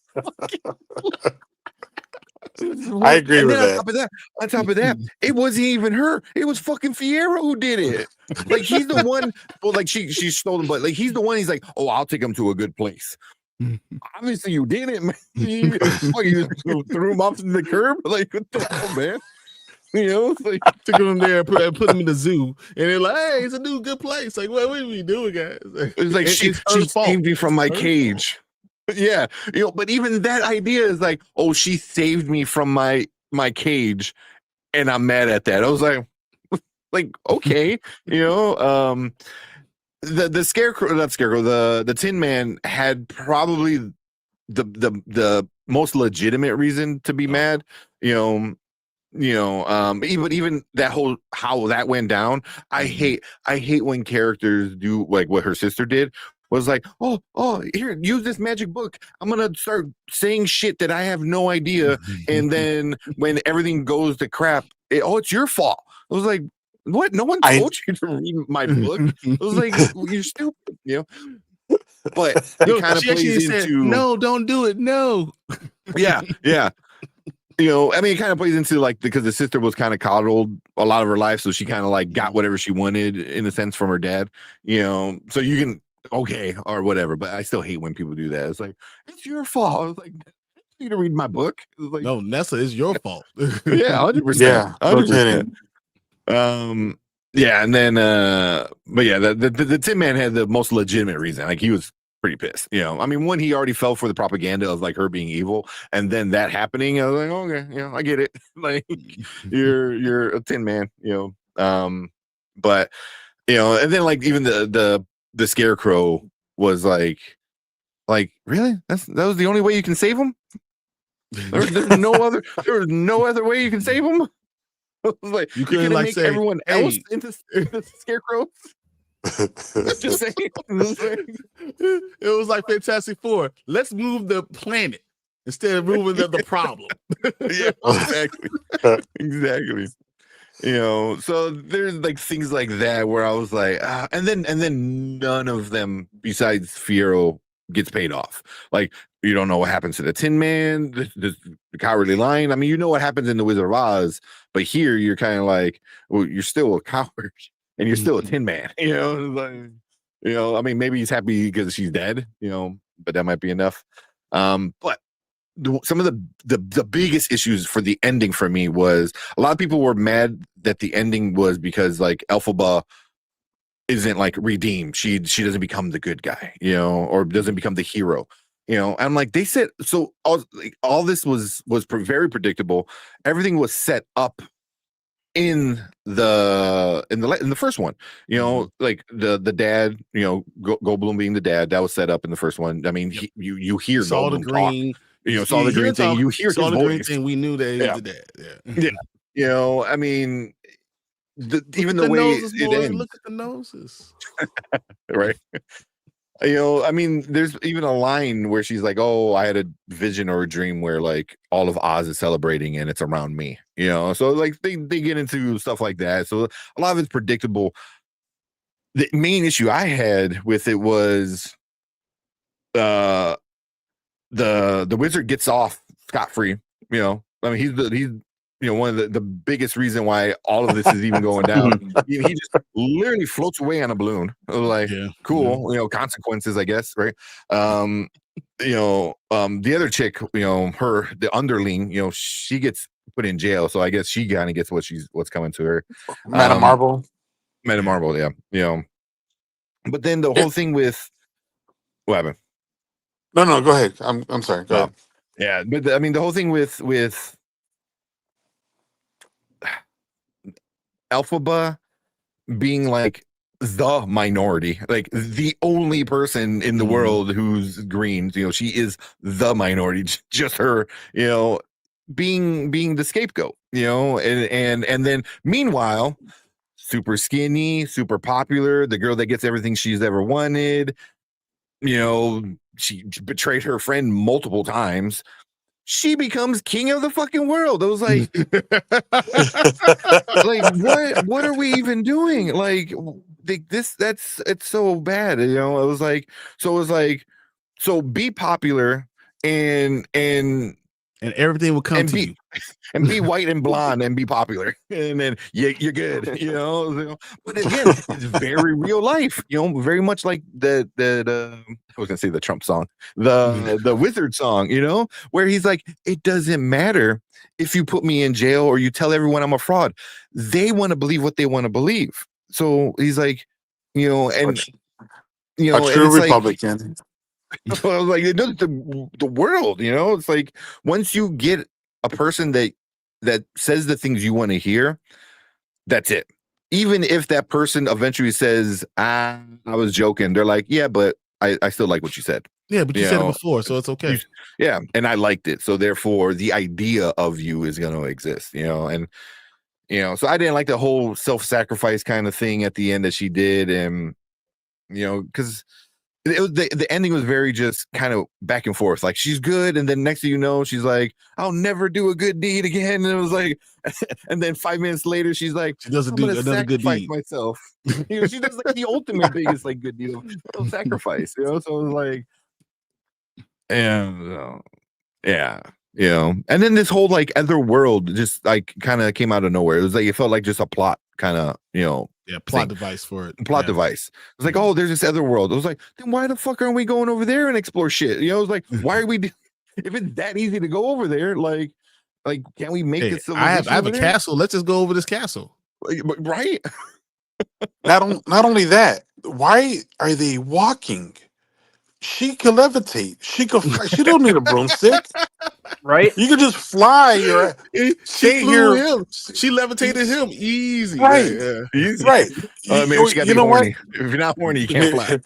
[SPEAKER 5] I agree
[SPEAKER 4] and
[SPEAKER 5] with
[SPEAKER 4] then
[SPEAKER 5] that.
[SPEAKER 4] On top of that, it wasn't even her. It was fucking Fierro who did it. Like, he's the one. Well, like she stole him, but like he's the one. He's like, oh, I'll take him to a good place. Obviously, you didn't. Man. You threw him off the curb. Like, what the hell, man? It's like
[SPEAKER 1] took him there and put him in the zoo, and they're like, "Hey, it's a new good place." Like, what are we doing, guys?
[SPEAKER 4] It's like she saved me from my cage. Yeah, but even that idea is like, oh, she saved me from my cage, and I'm mad at that. I was like, okay, the scarecrow, not scarecrow, the Tin Man had probably the most legitimate reason to be mad, but even that whole how that went down, I hate when characters do like what her sister did. Was like, oh, here, use this magic book. I'm gonna start saying shit that I have no idea, and then when everything goes to crap, it's your fault. I was like, what? No one told you to read my book. I was like, you're stupid, But it kind of plays into
[SPEAKER 1] no, don't do it. No.
[SPEAKER 4] Yeah. I mean, it kind of plays into like because the sister was kind of coddled a lot of her life, so she kind of like got whatever she wanted in a sense from her dad. So you can. Okay, or whatever, but I still hate when people do that. It's like, it's your fault. I was like, you to read my book. Like,
[SPEAKER 1] no, Nessa, it's your fault.
[SPEAKER 4] Yeah, 100%.
[SPEAKER 5] Yeah,
[SPEAKER 4] 100%. Yeah, and then but yeah, the Tin Man had the most legitimate reason. Like, he was pretty pissed. I mean, when he already fell for the propaganda of like her being evil, and then that happening, I was like, okay, I get it. Like, you're a Tin Man, but and then like even the Scarecrow was like really? That was the only way you can save him? There's no other way you can save him? Like, you couldn't like make say, everyone else into Scarecrows? Just saying.
[SPEAKER 1] It was like Fantastic Four. Let's move the planet instead of moving the problem.
[SPEAKER 4] Yeah, exactly. So there's like things like that where I was like, and then none of them besides Fierro gets paid off. Like, you don't know what happens to the Tin Man, the Cowardly Lion. I mean, what happens in the Wizard of Oz, but here you're kind of like, well, you're still a coward and you're still a Tin Man. I mean, maybe he's happy because she's dead. But that might be enough. But some of the biggest issues for the ending for me was a lot of people were mad that the ending was because like Elphaba isn't like redeemed. She doesn't become the good guy, or doesn't become the hero. I'm like, they said so. All this was very predictable. Everything was set up in the first one. Like the dad, Goldblum being the dad, that was set up in the first one. I mean, you hear
[SPEAKER 1] saw
[SPEAKER 4] Goldblum
[SPEAKER 1] the green.
[SPEAKER 4] Talk. Saw the green thing. You hear his voice.
[SPEAKER 1] Thing, we knew that he was the dad.
[SPEAKER 4] Yeah. I mean, even the way it ends.
[SPEAKER 1] Look at the noses.
[SPEAKER 4] Right. I mean, there's even a line where she's like, "Oh, I had a vision or a dream where like all of Oz is celebrating and it's around me." So like they get into stuff like that. So a lot of it's predictable. The main issue I had with it was the wizard gets off scot-free. I mean, one of the biggest reason why all of this is even going down. He just literally floats away on a balloon. Like, cool, consequences, I guess, right? The other chick, the underling, she gets put in jail, so I guess she kind of gets what's coming to her.
[SPEAKER 5] Madam Marble.
[SPEAKER 4] Madam Marble, yeah. But then the whole thing with what happened?
[SPEAKER 5] No, go ahead. I'm sorry. Go ahead.
[SPEAKER 4] Yeah, but the whole thing with Elphaba being like the minority, like the only person in the world who's green, she is the minority, just her, being the scapegoat, and then meanwhile, super skinny, super popular, the girl that gets everything she's ever wanted, she betrayed her friend multiple times. She becomes king of the fucking world. I was like, like what are we even doing? Like it's so bad. It was like, so be popular and
[SPEAKER 1] everything will come to you.
[SPEAKER 4] And be white and blonde and be popular, and then you're good, But again, it's very real life, very much like the I was gonna say the Trump song, the Wizard song, where he's like, it doesn't matter if you put me in jail or you tell everyone I'm a fraud. They want to believe what they want to believe. So he's like, and
[SPEAKER 5] a true Republican.
[SPEAKER 4] I was like, the world, it's like once you get a person that says the things you want to hear, that's it. Even if that person eventually says, I was joking, they're like, yeah, but I still like what you said.
[SPEAKER 1] Yeah, but you said it before, so it's okay.
[SPEAKER 4] Yeah, and I liked it. So therefore, the idea of you is going to exist, and so I didn't like the whole self-sacrifice kind of thing at the end that she did, and because the ending was very just kind of back and forth. Like, she's good, and then next thing you know, she's like, I'll never do a good deed again. And it was like, and then 5 minutes later, she's like,
[SPEAKER 1] she doesn't do another good deed
[SPEAKER 4] myself. She does like the ultimate biggest like good deed of sacrifice. So it was like, and and then this whole like other world just like kind of came out of nowhere. It was like, it felt like just a plot kind of
[SPEAKER 1] plot device for it.
[SPEAKER 4] Plot device. It was like, oh, there's this other world. I was like, then why the fuck aren't we going over there and explore shit? It was like, why are we if it's that easy to go over there, like can't we make this?
[SPEAKER 1] I have a castle. Let's just go over this castle.
[SPEAKER 4] Right.
[SPEAKER 5] Not only that, why are they walking? She could levitate. She don't need a broomstick.
[SPEAKER 6] Right?
[SPEAKER 5] You could just fly.
[SPEAKER 1] She flew him. She levitated him easy.
[SPEAKER 5] Right.
[SPEAKER 4] Easy.
[SPEAKER 5] Right.
[SPEAKER 4] You know what? If you're not horny, you can't fly.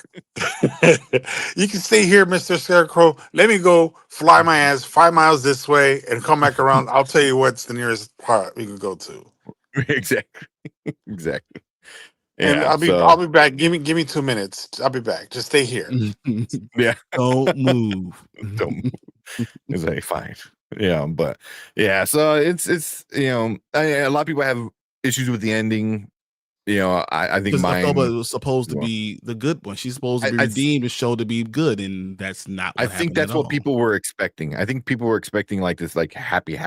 [SPEAKER 5] You can stay here, Mr. Scarecrow. Let me go fly my ass 5 miles this way and come back around. I'll tell you what's the nearest part we can go to.
[SPEAKER 4] Exactly.
[SPEAKER 5] And
[SPEAKER 4] Yeah,
[SPEAKER 5] I'll be back. Give me 2 minutes. I'll be back. Just stay here.
[SPEAKER 4] Yeah.
[SPEAKER 1] Don't move.
[SPEAKER 4] Don't move. It's like fine. Yeah, but yeah, so it's a lot of people have issues with the ending. I think mine
[SPEAKER 1] was supposed to be the good one. She's supposed to be redeemed and shown to be good, and that's not what
[SPEAKER 4] I think that's what people were expecting. I think people were expecting like this like happy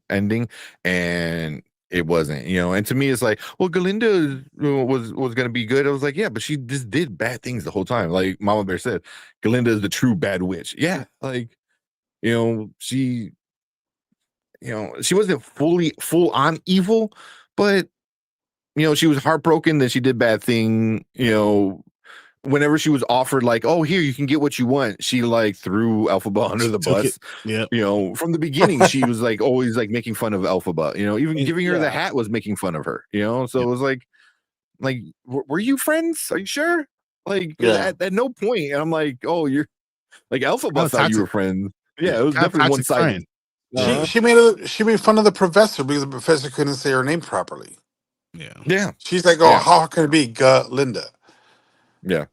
[SPEAKER 4] ending, and it wasn't, and to me it's like, well, Galinda was going to be good. I was like, yeah, but she just did bad things the whole time. Like Mama Bear said, Galinda is the true bad witch. Yeah, like she wasn't full on evil, but she was heartbroken that she did bad thing. Whenever she was offered like, oh, here, you can get what you want, she like threw Elphaba under the bus.
[SPEAKER 1] Yeah.
[SPEAKER 4] From the beginning, she was like always like making fun of Elphaba, even giving her the hat was making fun of her, so it was like, were you friends? Are you sure? Like at no point. And I'm like, oh, you're like Elphaba thought you were friends. Yeah, it was definitely one-sided.
[SPEAKER 5] She made fun of the professor because the professor couldn't say her name properly.
[SPEAKER 4] Yeah.
[SPEAKER 5] She's like, oh, how can it be Galinda?
[SPEAKER 4] Yeah.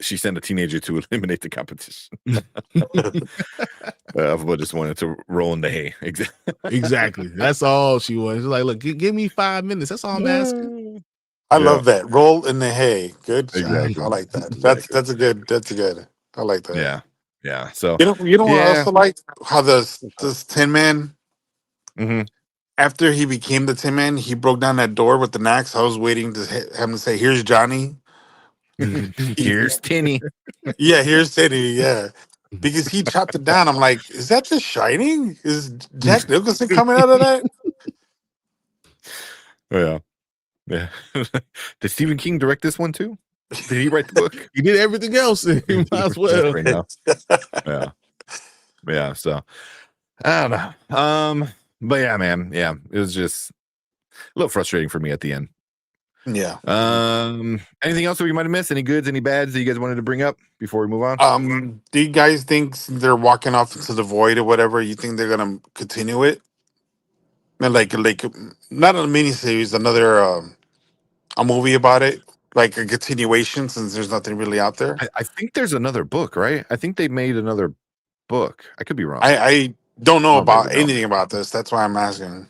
[SPEAKER 4] She sent a teenager to eliminate the competition. Elphaba just wanted to roll in the hay.
[SPEAKER 1] Exactly. That's all she wanted. She's like, look, give me 5 minutes. That's all I'm asking.
[SPEAKER 5] I love that. Roll in the hay. Good job.
[SPEAKER 4] Exactly.
[SPEAKER 5] I like that. That's a good. I like that.
[SPEAKER 4] Yeah. So
[SPEAKER 5] you know what I also like? How this Tin Man after he became the Tin Man, he broke down that door with the axe. I was waiting to him to say, "Here's Johnny."
[SPEAKER 4] Here's Tinny.
[SPEAKER 5] Yeah, here's Teddy. Yeah, because he chopped it down. I'm like, is that The Shining? Is Jack Nicholson coming out of that?
[SPEAKER 4] Yeah. Yeah. Did Stephen King direct this one too? Did he write the book?
[SPEAKER 1] He did everything else. He might as well.
[SPEAKER 4] Right now. Yeah. Yeah. So I don't know. But yeah, man. Yeah. It was just a little frustrating for me at the end.
[SPEAKER 5] Yeah.
[SPEAKER 4] Anything else that we might have missed? Any goods, any bads that you guys wanted to bring up before we move on?
[SPEAKER 5] Do you guys think since they're walking off into the void or whatever, you think they're gonna continue it? And like not a miniseries, another a movie about it, like a continuation since there's nothing really out there.
[SPEAKER 4] I think there's another book, right? I think they made another book. I could be wrong.
[SPEAKER 5] I don't know
[SPEAKER 4] Oh,
[SPEAKER 5] about
[SPEAKER 4] maybe no.
[SPEAKER 5] anything about this. That's why I'm asking.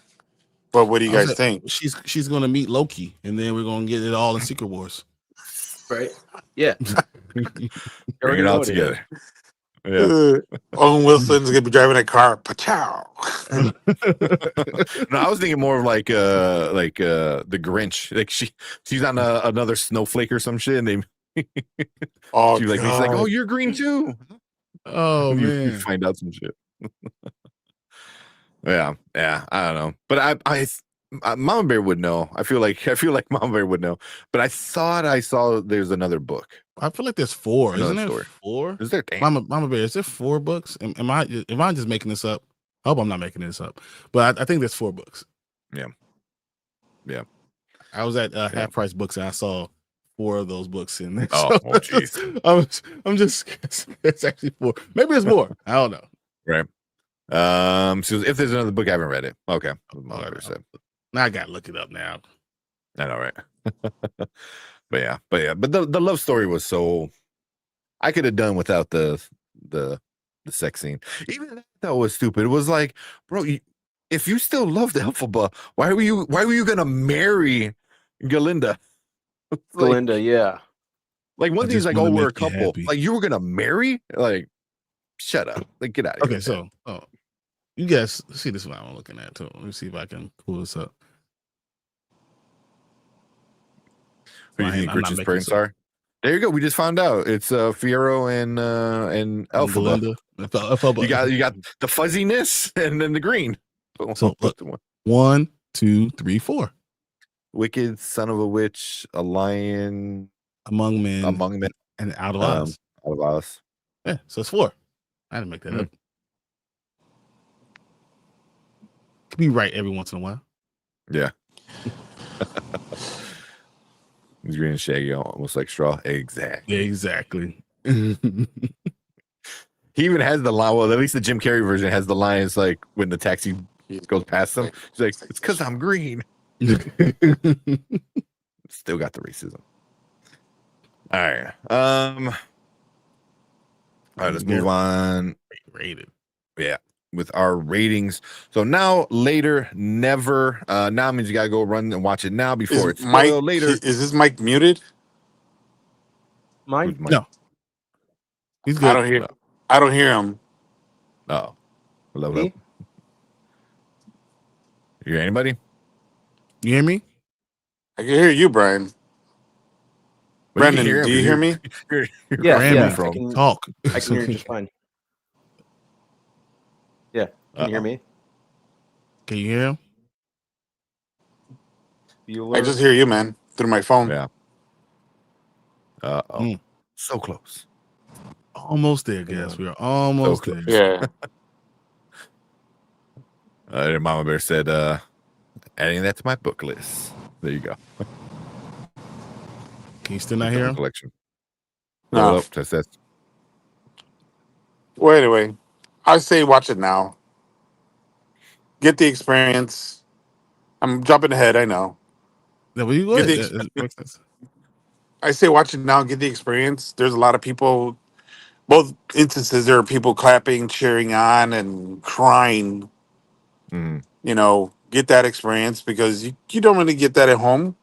[SPEAKER 5] But what do you guys think?
[SPEAKER 1] She's gonna meet Loki, and then we're gonna get it all in Secret Wars.
[SPEAKER 6] Right? Yeah.
[SPEAKER 4] Bring it all together. Yeah.
[SPEAKER 5] Owen Wilson's gonna be driving a car. Pachow.
[SPEAKER 4] No, I was thinking more of like the Grinch. Like she's on another snowflake or some shit, and they
[SPEAKER 5] Oh,
[SPEAKER 4] she's like, oh, you're green too.
[SPEAKER 1] Oh
[SPEAKER 4] you
[SPEAKER 1] man,
[SPEAKER 4] find out some shit. Yeah, I don't know, but I Mama Bear would know. I feel like Mama Bear would know. But I thought I saw there's another book.
[SPEAKER 1] I feel like there's 4.
[SPEAKER 4] Another
[SPEAKER 1] Isn't there
[SPEAKER 4] story.
[SPEAKER 1] 4?
[SPEAKER 4] Is there? Damn.
[SPEAKER 1] Mama Bear, is there 4 books? Am I just making this up? I hope I'm not making this up. But I think there's 4 books.
[SPEAKER 4] Yeah.
[SPEAKER 1] I was at Half Price Books and I saw 4 of those books in there.
[SPEAKER 4] Oh, jeez.
[SPEAKER 1] I'm just it's actually 4. Maybe it's more. I don't know.
[SPEAKER 4] Right. So if there's another book, I haven't read it. Okay. Mama Bear said.
[SPEAKER 1] Now I gotta look it up now.
[SPEAKER 4] I know, right? But the love story was so I could have done without the sex scene. Even that was stupid. It was like, bro, if you still loved Elphaba, why were you gonna marry Galinda?
[SPEAKER 6] Galinda, yeah.
[SPEAKER 4] Like one
[SPEAKER 1] I
[SPEAKER 4] thing's
[SPEAKER 1] just
[SPEAKER 4] like,
[SPEAKER 1] wanna
[SPEAKER 4] oh, we're a
[SPEAKER 1] make you
[SPEAKER 4] couple.
[SPEAKER 1] happy.
[SPEAKER 4] Like you were gonna marry? Like, shut up. Like, get out of here.
[SPEAKER 1] Okay, so you guys see this one I'm looking at too. Let me see if I can pull this up.
[SPEAKER 4] Who do you think Richard's parents are? There you go. We just found out. It's Fiero and Elphaba. You got the fuzziness and then the green.
[SPEAKER 1] So look, 1, 2, 3, 4.
[SPEAKER 4] Wicked, son of a witch, a lion
[SPEAKER 1] among men, and out of Oz.
[SPEAKER 4] Out of Oz.
[SPEAKER 1] Yeah, so it's 4. I didn't make that up. Could be right every once in a while.
[SPEAKER 4] Yeah. He's green and shaggy, almost like straw. Exactly. He even has the line. Well, at least the Jim Carrey version has the lines like when the taxi goes past them. He's like, "It's because I'm green." Still got the racism. All right. All right. Let's move on.
[SPEAKER 1] Rated.
[SPEAKER 4] Yeah. With our ratings. So now, later, never. Now means you gotta go run and watch it now before it's spoiled later.
[SPEAKER 5] Is this mic muted?
[SPEAKER 6] Mine?
[SPEAKER 1] No. He's good.
[SPEAKER 5] I don't hear him.
[SPEAKER 4] Oh. Hello. You hear anybody?
[SPEAKER 1] You hear me?
[SPEAKER 5] I can hear you, Brian.
[SPEAKER 4] Well,
[SPEAKER 5] Brandon, do you hear me?
[SPEAKER 6] Yeah.
[SPEAKER 1] Talk.
[SPEAKER 6] I can hear you just fine. Yeah. Can you hear me?
[SPEAKER 1] Can you hear him?
[SPEAKER 5] I just hear you, man, through my phone.
[SPEAKER 4] Yeah. So close.
[SPEAKER 1] Almost there, guys. We are almost
[SPEAKER 4] so
[SPEAKER 1] there.
[SPEAKER 5] Yeah.
[SPEAKER 4] Mama Bear said, adding that to my book list. There you go.
[SPEAKER 1] Can you still not hear him?
[SPEAKER 4] Collection.
[SPEAKER 5] No.
[SPEAKER 4] That's.
[SPEAKER 5] Well, anyway, I say watch it now. Get the experience. I'm jumping ahead, I know.
[SPEAKER 1] No, but you good.
[SPEAKER 5] I say watch it now, get the experience. There's a lot of people, both instances, there are people clapping, cheering on, and crying.
[SPEAKER 4] Mm-hmm.
[SPEAKER 5] You know, get that experience because you don't really get that at home,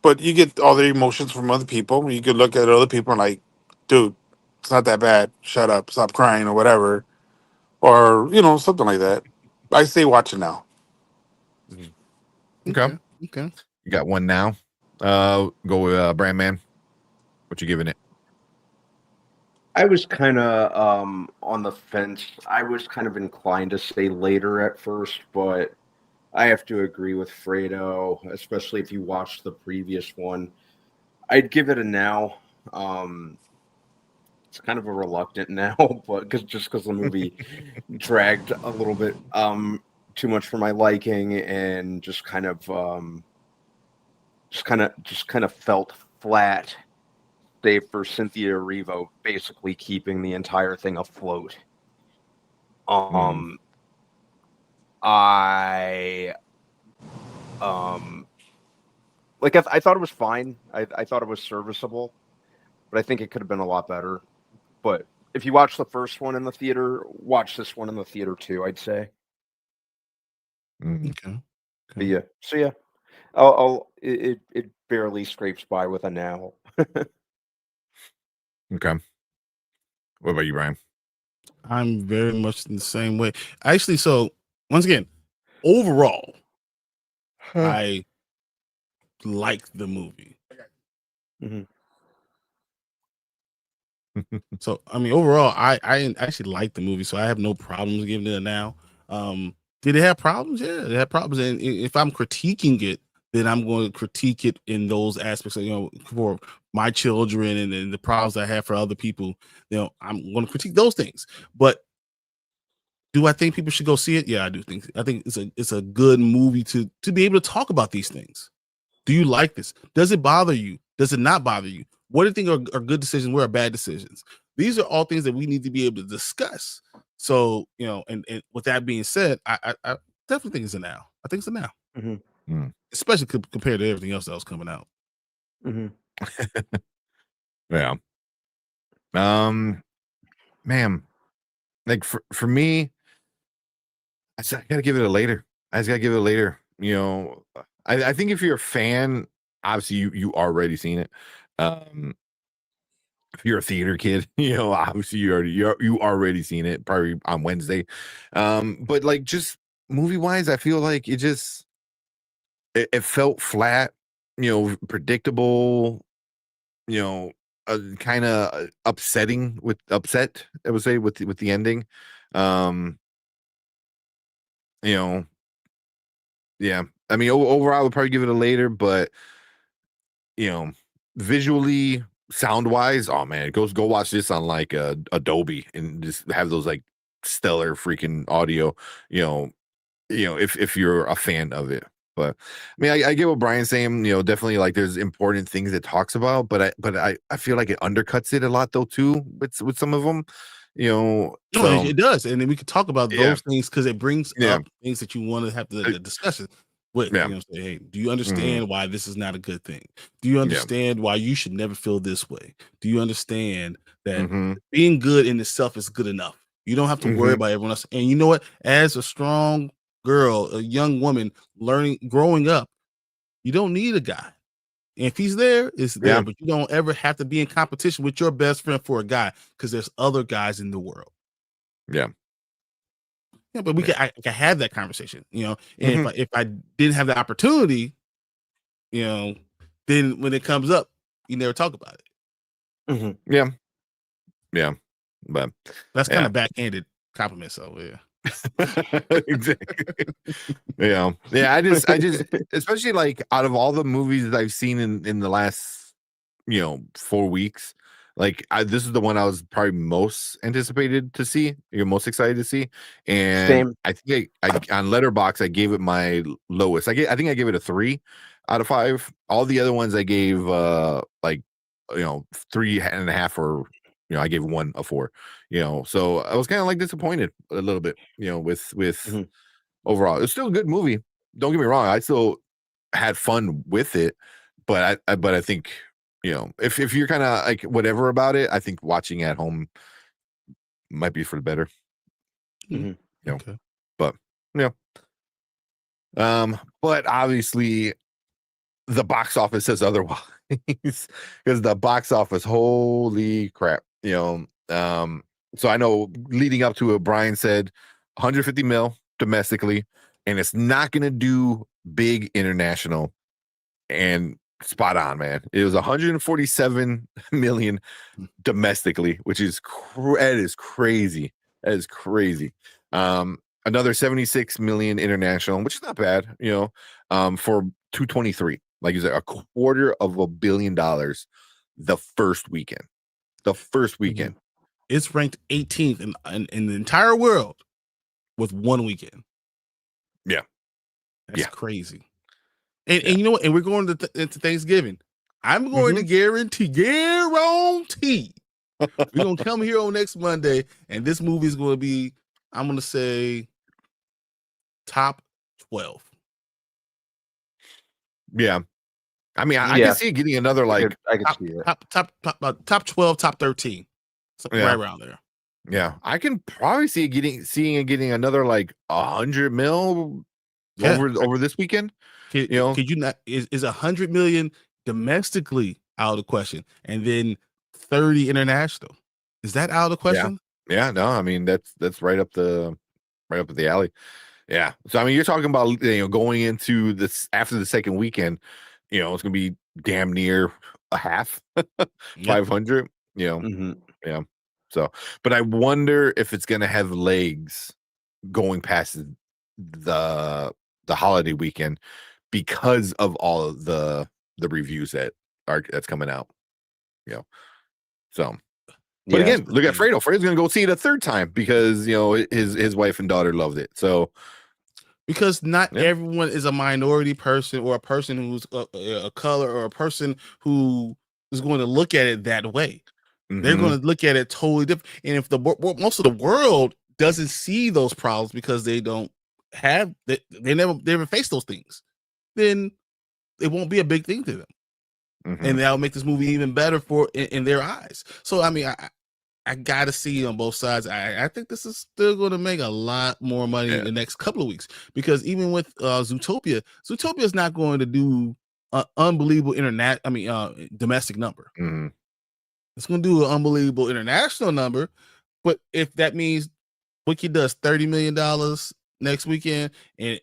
[SPEAKER 5] but you get all the emotions from other people. You could look at other people and like, dude, it's not that bad. Shut up, stop crying or whatever. Or, something like that. I say watch it now.
[SPEAKER 4] Okay.
[SPEAKER 1] Okay.
[SPEAKER 4] You got one now. Go with Brandman. What you giving it?
[SPEAKER 6] I was kind of on the fence. I was kind of inclined to say later at first, but I have to agree with Fredo, especially if you watched the previous one. I'd give it a now. It's kind of a reluctant now, but because the movie dragged a little bit too much for my liking, and just kind of felt flat. Save for Cynthia Erivo basically keeping the entire thing afloat. I I thought it was fine. I thought it was serviceable, but I think it could have been a lot better. But if you watch the first one in the theater, watch this one in the theater too, I'd say.
[SPEAKER 1] Okay.
[SPEAKER 6] But yeah. So yeah. It barely scrapes by with a now.
[SPEAKER 4] Okay. What about you, Brian?
[SPEAKER 1] I'm very much in the same way. Actually, so once again, overall, I like the movie. So I mean, overall, I actually like the movie, so I have no problems giving it a now. Did it have problems? Yeah, it had problems, and if I'm critiquing it, then I'm going to critique it in those aspects. Of, for my children and the problems I have for other people, I'm going to critique those things. But do I think people should go see it? Yeah, I do think. I think it's a good movie to be able to talk about these things. Do you like this? Does it bother you? Does it not bother you? What do you think are good decisions? Where are bad decisions? These are all things that we need to be able to discuss. So, and with that being said, I definitely think it's a now. I think it's a now, especially compared to everything else that was coming out.
[SPEAKER 4] Yeah. Man, like for me, I gotta give it a later. I just gotta give it a later. I think if you're a fan, obviously you already seen it. If you're a theater kid, obviously you already seen it probably on Wednesday. But like just movie wise, I feel like it felt flat, predictable, kind of upset, I would say with the ending. Yeah. I mean, overall, I would probably give it a later, but visually, sound wise, oh man, go watch this on like Adobe and just have those like stellar freaking audio. If you're a fan of it. But I mean, I get what Brian's saying. Definitely like there's important things it talks about, but I feel like it undercuts it a lot though too with some of them.
[SPEAKER 1] No,
[SPEAKER 4] So,
[SPEAKER 1] it does, and then we could talk about those things because it brings
[SPEAKER 4] Yeah.
[SPEAKER 1] up things that you want to have the discussion with.
[SPEAKER 4] Yeah.
[SPEAKER 1] Say, hey, do you understand why this is not a good thing? Do you understand why you should never feel this way? Do you understand that being good in itself is good enough? You don't have to worry about everyone else. And you know what? As a strong girl, a young woman growing up, you don't need a guy. And if he's there, it's there.
[SPEAKER 4] Yeah.
[SPEAKER 1] But you don't ever have to be in competition with your best friend for a guy because there's other guys in the world.
[SPEAKER 4] Yeah.
[SPEAKER 1] Yeah, but I can have that conversation, and if I didn't have the opportunity, then when it comes up, you never talk about it.
[SPEAKER 4] Yeah. But
[SPEAKER 1] that's kind of backhanded compliment. So
[SPEAKER 4] exactly. Yeah. I just especially like out of all the movies that I've seen in the last 4 weeks, like this is the one I was probably most anticipated to see. You're most excited to see, and
[SPEAKER 6] Same.
[SPEAKER 4] I think I on Letterboxd I gave it my lowest. I think I gave it a 3 out of 5. All the other ones I gave 3.5 or I gave one a 4. So I was kind of like disappointed a little bit. With overall, it's still a good movie. Don't get me wrong. I still had fun with it, but I think. If you're kind of like whatever about it, I think watching at home might be for the better.
[SPEAKER 1] Okay.
[SPEAKER 4] But but obviously the box office says otherwise because the box office, holy crap, so I know leading up to it, Brian said 150 mil domestically, and it's not going to do big international, and spot on, man. It was 147 million domestically, which is that is crazy. That is crazy. Another 76 million international, which is not bad, for 223. Like you said, $250 million the first weekend. The first weekend.
[SPEAKER 1] It's ranked 18th in the entire world with one weekend.
[SPEAKER 4] Yeah.
[SPEAKER 1] That's crazy. And you know what? And we're going into Thanksgiving. I'm going to guarantee we're going to come here on next Monday, and this movie is going to be, I'm going to say, top 12.
[SPEAKER 4] Yeah. I mean, I can see it getting another, like,
[SPEAKER 2] I can see it.
[SPEAKER 1] Top 12, top 13. Something right around there.
[SPEAKER 4] Yeah. I can probably see it getting another, like, 100 mil over this weekend.
[SPEAKER 1] Could you not, is 100 million domestically out of the question, and then 30 international? Is that out of the question?
[SPEAKER 4] Yeah, no, I mean that's right up the alley. Yeah. So I mean, you're talking about going into this after the second weekend, it's gonna be damn near a half 500. Yeah. So, but I wonder if it's gonna have legs going past the holiday weekend because of all of the reviews that's coming out. So. But again, look at Fredo. Fredo's gonna go see it a third time because his wife and daughter loved it. So
[SPEAKER 1] because not everyone is a minority person or a person who's a color or a person who is going to look at it that way. They're going to look at it totally different. And if most of the world doesn't see those problems because they don't have they never face those things, then it won't be a big thing to them. And that'll make this movie even better in their eyes. So I mean, I gotta see on both sides. I think this is still going to make a lot more money in the next couple of weeks, because even with Zootopia is not going to do an unbelievable domestic number. It's going to do an unbelievable international number, but if that means Wiki does $30 million next weekend, and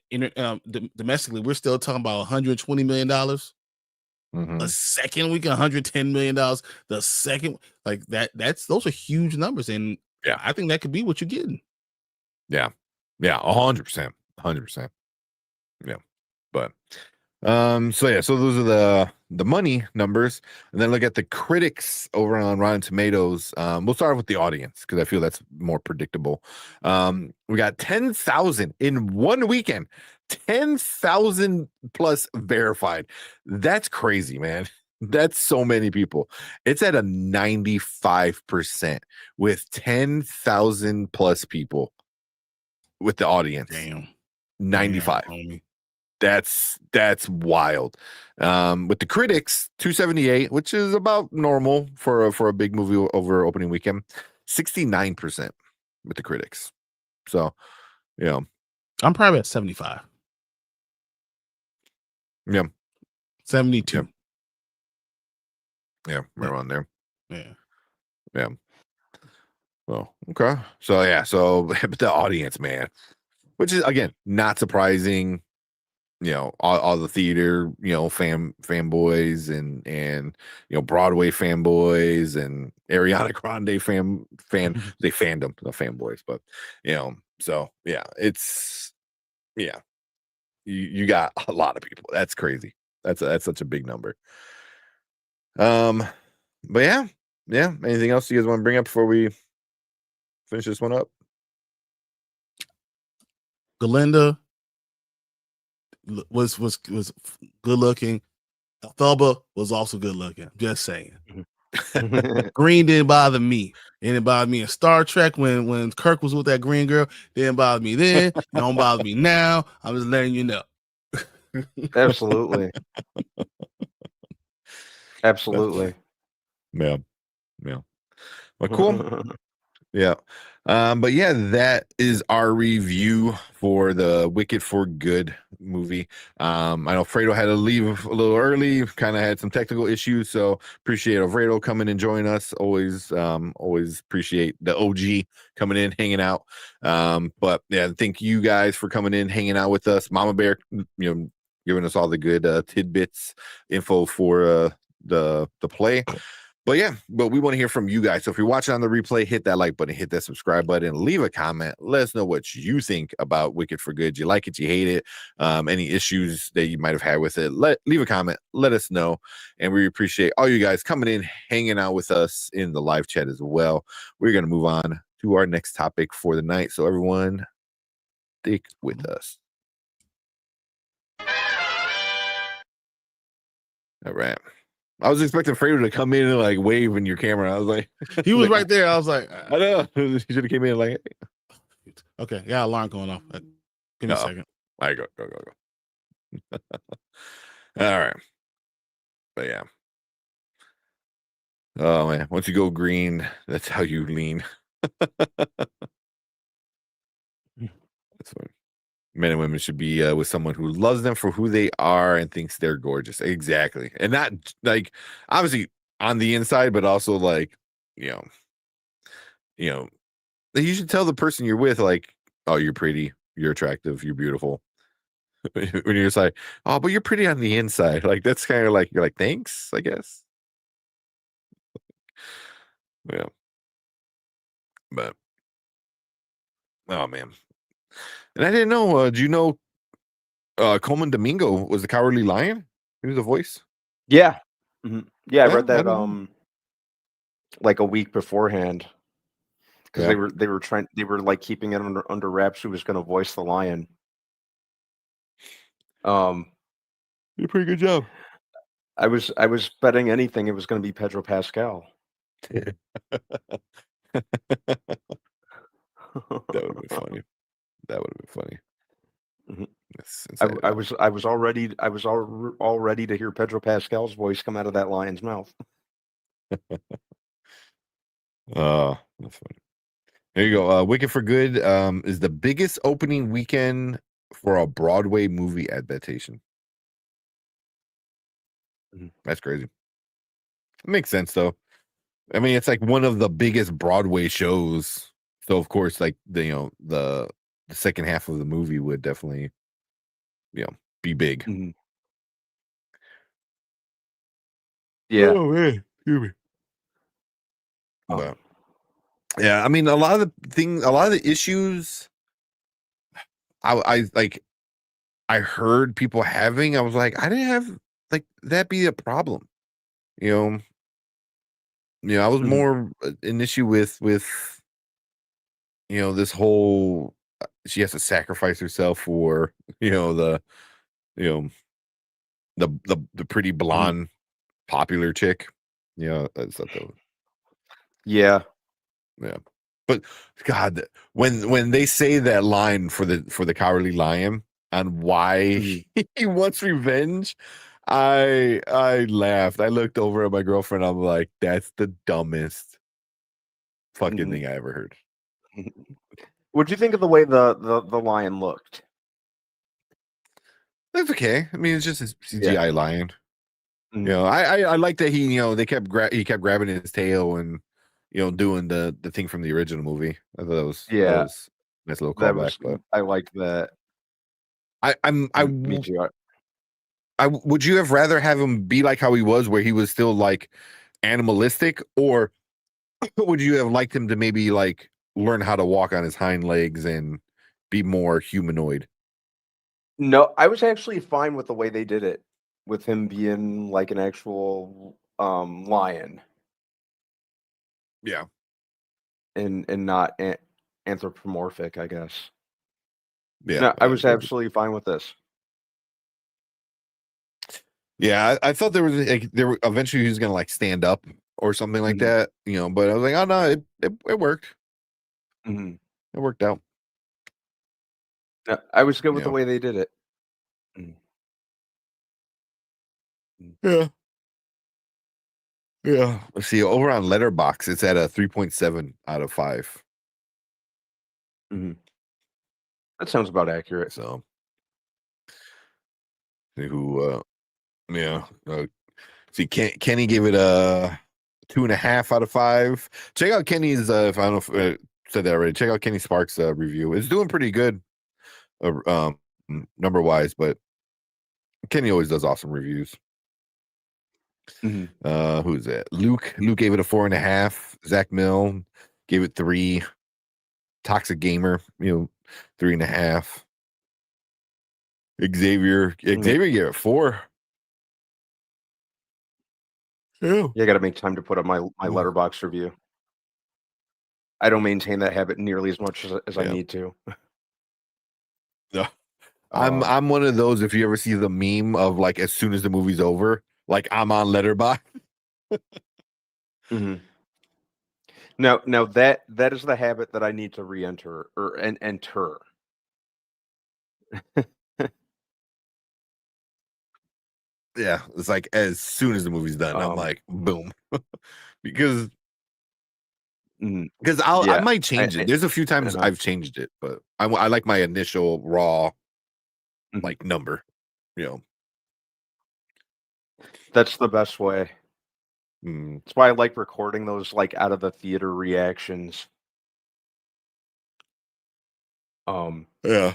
[SPEAKER 1] domestically we're still talking about $120 million. The second week, $110 million. The second, like those are huge numbers, and I think that could be what you're getting.
[SPEAKER 4] Yeah, 100%. Yeah, but so those are the money numbers, and then look at the critics over on Rotten Tomatoes. We'll start with the audience because I feel that's more predictable. We got 10,000 in one weekend. 10,000 plus verified. That's crazy, man. That's so many people. It's at a 95% with 10,000 plus people with the audience.
[SPEAKER 1] Damn.
[SPEAKER 4] 95.
[SPEAKER 1] Damn,
[SPEAKER 4] that's wild. With the critics, 278, which is about normal for a big movie over opening weekend. 69% with the critics. So,
[SPEAKER 1] I'm probably at 75.
[SPEAKER 4] Yeah.
[SPEAKER 1] 72.
[SPEAKER 4] Yeah, right around there.
[SPEAKER 1] Yeah.
[SPEAKER 4] Well, okay. So but the audience, man, which is again not surprising. All the theater, fanboys and Broadway fanboys and Ariana Grande fan they fandom, the fanboys, but so yeah, it's you got a lot of people. That's crazy. That's such a big number. But yeah. Anything else you guys want to bring up before we finish this one up?
[SPEAKER 1] Galinda was good looking. Thulba was also good looking. Just saying. Green didn't bother me. It didn't bother me in Star Trek when Kirk was with that green girl. Didn't bother me then. It don't bother me now. I'm just letting you know.
[SPEAKER 2] Absolutely.
[SPEAKER 4] Yeah. Well, cool. Yeah. But yeah, that is our review for the Wicked for Good movie. I know Fredo had to leave a little early, kind of had some technical issues, so appreciate Fredo coming and joining us. Always appreciate the OG coming in, hanging out. But yeah, thank you guys for coming in, hanging out with us. Mama Bear, giving us all the good tidbits, info for the play. But we want to hear from you guys. So if you're watching on the replay, hit that like button, hit that subscribe button, leave a comment. Let us know what you think about Wicked for Good. You like it, you hate it, any issues that you might have had with it. Leave a comment, let us know. And we appreciate all you guys coming in, hanging out with us in the live chat as well. We're going to move on to our next topic for the night. So everyone, stick with us. All right. I was expecting Fredo to come in and like wave in your camera. I was like,
[SPEAKER 1] he was right there. I was like,
[SPEAKER 4] I know. He should have came in like, hey.
[SPEAKER 1] Okay, yeah, alarm going off. Give me a second.
[SPEAKER 4] All right, go. All right. But yeah. Oh man, once you go green, that's how you lean. That's funny. Men and women should be with someone who loves them for who they are and thinks they're gorgeous. Exactly. And not like obviously on the inside, but also like, you know, you should tell the person you're with, like, oh, you're pretty, you're attractive, you're beautiful. When you're just like, oh, but you're pretty on the inside. Like that's kind of like you're like, thanks, I guess. Yeah. But oh man. And I didn't know, do you know Coleman Domingo was the Cowardly Lion? He was the voice.
[SPEAKER 6] Yeah. Mm-hmm. Yeah, I
[SPEAKER 4] Yeah,
[SPEAKER 6] read that
[SPEAKER 4] know.
[SPEAKER 6] like a week beforehand. Because
[SPEAKER 4] Yeah.
[SPEAKER 6] they were like keeping it under wraps who was gonna voice the lion.
[SPEAKER 4] You did a pretty good job.
[SPEAKER 6] I was betting anything it was gonna be Pedro Pascal.
[SPEAKER 4] That would have been funny. That would have been funny.
[SPEAKER 6] Mm-hmm. I was all ready to hear Pedro Pascal's voice come out of that lion's mouth.
[SPEAKER 4] Oh, that's funny. There you go. Wicked for Good is the biggest opening weekend for a Broadway movie adaptation.
[SPEAKER 6] Mm-hmm.
[SPEAKER 4] That's crazy. It makes sense though. I mean, it's like one of the biggest Broadway shows. So of course, like the second half of the movie would definitely, be big.
[SPEAKER 6] Mm-hmm. Yeah.
[SPEAKER 4] Oh man, excuse me. But, yeah, I mean, a lot of the issues I heard people having, I was like, I didn't have like that be a problem. I was more an issue with this whole she has to sacrifice herself for the pretty blonde popular chick. That's
[SPEAKER 6] Yeah.
[SPEAKER 4] But God, when they say that line for the Cowardly Lion and why he wants revenge, I laughed. I looked over at my girlfriend. I'm like, that's the dumbest fucking thing I ever heard.
[SPEAKER 6] What'd you think of the way the lion looked?
[SPEAKER 4] That's okay. I mean, it's just a CGI lion. I like that he kept grabbing his tail and doing the thing from the original movie. I thought that was a nice little callback.
[SPEAKER 6] I liked that.
[SPEAKER 4] Me too. Would you have rather have him be like how he was, where he was still like animalistic, or would you have liked him to maybe like learn how to walk on his hind legs and be more humanoid?
[SPEAKER 6] No, I was actually fine with the way they did it, with him being like an actual lion.
[SPEAKER 4] Yeah.
[SPEAKER 6] And not anthropomorphic, I guess.
[SPEAKER 4] Yeah.
[SPEAKER 6] No, I was absolutely fine with this.
[SPEAKER 4] Yeah, I thought there was eventually he was gonna like stand up or something like that, but I was like, oh no, it worked.
[SPEAKER 6] Mm-hmm.
[SPEAKER 4] It worked out.
[SPEAKER 6] No, I was good with the way they did it.
[SPEAKER 4] Yeah. Yeah. Let's see. Over on Letterboxd, it's at a 3.7 out of 5.
[SPEAKER 6] Mm-hmm. That sounds about accurate.
[SPEAKER 4] So, see, Kenny gave it a 2.5 out of 5. Check out Kenny's. If I don't know if said that already. Check out Kenny Sparks' review. It's doing pretty good, number wise, but Kenny always does awesome reviews.
[SPEAKER 2] Mhm.
[SPEAKER 4] Who's that? Luke gave it a 4.5. Zach Mill gave it 3. Toxic Gamer, 3.5. Xavier gave it 4.
[SPEAKER 2] Yeah, I got to make time to put up my letterbox review. I don't maintain that habit nearly as much as I need to.
[SPEAKER 4] Yeah. I'm one of those. If you ever see the meme of like as soon as the movie's over, like I'm on Letterboxd.
[SPEAKER 2] Mm-hmm. Now that is the habit that I need to re-enter or enter.
[SPEAKER 4] Yeah, it's like as soon as the movie's done, I'm like, boom, because I might change it. There's a few times I've changed it, but I like my initial raw like number.
[SPEAKER 2] That's the best way. That's why I like recording those like out of the theater reactions.
[SPEAKER 4] Yeah,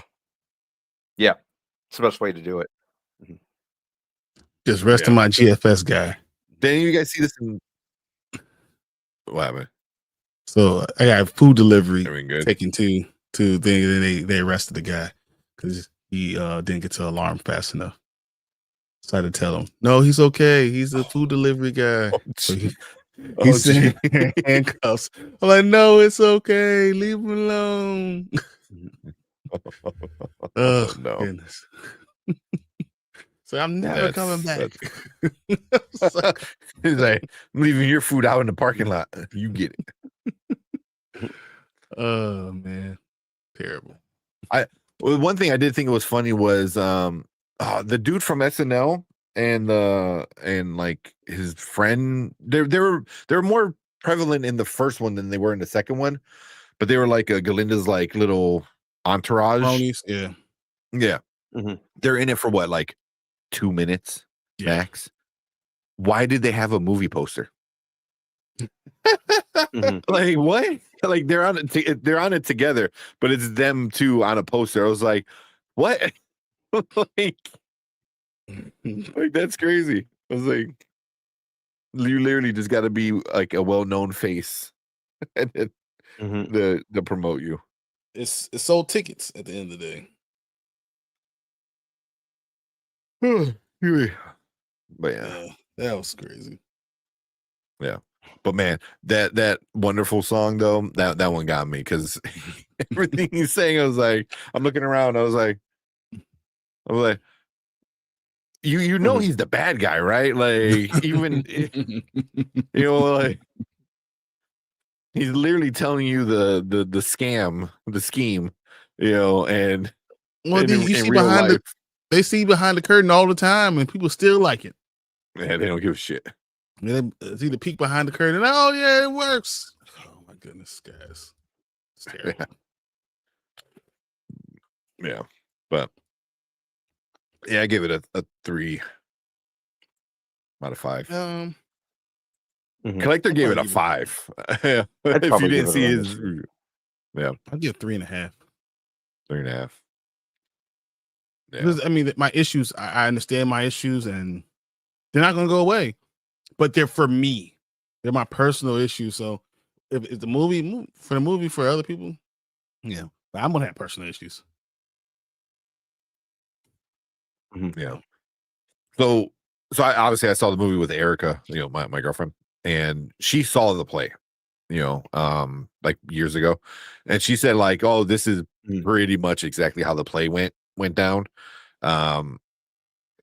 [SPEAKER 2] it's the best way to do it.
[SPEAKER 1] Just rest of my GFS guy.
[SPEAKER 4] Then you guys see this in what happened?
[SPEAKER 1] So I got food delivery
[SPEAKER 4] good.
[SPEAKER 1] taken to they arrested the guy because he didn't get to the alarm fast enough. So I had to tell him, no, he's okay. He's a food delivery guy. So he's in handcuffs. I'm like, no, it's okay. Leave him alone. Oh no. Goodness. So I'm never coming back.
[SPEAKER 4] He's like, I'm leaving your food out in the parking lot. You get it.
[SPEAKER 1] Oh man, terrible.
[SPEAKER 4] One thing I did think it was funny was the dude from SNL and like his friend. They're more prevalent in the first one than they were in the second one, but they were like Galinda's like little entourage.
[SPEAKER 1] Bronies, yeah.
[SPEAKER 4] They're in it for what, like 2 minutes max. Why did they have a movie poster? Like what? Like they're on it together, but it's them two on a poster. I was like, what? like that's crazy. I was like, you literally just got to be like a well-known face and then to promote you.
[SPEAKER 1] It's sold tickets at the end of the day.
[SPEAKER 4] But yeah,
[SPEAKER 1] that was crazy.
[SPEAKER 4] Yeah, but man, that wonderful song though, that one got me because everything he's saying, I was like, I'm looking around, I was like, you know, he's the bad guy, right? Like even like he's literally telling you the scam, the scheme, and
[SPEAKER 1] you see behind they see behind the curtain all the time, and people still like it.
[SPEAKER 4] Yeah, they don't give a shit.
[SPEAKER 1] They see the peek behind the curtain. Oh yeah, it works. Oh my goodness, guys, it's terrible.
[SPEAKER 4] Yeah, but yeah, I give it a 3 out of 5. Collector gave it a 5. If you didn't see his,
[SPEAKER 1] I'll give 3.5.
[SPEAKER 4] 3.5.
[SPEAKER 1] Yeah. I mean, my issues. I understand my issues, and they're not going to go away. But they're for me. They're my personal issues. So if the movie for other people, I'm gonna have personal issues.
[SPEAKER 4] Yeah. So I obviously I saw the movie with Erica, my girlfriend, and she saw the play, like years ago, and she said like, oh, this is pretty much exactly how the play went down.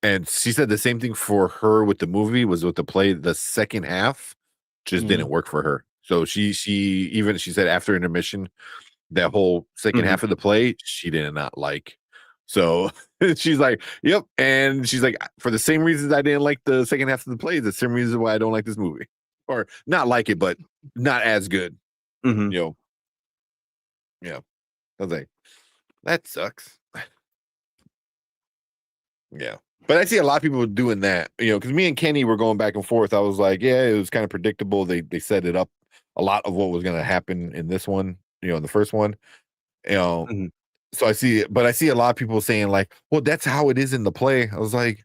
[SPEAKER 4] And she said the same thing for her with the movie was with the play. The second half just didn't work for her. So she said after intermission, that whole second half of the play, she did not like. So she's like, yep. And she's like, for the same reasons I didn't like the second half of the play, the same reason why I don't like this movie. Or not like it, but not as good. Yeah. I was like, that sucks. Yeah. But I see a lot of people doing that, because me and Kenny were going back and forth. I was like, yeah, it was kind of predictable. They set it up a lot of what was going to happen in this one, in the first one, So I see a lot of people saying like, well, that's how it is in the play. I was like,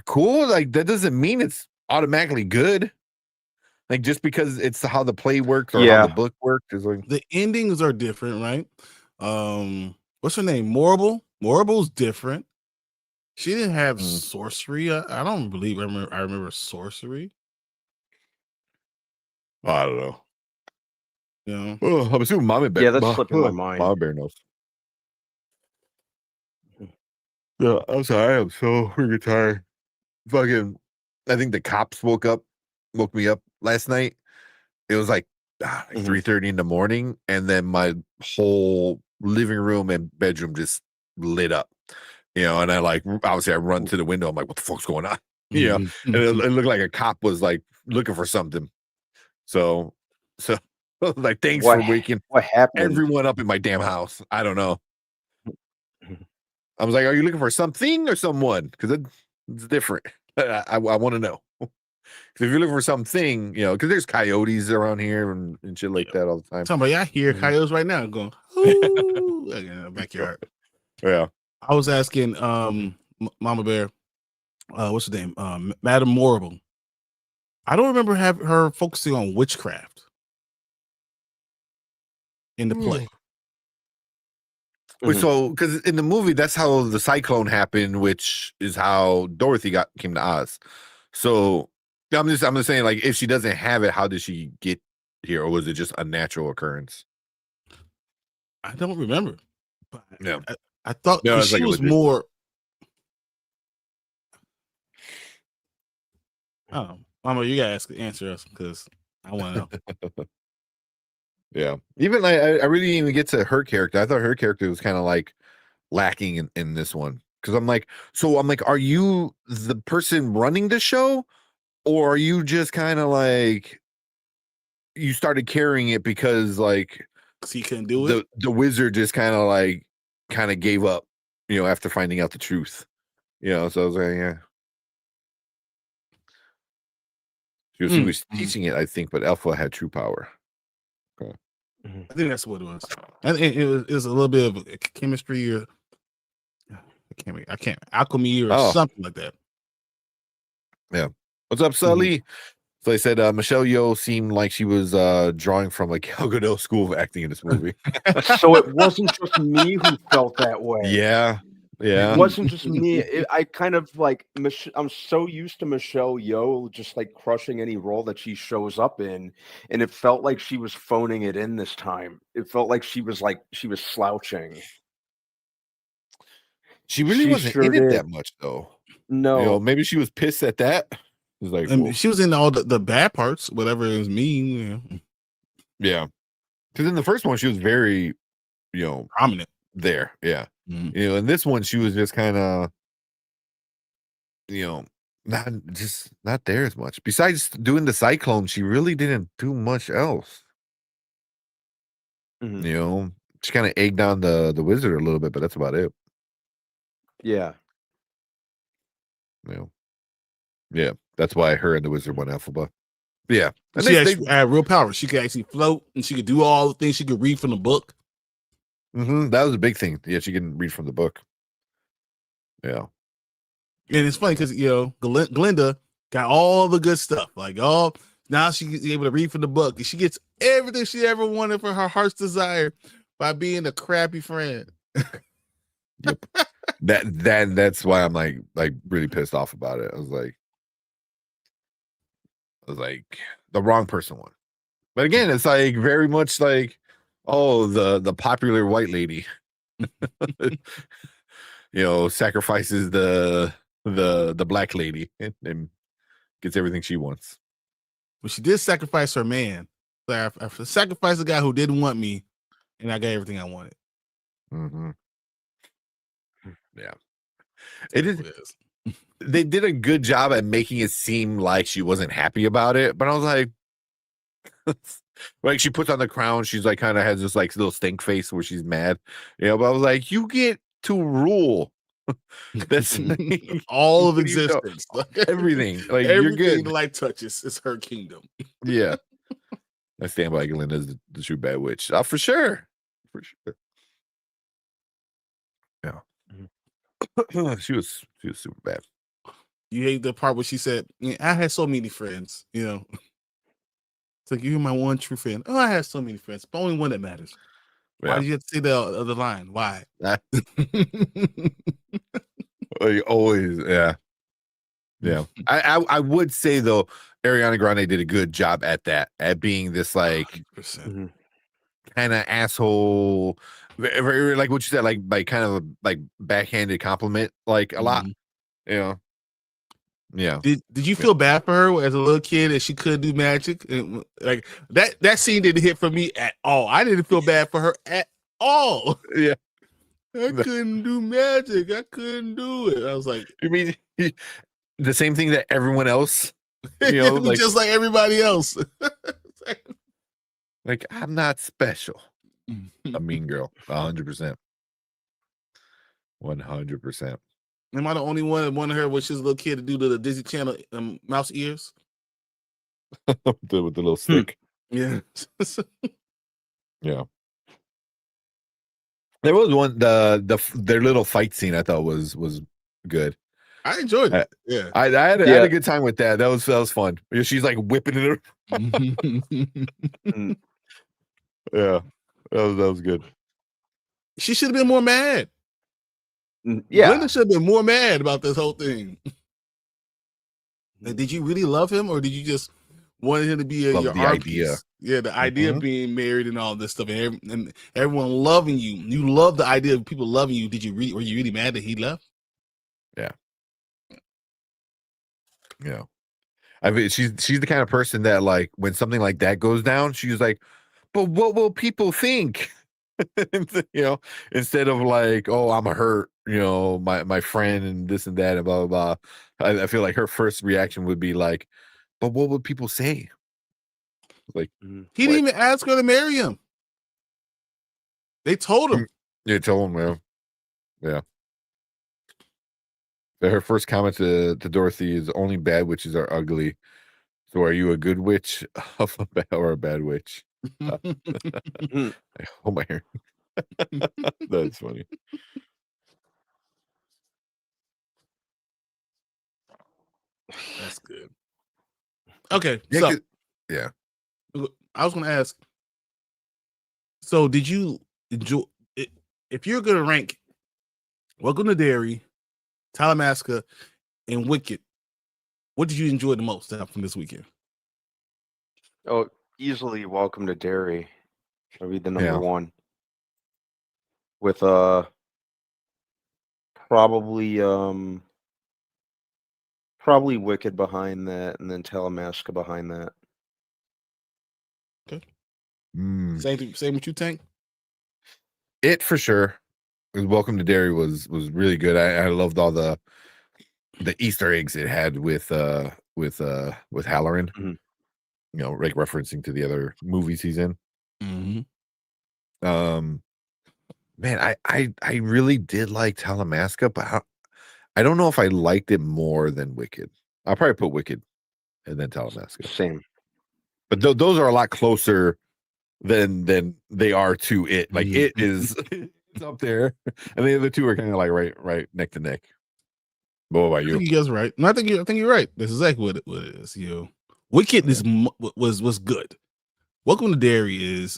[SPEAKER 4] cool. Like that doesn't mean it's automatically good. Like just because it's how the play worked or how the book worked is like
[SPEAKER 1] the endings are different, right? What's her name? Morable's different. She didn't have sorcery. I don't believe I remember sorcery.
[SPEAKER 4] I don't know.
[SPEAKER 1] Yeah.
[SPEAKER 4] Oh, I'm assuming Mama Bear.
[SPEAKER 6] Yeah, that's slipping my mind.
[SPEAKER 4] Mama Bear knows. Yeah, I'm sorry. I'm so freaking tired. Fucking, I think the cops woke me up last night. It was like 3:30 in the morning, and then my whole living room and bedroom just lit up. And I obviously I run to the window. I'm like, what the fuck's going on? And it looked like a cop was like looking for something. So like, thanks for waking
[SPEAKER 6] what happened?
[SPEAKER 4] Everyone up in my damn house. I don't know. I was like, are you looking for something or someone? Because it's different. I want to know. If you're looking for something, because there's coyotes around here and shit like that all the time.
[SPEAKER 1] Somebody, I hear coyotes right now going, ooh, in the backyard.
[SPEAKER 4] Yeah.
[SPEAKER 1] I was asking Mama Bear, what's her name? Madame Morrible. I don't remember her focusing on witchcraft in the play.
[SPEAKER 4] So, because in the movie, that's how the cyclone happened, which is how Dorothy came to Oz. So I'm just saying, like, if she doesn't have it, how did she get here, or was it just a natural occurrence?
[SPEAKER 1] I don't remember. But
[SPEAKER 4] yeah,
[SPEAKER 1] I thought she was more. Oh, Mama, you gotta answer us because I want to know.
[SPEAKER 4] Yeah, even I really didn't even get to her character. I thought her character was kind of like lacking in this one because I'm like, are you the person running the show, or are you just kind of like you started carrying it because like
[SPEAKER 1] he couldn't do it?
[SPEAKER 4] The wizard just kind of gave up, after finding out the truth, So I was like, yeah. She was teaching it, I think, but Alpha had true power. Okay.
[SPEAKER 1] I think that's what it was. And it was a little bit of chemistry or I can't alchemy or something like that.
[SPEAKER 4] Yeah. What's up, Sully? So they said Michelle Yeoh seemed like she was drawing from like Gal Gadot School of Acting in this movie.
[SPEAKER 6] So it wasn't just me who felt that way.
[SPEAKER 4] Yeah.
[SPEAKER 6] It wasn't just me. I kind of like, I'm so used to Michelle Yeoh just like crushing any role that she shows up in. And it felt like she was phoning it in this time. It felt like she was slouching.
[SPEAKER 4] She really wasn't in it that much though.
[SPEAKER 6] No.
[SPEAKER 4] Maybe she was pissed at that. It was like,
[SPEAKER 1] she was in all the bad parts, whatever it was mean.
[SPEAKER 4] Yeah. Because in the first one, she was very,
[SPEAKER 1] prominent
[SPEAKER 4] there. Yeah. In this one, she was just kind of, not there as much. Besides doing the cyclone, she really didn't do much else. She kind of egged on the wizard a little bit, but that's about it.
[SPEAKER 6] Yeah.
[SPEAKER 4] Yeah. That's why her and the wizard went alpha. Yeah.
[SPEAKER 1] And she actually had real power. She could actually float and she could do all the things she could read from the book.
[SPEAKER 4] That was a big thing. Yeah, she can read from the book. Yeah.
[SPEAKER 1] And it's funny because, Glenda got all the good stuff. Like, now she's able to read from the book. And she gets everything she ever wanted for her heart's desire by being a crappy friend.
[SPEAKER 4] Yep. That's why I'm like really pissed off about it. I was like the wrong person one. But again, it's like very much like, the popular white lady sacrifices the black lady and gets everything she wants.
[SPEAKER 1] But she did sacrifice her man. So I sacrificed the guy who didn't want me, and I got everything I wanted.
[SPEAKER 4] Yeah. It is. They did a good job at making it seem like she wasn't happy about it, but I was like, like she puts on the crown, she's like kind of has this like little stink face where she's mad, but I was like, you get to rule. That's
[SPEAKER 1] all of existence,
[SPEAKER 4] everything. Like
[SPEAKER 1] everything
[SPEAKER 4] you're good.
[SPEAKER 1] Light touches is her kingdom.
[SPEAKER 4] Yeah, I stand by Glinda as the true bad witch. For sure. Yeah. She was super bad.
[SPEAKER 1] You hate the part where she said, yeah, I had so many friends, you know. It's like, you're my one true friend. Oh, I have so many friends, but only one that matters. Why
[SPEAKER 4] Yeah.
[SPEAKER 1] did you have to say the other line? Why?
[SPEAKER 4] Like, always, yeah. I would say though, Ariana Grande did a good job at that, at being this like
[SPEAKER 1] 100%.
[SPEAKER 4] kind of asshole, very, like what you said, like kind of like backhanded compliment, like a lot, you know. Yeah.
[SPEAKER 1] Did you feel bad for her as a little kid that she could do magic? And like that scene didn't hit for me at all. I didn't feel bad for her at all.
[SPEAKER 4] Yeah.
[SPEAKER 1] I couldn't do magic. I couldn't do it. I was like,
[SPEAKER 4] You mean the same thing that everyone else, you know, like,
[SPEAKER 1] just like everybody else.
[SPEAKER 4] like I'm not special. A mean girl, 100%. 100%.
[SPEAKER 1] Am I the only one that wanted her when she was a little kid to do the Disney Channel mouse ears?
[SPEAKER 4] with the little stick.
[SPEAKER 1] Yeah.
[SPEAKER 4] Yeah. There was one their little fight scene I thought was good.
[SPEAKER 1] I enjoyed it. Yeah.
[SPEAKER 4] I had a good time with that. That was fun. She's like whipping it. Yeah. That was good.
[SPEAKER 1] She should have been more mad.
[SPEAKER 6] Yeah.
[SPEAKER 1] Glenda should have been more mad about this whole thing. Like, did you really love him, or did you just want him to be your
[SPEAKER 4] the
[SPEAKER 1] art
[SPEAKER 4] idea?
[SPEAKER 1] piece? Yeah, the idea of being married and all this stuff, and everyone loving you. You love the idea of people loving you. Were you really mad that he left?
[SPEAKER 4] Yeah. Yeah. I mean, she's the kind of person that, like, when something like that goes down, she's like, but what will people think? You know, instead of like, oh, I'm hurt, you know, my friend and this and that and blah blah blah. I feel like her first reaction would be like, but what would people say? Like,
[SPEAKER 1] he didn't even ask her to marry him. They told him.
[SPEAKER 4] Yeah, told him, yeah. Her first comment to Dorothy is, only bad witches are ugly. So are you a good witch or a bad witch? Oh my hair. That's funny.
[SPEAKER 1] That's good. Okay,
[SPEAKER 4] Yeah,
[SPEAKER 1] so
[SPEAKER 4] yeah.
[SPEAKER 1] I was going to ask. So, did you enjoy it? If you're going to rank Welcome to Derry, Talamasca, and Wicked, what did you enjoy the most from this weekend?
[SPEAKER 6] Oh, easily Welcome to Derry. That'll be the number one. With probably Wicked behind that, and then Talamasca behind that.
[SPEAKER 1] Okay. Same with you, Tank?
[SPEAKER 4] It for sure. Welcome to Derry was really good. I loved all the Easter eggs it had with Halloran.
[SPEAKER 6] Mm-hmm.
[SPEAKER 4] You know, like referencing to the other movies he's in. Man, I really did like Talamasca, but I don't know if I liked it more than Wicked. I'll probably put Wicked and then Talamasca.
[SPEAKER 6] Same.
[SPEAKER 4] But those are a lot closer than they are to it. Like it is it's up there, and the other two are kind of like right neck to neck. What about you?
[SPEAKER 1] I think you guys are right. No, I think you're right. That's exactly what it is. You know, Wicked was good. Welcome to Derry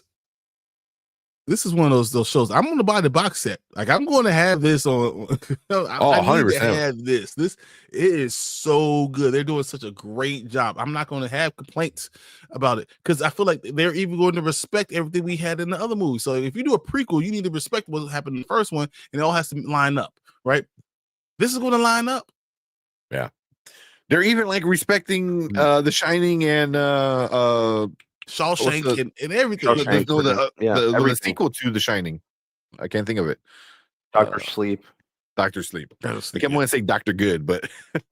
[SPEAKER 1] this is one of those shows. I'm going to buy the box set. Like, I'm going to have this on. I
[SPEAKER 4] 100%.
[SPEAKER 1] need to have this. It is so good. They're doing such a great job. I'm not going to have complaints about it because I feel like they're even going to respect everything we had in the other movie. So if you do a prequel, you need to respect what happened in the first one, and it all has to line up, right? This is going to line up.
[SPEAKER 4] Yeah. They're even like respecting The Shining and
[SPEAKER 1] Shawshank and everything.
[SPEAKER 4] The sequel to The Shining. I can't think of it.
[SPEAKER 6] Dr. Sleep.
[SPEAKER 4] Dr. Sleep. I kept wanting to say Dr. Good, but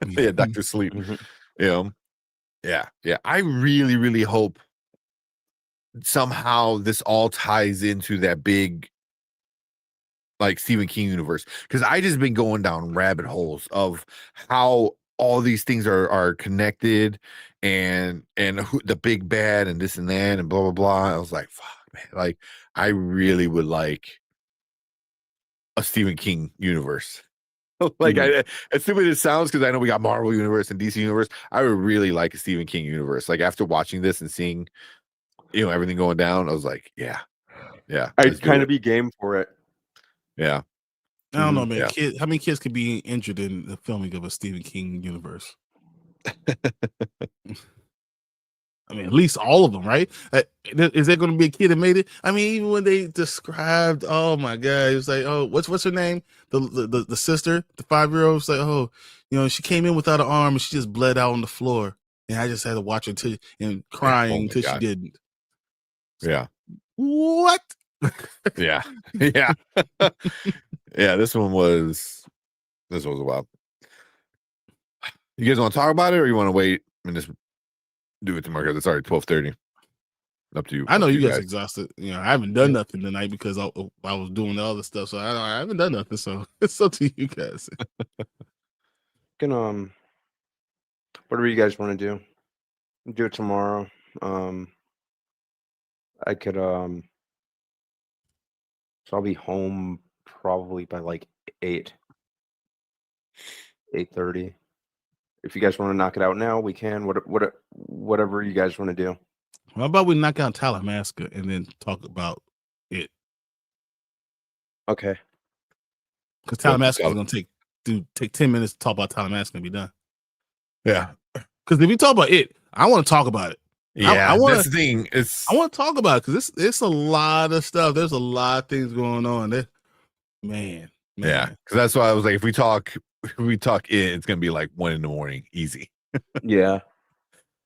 [SPEAKER 4] yeah, Dr. Sleep. You know, yeah. I really, really hope somehow this all ties into that big, like, Stephen King universe, because I just been going down rabbit holes of how all these things are connected and who, the big bad and this and that and blah blah blah. I was like, fuck, man, like I really would like a Stephen King universe. Like, as stupid as it sounds, because I know we got Marvel Universe and DC Universe, I would really like a Stephen King universe. Like, after watching this and seeing, everything going down, I was like, yeah.
[SPEAKER 6] I'd kind of be game for it.
[SPEAKER 4] Yeah.
[SPEAKER 1] I don't know, man.
[SPEAKER 4] Yeah.
[SPEAKER 1] How many kids could be injured in the filming of a Stephen King universe? I mean, at least all of them, right? Is there going to be a kid that made it? I mean, even when they described, oh my god, it was like, oh, what's her name? The sister, the 5-year-old, was like, oh, she came in without an arm and she just bled out on the floor, and I just had to watch her and crying until she didn't.
[SPEAKER 4] Yeah.
[SPEAKER 1] What?
[SPEAKER 4] Yeah. Yeah. Yeah. This one was a while. You guys want to talk about it, or you want to wait and just do it tomorrow? Because it's already 12:30. Up to you.
[SPEAKER 1] I know you guys exhausted. I haven't done nothing tonight because I was doing the other stuff. So I haven't done nothing. So it's up to you guys.
[SPEAKER 6] Can whatever you guys want to do it tomorrow. I could so I'll be home probably by like 8:30. If you guys want to knock it out now, we can. Whatever you guys want to do.
[SPEAKER 1] How about we knock out Talamasca and then talk about it?
[SPEAKER 6] Okay.
[SPEAKER 1] Because Talamasca is going to take 10 minutes to talk about Talamasca and be done.
[SPEAKER 4] Yeah.
[SPEAKER 1] Because if we talk about it, I want to talk about it.
[SPEAKER 4] Yeah, that's the thing. I
[SPEAKER 1] want to talk about it because it's a lot of stuff. There's a lot of things going on. Man.
[SPEAKER 4] Yeah, because that's why I was like, if we talk it's gonna be like 1 a.m. easy.
[SPEAKER 6] Yeah.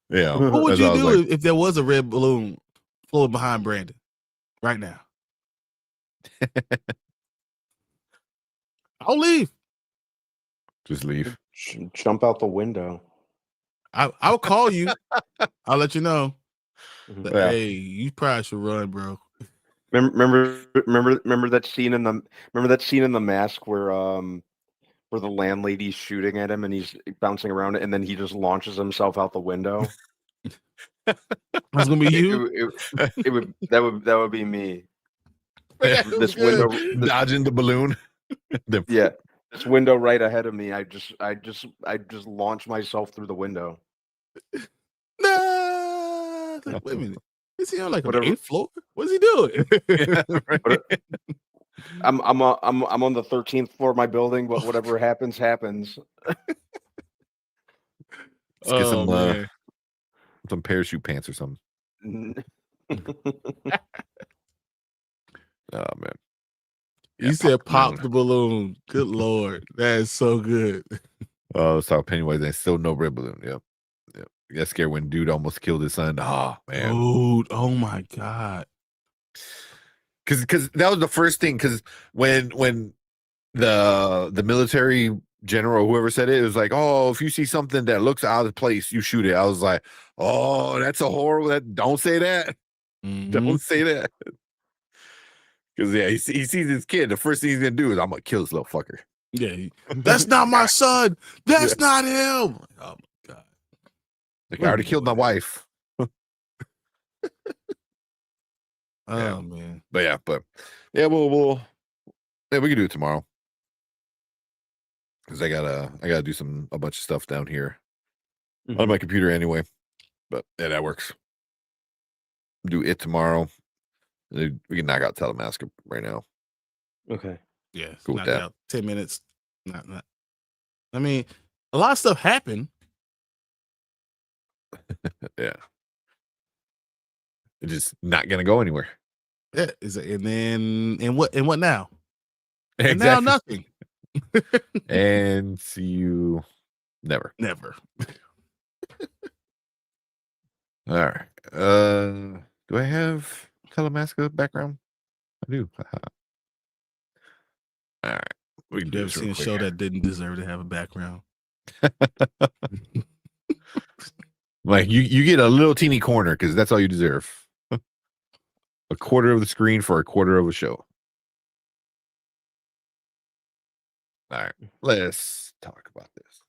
[SPEAKER 4] Yeah.
[SPEAKER 1] What would you do if there was a red balloon floating behind Brandon right now? I'll leave.
[SPEAKER 4] Just leave.
[SPEAKER 6] Jump out the window.
[SPEAKER 1] I'll call you. I'll let you know. But,
[SPEAKER 4] Yeah.
[SPEAKER 1] hey, you probably should run, bro.
[SPEAKER 6] Remember that scene in the Mask where the landlady's shooting at him and he's bouncing around and then he just launches himself out the window.
[SPEAKER 1] That's gonna be you.
[SPEAKER 6] That would be me. This window
[SPEAKER 4] dodging the balloon.
[SPEAKER 6] Yeah, this window right ahead of me. I just launch myself through the window.
[SPEAKER 1] Nah. Wait a minute. Is he on like an 8th floor? What's he doing?
[SPEAKER 4] Yeah, right.
[SPEAKER 6] I'm on the 13th floor of my building, but whatever happens.
[SPEAKER 4] Let's get some parachute pants or something. Oh man.
[SPEAKER 1] You said pop the balloon. Good Lord. That is so good.
[SPEAKER 4] Oh, let's talk Pennywise. There's still no red balloon. Yep. You got scared when dude almost killed his son. Oh man.
[SPEAKER 1] Dude, oh my God.
[SPEAKER 4] Because that was the first thing. Because when the military general, whoever said it, was like, oh, if you see something that looks out of place, you shoot it. I was like, oh, that's a horrible. Don't say that.
[SPEAKER 1] Mm-hmm.
[SPEAKER 4] Don't say that. Because he sees his kid. The first thing he's gonna do is I'm gonna kill this little fucker.
[SPEAKER 1] Yeah, that's not my son. That's not him. Oh my God.
[SPEAKER 4] Like, I already killed my wife.
[SPEAKER 1] Man.
[SPEAKER 4] But we'll we can do it tomorrow. Because I gotta do a bunch of stuff down here on my computer anyway. But yeah, that works. Do it tomorrow. We can knock out Talamasca right now.
[SPEAKER 6] Okay.
[SPEAKER 1] Yeah,
[SPEAKER 4] cool
[SPEAKER 1] knock out 10 minutes. Not. I mean, a lot of stuff happened.
[SPEAKER 4] Yeah. It's just not gonna go anywhere.
[SPEAKER 1] Yeah, and what now?
[SPEAKER 4] Exactly.
[SPEAKER 1] And now nothing.
[SPEAKER 4] And see you never. All right. Do I have Talamasca background? I do. All right. We can
[SPEAKER 1] You
[SPEAKER 4] do
[SPEAKER 1] ever
[SPEAKER 4] this
[SPEAKER 1] seen a show that didn't deserve to have a background?
[SPEAKER 4] Like you get a little teeny corner because that's all you deserve. A quarter of the screen for a quarter of a show. All right, let's talk about this.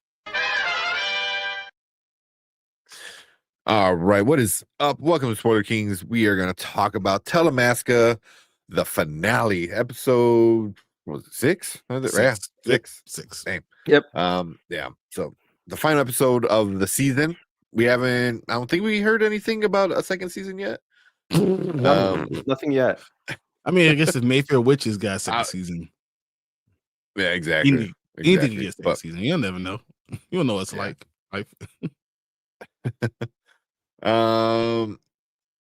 [SPEAKER 4] All right, what is up? Welcome to Spoiler Kings. We are going to talk about Talamasca, the finale, episode Was it 6? Yeah,
[SPEAKER 1] Six. Yep,
[SPEAKER 4] 6.
[SPEAKER 1] 6.
[SPEAKER 4] Same.
[SPEAKER 2] Yep.
[SPEAKER 4] Yeah. So the final episode of the season. I don't think we heard anything about a second season yet.
[SPEAKER 2] Nothing yet.
[SPEAKER 1] I mean, I guess if Mayfair Witches got a second season.
[SPEAKER 4] Yeah, exactly.
[SPEAKER 1] Anything can get second season. You'll never know. You don't know what it's like.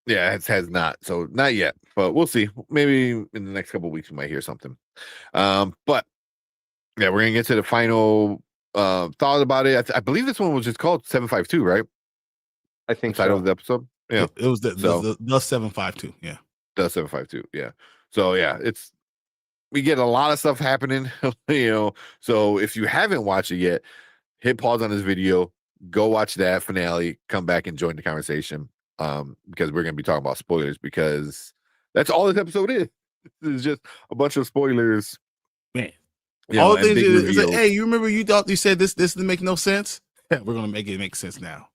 [SPEAKER 4] Yeah, it has not. So not yet, but we'll see. Maybe in the next couple of weeks we might hear something. But yeah, we're gonna get to the final thought about it. I believe this one was just called 752, right?
[SPEAKER 2] I think
[SPEAKER 4] title
[SPEAKER 2] so.
[SPEAKER 4] of the episode. Yeah,
[SPEAKER 1] it was the 752. Yeah,
[SPEAKER 4] the 752. Yeah. So yeah, we get a lot of stuff happening. So if you haven't watched it yet, hit pause on this video, go watch that finale, come back and join the conversation. Because we're gonna be talking about spoilers, because that's all this episode is. This is just a bunch of spoilers,
[SPEAKER 1] man.
[SPEAKER 4] All
[SPEAKER 1] the things is like, hey, you remember you thought you said this didn't make no sense? Yeah, we're gonna make it make sense now.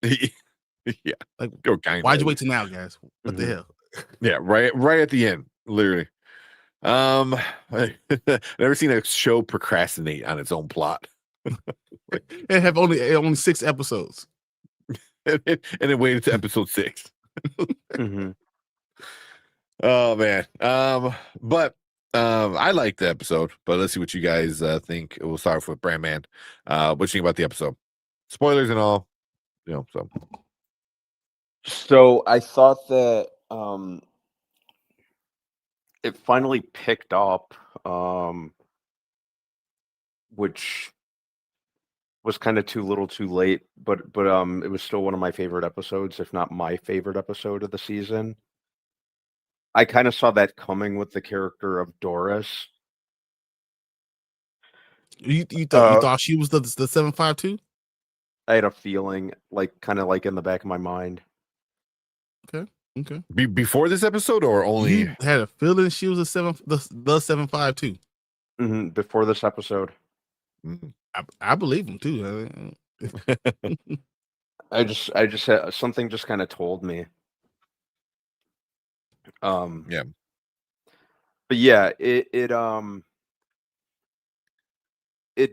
[SPEAKER 4] Yeah,
[SPEAKER 1] like
[SPEAKER 4] why'd
[SPEAKER 1] you wait till now, guys? What the hell?
[SPEAKER 4] Yeah, right at the end, literally. Never seen a show procrastinate on its own plot.
[SPEAKER 1] It have only 6 episodes.
[SPEAKER 4] and it waited to episode 6.
[SPEAKER 2] Mm-hmm.
[SPEAKER 4] Oh man. But I liked the episode, but let's see what you guys think. We'll start off with Brandman. What you think about the episode? Spoilers and all,
[SPEAKER 2] So I thought that it finally picked up, which was kind of too little too late, but it was still one of my favorite episodes, if not my favorite episode of the season. I kind of saw that coming with the character of Doris.
[SPEAKER 1] You thought she was the 752?
[SPEAKER 2] I had a feeling, kind of in the back of my mind.
[SPEAKER 1] Okay.
[SPEAKER 4] Before this episode, or only
[SPEAKER 1] you had a feeling she was the 752?
[SPEAKER 2] Mm-hmm. Before this episode.
[SPEAKER 1] I believe him too.
[SPEAKER 2] I just had something just kind of told me.
[SPEAKER 4] Yeah.
[SPEAKER 2] But yeah, it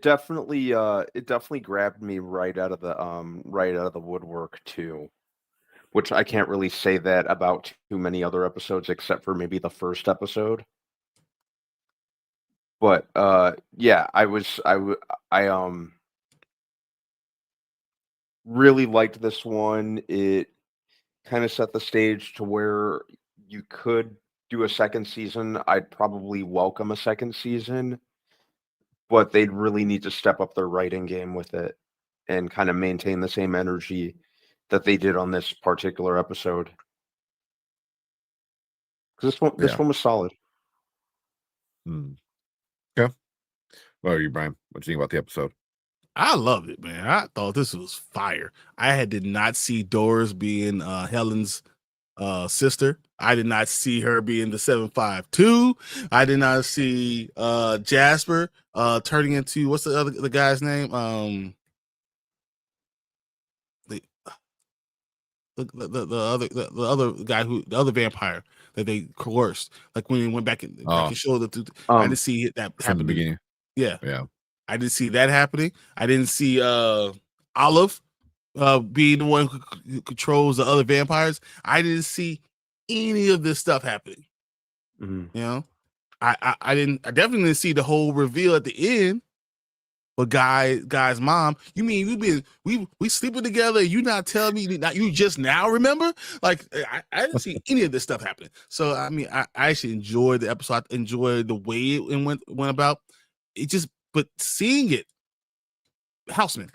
[SPEAKER 2] definitely grabbed me right out of the woodwork too, which I can't really say that about too many other episodes except for maybe the first episode. But yeah, I really liked this one. It kind of set the stage to where you could do a second season. I'd probably welcome a second season, but they'd really need to step up their writing game with it and kind of maintain the same energy that they did on this particular episode. Because this one was solid.
[SPEAKER 4] Yeah. What are you, Brian? What do you think about the episode?
[SPEAKER 1] I loved it, man. I thought this was fire. I did not see Doris being Helen's sister. I did not see her being the 752. I did not see Jasper turning into, what's the guy's name? The other guy, the other vampire that they coerced, like when he went back and showed I didn't see that
[SPEAKER 4] from the beginning.
[SPEAKER 1] Yeah.
[SPEAKER 7] I didn't see that happening. I didn't see Olive being the one who controls the other vampires. I didn't see any of this stuff happening.
[SPEAKER 2] Mm-hmm.
[SPEAKER 7] You know, I definitely didn't see the whole reveal at the end. But guy's mom, you mean we sleeping together? You not telling me that you just now remember? Like I didn't see any of this stuff happening. So I mean, I actually enjoyed the episode. I enjoyed the way it went about. It just, but seeing it, Houseman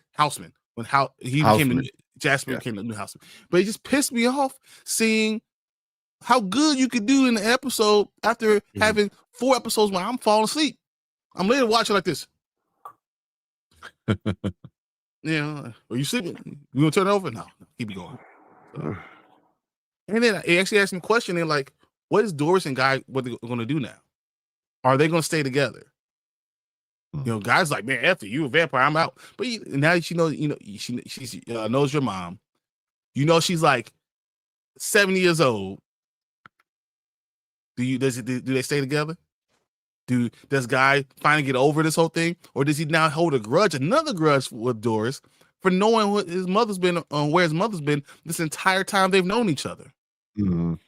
[SPEAKER 7] when he became Jasper became the new Houseman. But it just pissed me off seeing how good you could do in the episode after having 4 episodes where I'm falling asleep. I'm later watching like this. Are you sleeping? You gonna turn it over? No, keep it going. And then he actually asked me a question. And like, what is Doris and Guy? What they're gonna do now? Are they gonna stay together? Guy's like, man, F you a vampire, I'm out. But now that she knows your mom. She's like 70 years old. Do they stay together? Does Guy finally get over this whole thing, or does he now hold another grudge with Doris for knowing what his mother's been, where his mother's been this entire time they've known each other?
[SPEAKER 4] Mhm.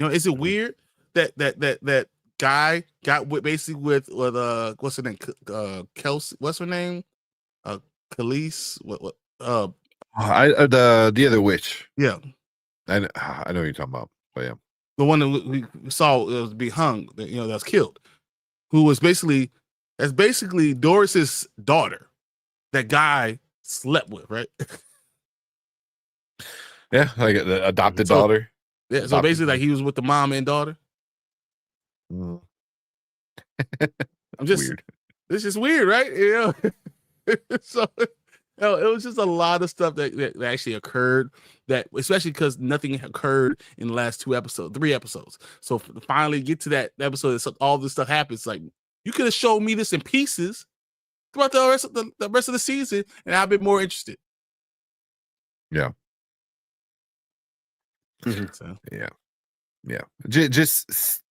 [SPEAKER 7] Is it weird that Guy got basically with what's her name, Kelsey? What's her name? Khalees? What?
[SPEAKER 4] The other witch.
[SPEAKER 7] Yeah,
[SPEAKER 4] I know what you're talking about, but yeah.
[SPEAKER 7] the one that we saw was be hung. That was killed. Who was basically Doris's daughter that Guy slept with, right?
[SPEAKER 4] Yeah, like the adopted
[SPEAKER 7] So-
[SPEAKER 4] daughter.
[SPEAKER 7] Yeah, so
[SPEAKER 4] Adopted.
[SPEAKER 7] basically like he was with the mom and daughter.
[SPEAKER 4] Mm.
[SPEAKER 7] I'm just
[SPEAKER 4] Weird.
[SPEAKER 7] It's just weird, right? So it was just a lot of stuff that actually occurred, that especially because nothing occurred in the last 3 episodes. So to finally get to that episode, all this stuff happens. Like, you could have showed me this in pieces throughout the rest of the season, and I've been more interested.
[SPEAKER 4] Yeah.
[SPEAKER 7] So,
[SPEAKER 4] Yeah. Just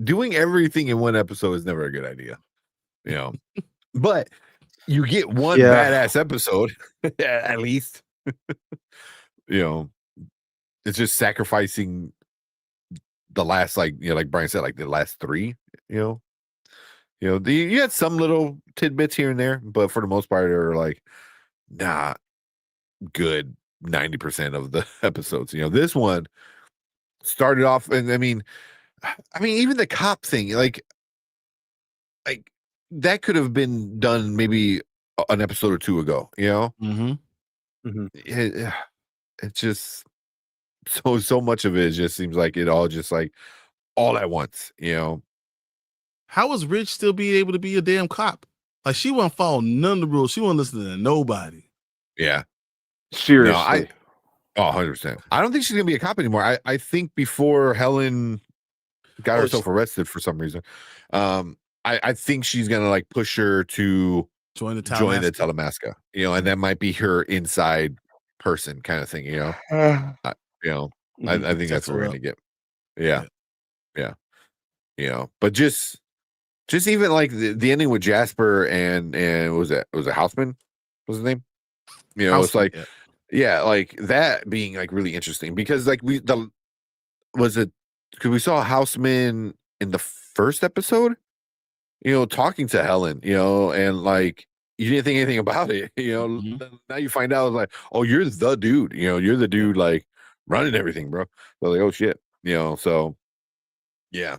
[SPEAKER 4] doing everything in one episode is never a good idea. But you get one badass episode at least. It's just sacrificing the last, like Brian said, like the last 3. You had some little tidbits here and there, but for the most part, they're like not good 90% of the episodes. This one started off, and I mean, even the cop thing, like that could have been done maybe an episode or 2 ago. It's just so much of it just seems like it all just like all at once.
[SPEAKER 7] how was Rich still being able to be a damn cop? Like, she wasn't following none of the rules. She wasn't listening to nobody.
[SPEAKER 4] Yeah.
[SPEAKER 6] Seriously.
[SPEAKER 4] 100%. I don't think she's gonna be a cop anymore. I think before Helen got herself arrested for some reason, I think she's gonna like push her to
[SPEAKER 7] join the
[SPEAKER 4] Talamasca. And that might be her inside person kind of thing. I think that's what we're gonna get. Yeah. But just even like the ending with Jasper and was it Houseman? Was his name? It's like. Yeah, like that being like really interesting, because like because we saw Houseman in the first episode, talking to Helen, and like you didn't think anything about it, Now you find out, like, oh, you're the dude, you're the dude like running everything, bro. So like, oh shit, so yeah.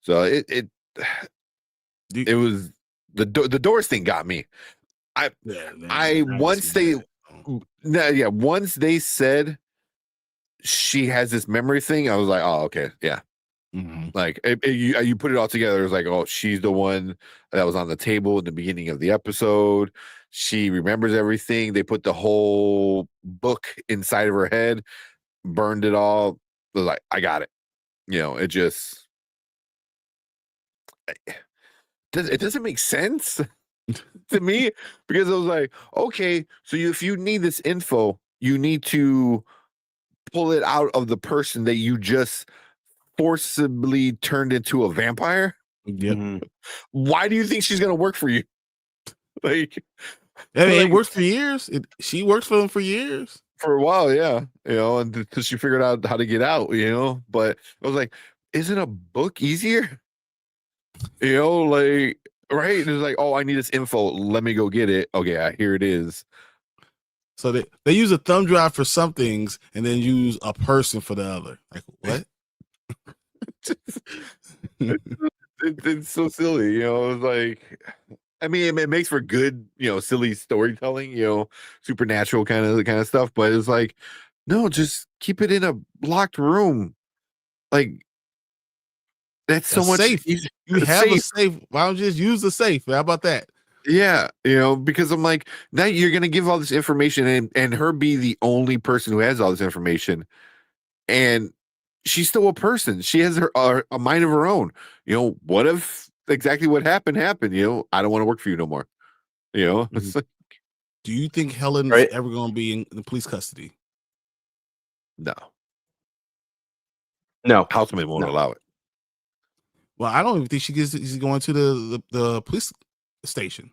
[SPEAKER 4] So it was the Doors thing got me. Once they said she has this memory thing, I was like, oh, okay, yeah. Like you put it all together, it was like, oh, she's the one that was on the table in the beginning of the episode. She remembers everything. They put the whole book inside of her head, burned it all. I was like, I got it. It just it doesn't make sense to me, because I was like, okay, so if you need this info, you need to pull it out of the person that you just forcibly turned into a vampire.
[SPEAKER 7] Yep.
[SPEAKER 4] Why do you think she's gonna work for you? Like,
[SPEAKER 7] it worked for years. She worked for them for years.
[SPEAKER 4] For a while, yeah. And until she figured out how to get out, But I was like, isn't a book easier? Like, right? And it's like, oh, I need this info. Let me go get it. Okay, here it is.
[SPEAKER 7] So they use a thumb drive for some things and then use a person for the other. Like, what?
[SPEAKER 4] It's so silly, It's like, I mean, it makes for good, silly storytelling, supernatural kind of stuff. But it's like, no, just keep it in a locked room. Like, that's so much
[SPEAKER 7] safe.
[SPEAKER 4] easier.
[SPEAKER 7] You have a safe. Why don't you just use the safe? How about that?
[SPEAKER 4] Yeah, because I'm like, now you're gonna give all this information and her be the only person who has all this information, and she's still a person. She has a mind of her own. What if exactly what happened? I don't want to work for you no more. It's like,
[SPEAKER 7] do you think Helen's ever going to be in the police custody?
[SPEAKER 4] No.
[SPEAKER 6] No.
[SPEAKER 4] Houseman won't allow it.
[SPEAKER 7] Well, I don't even think she's going to the police station.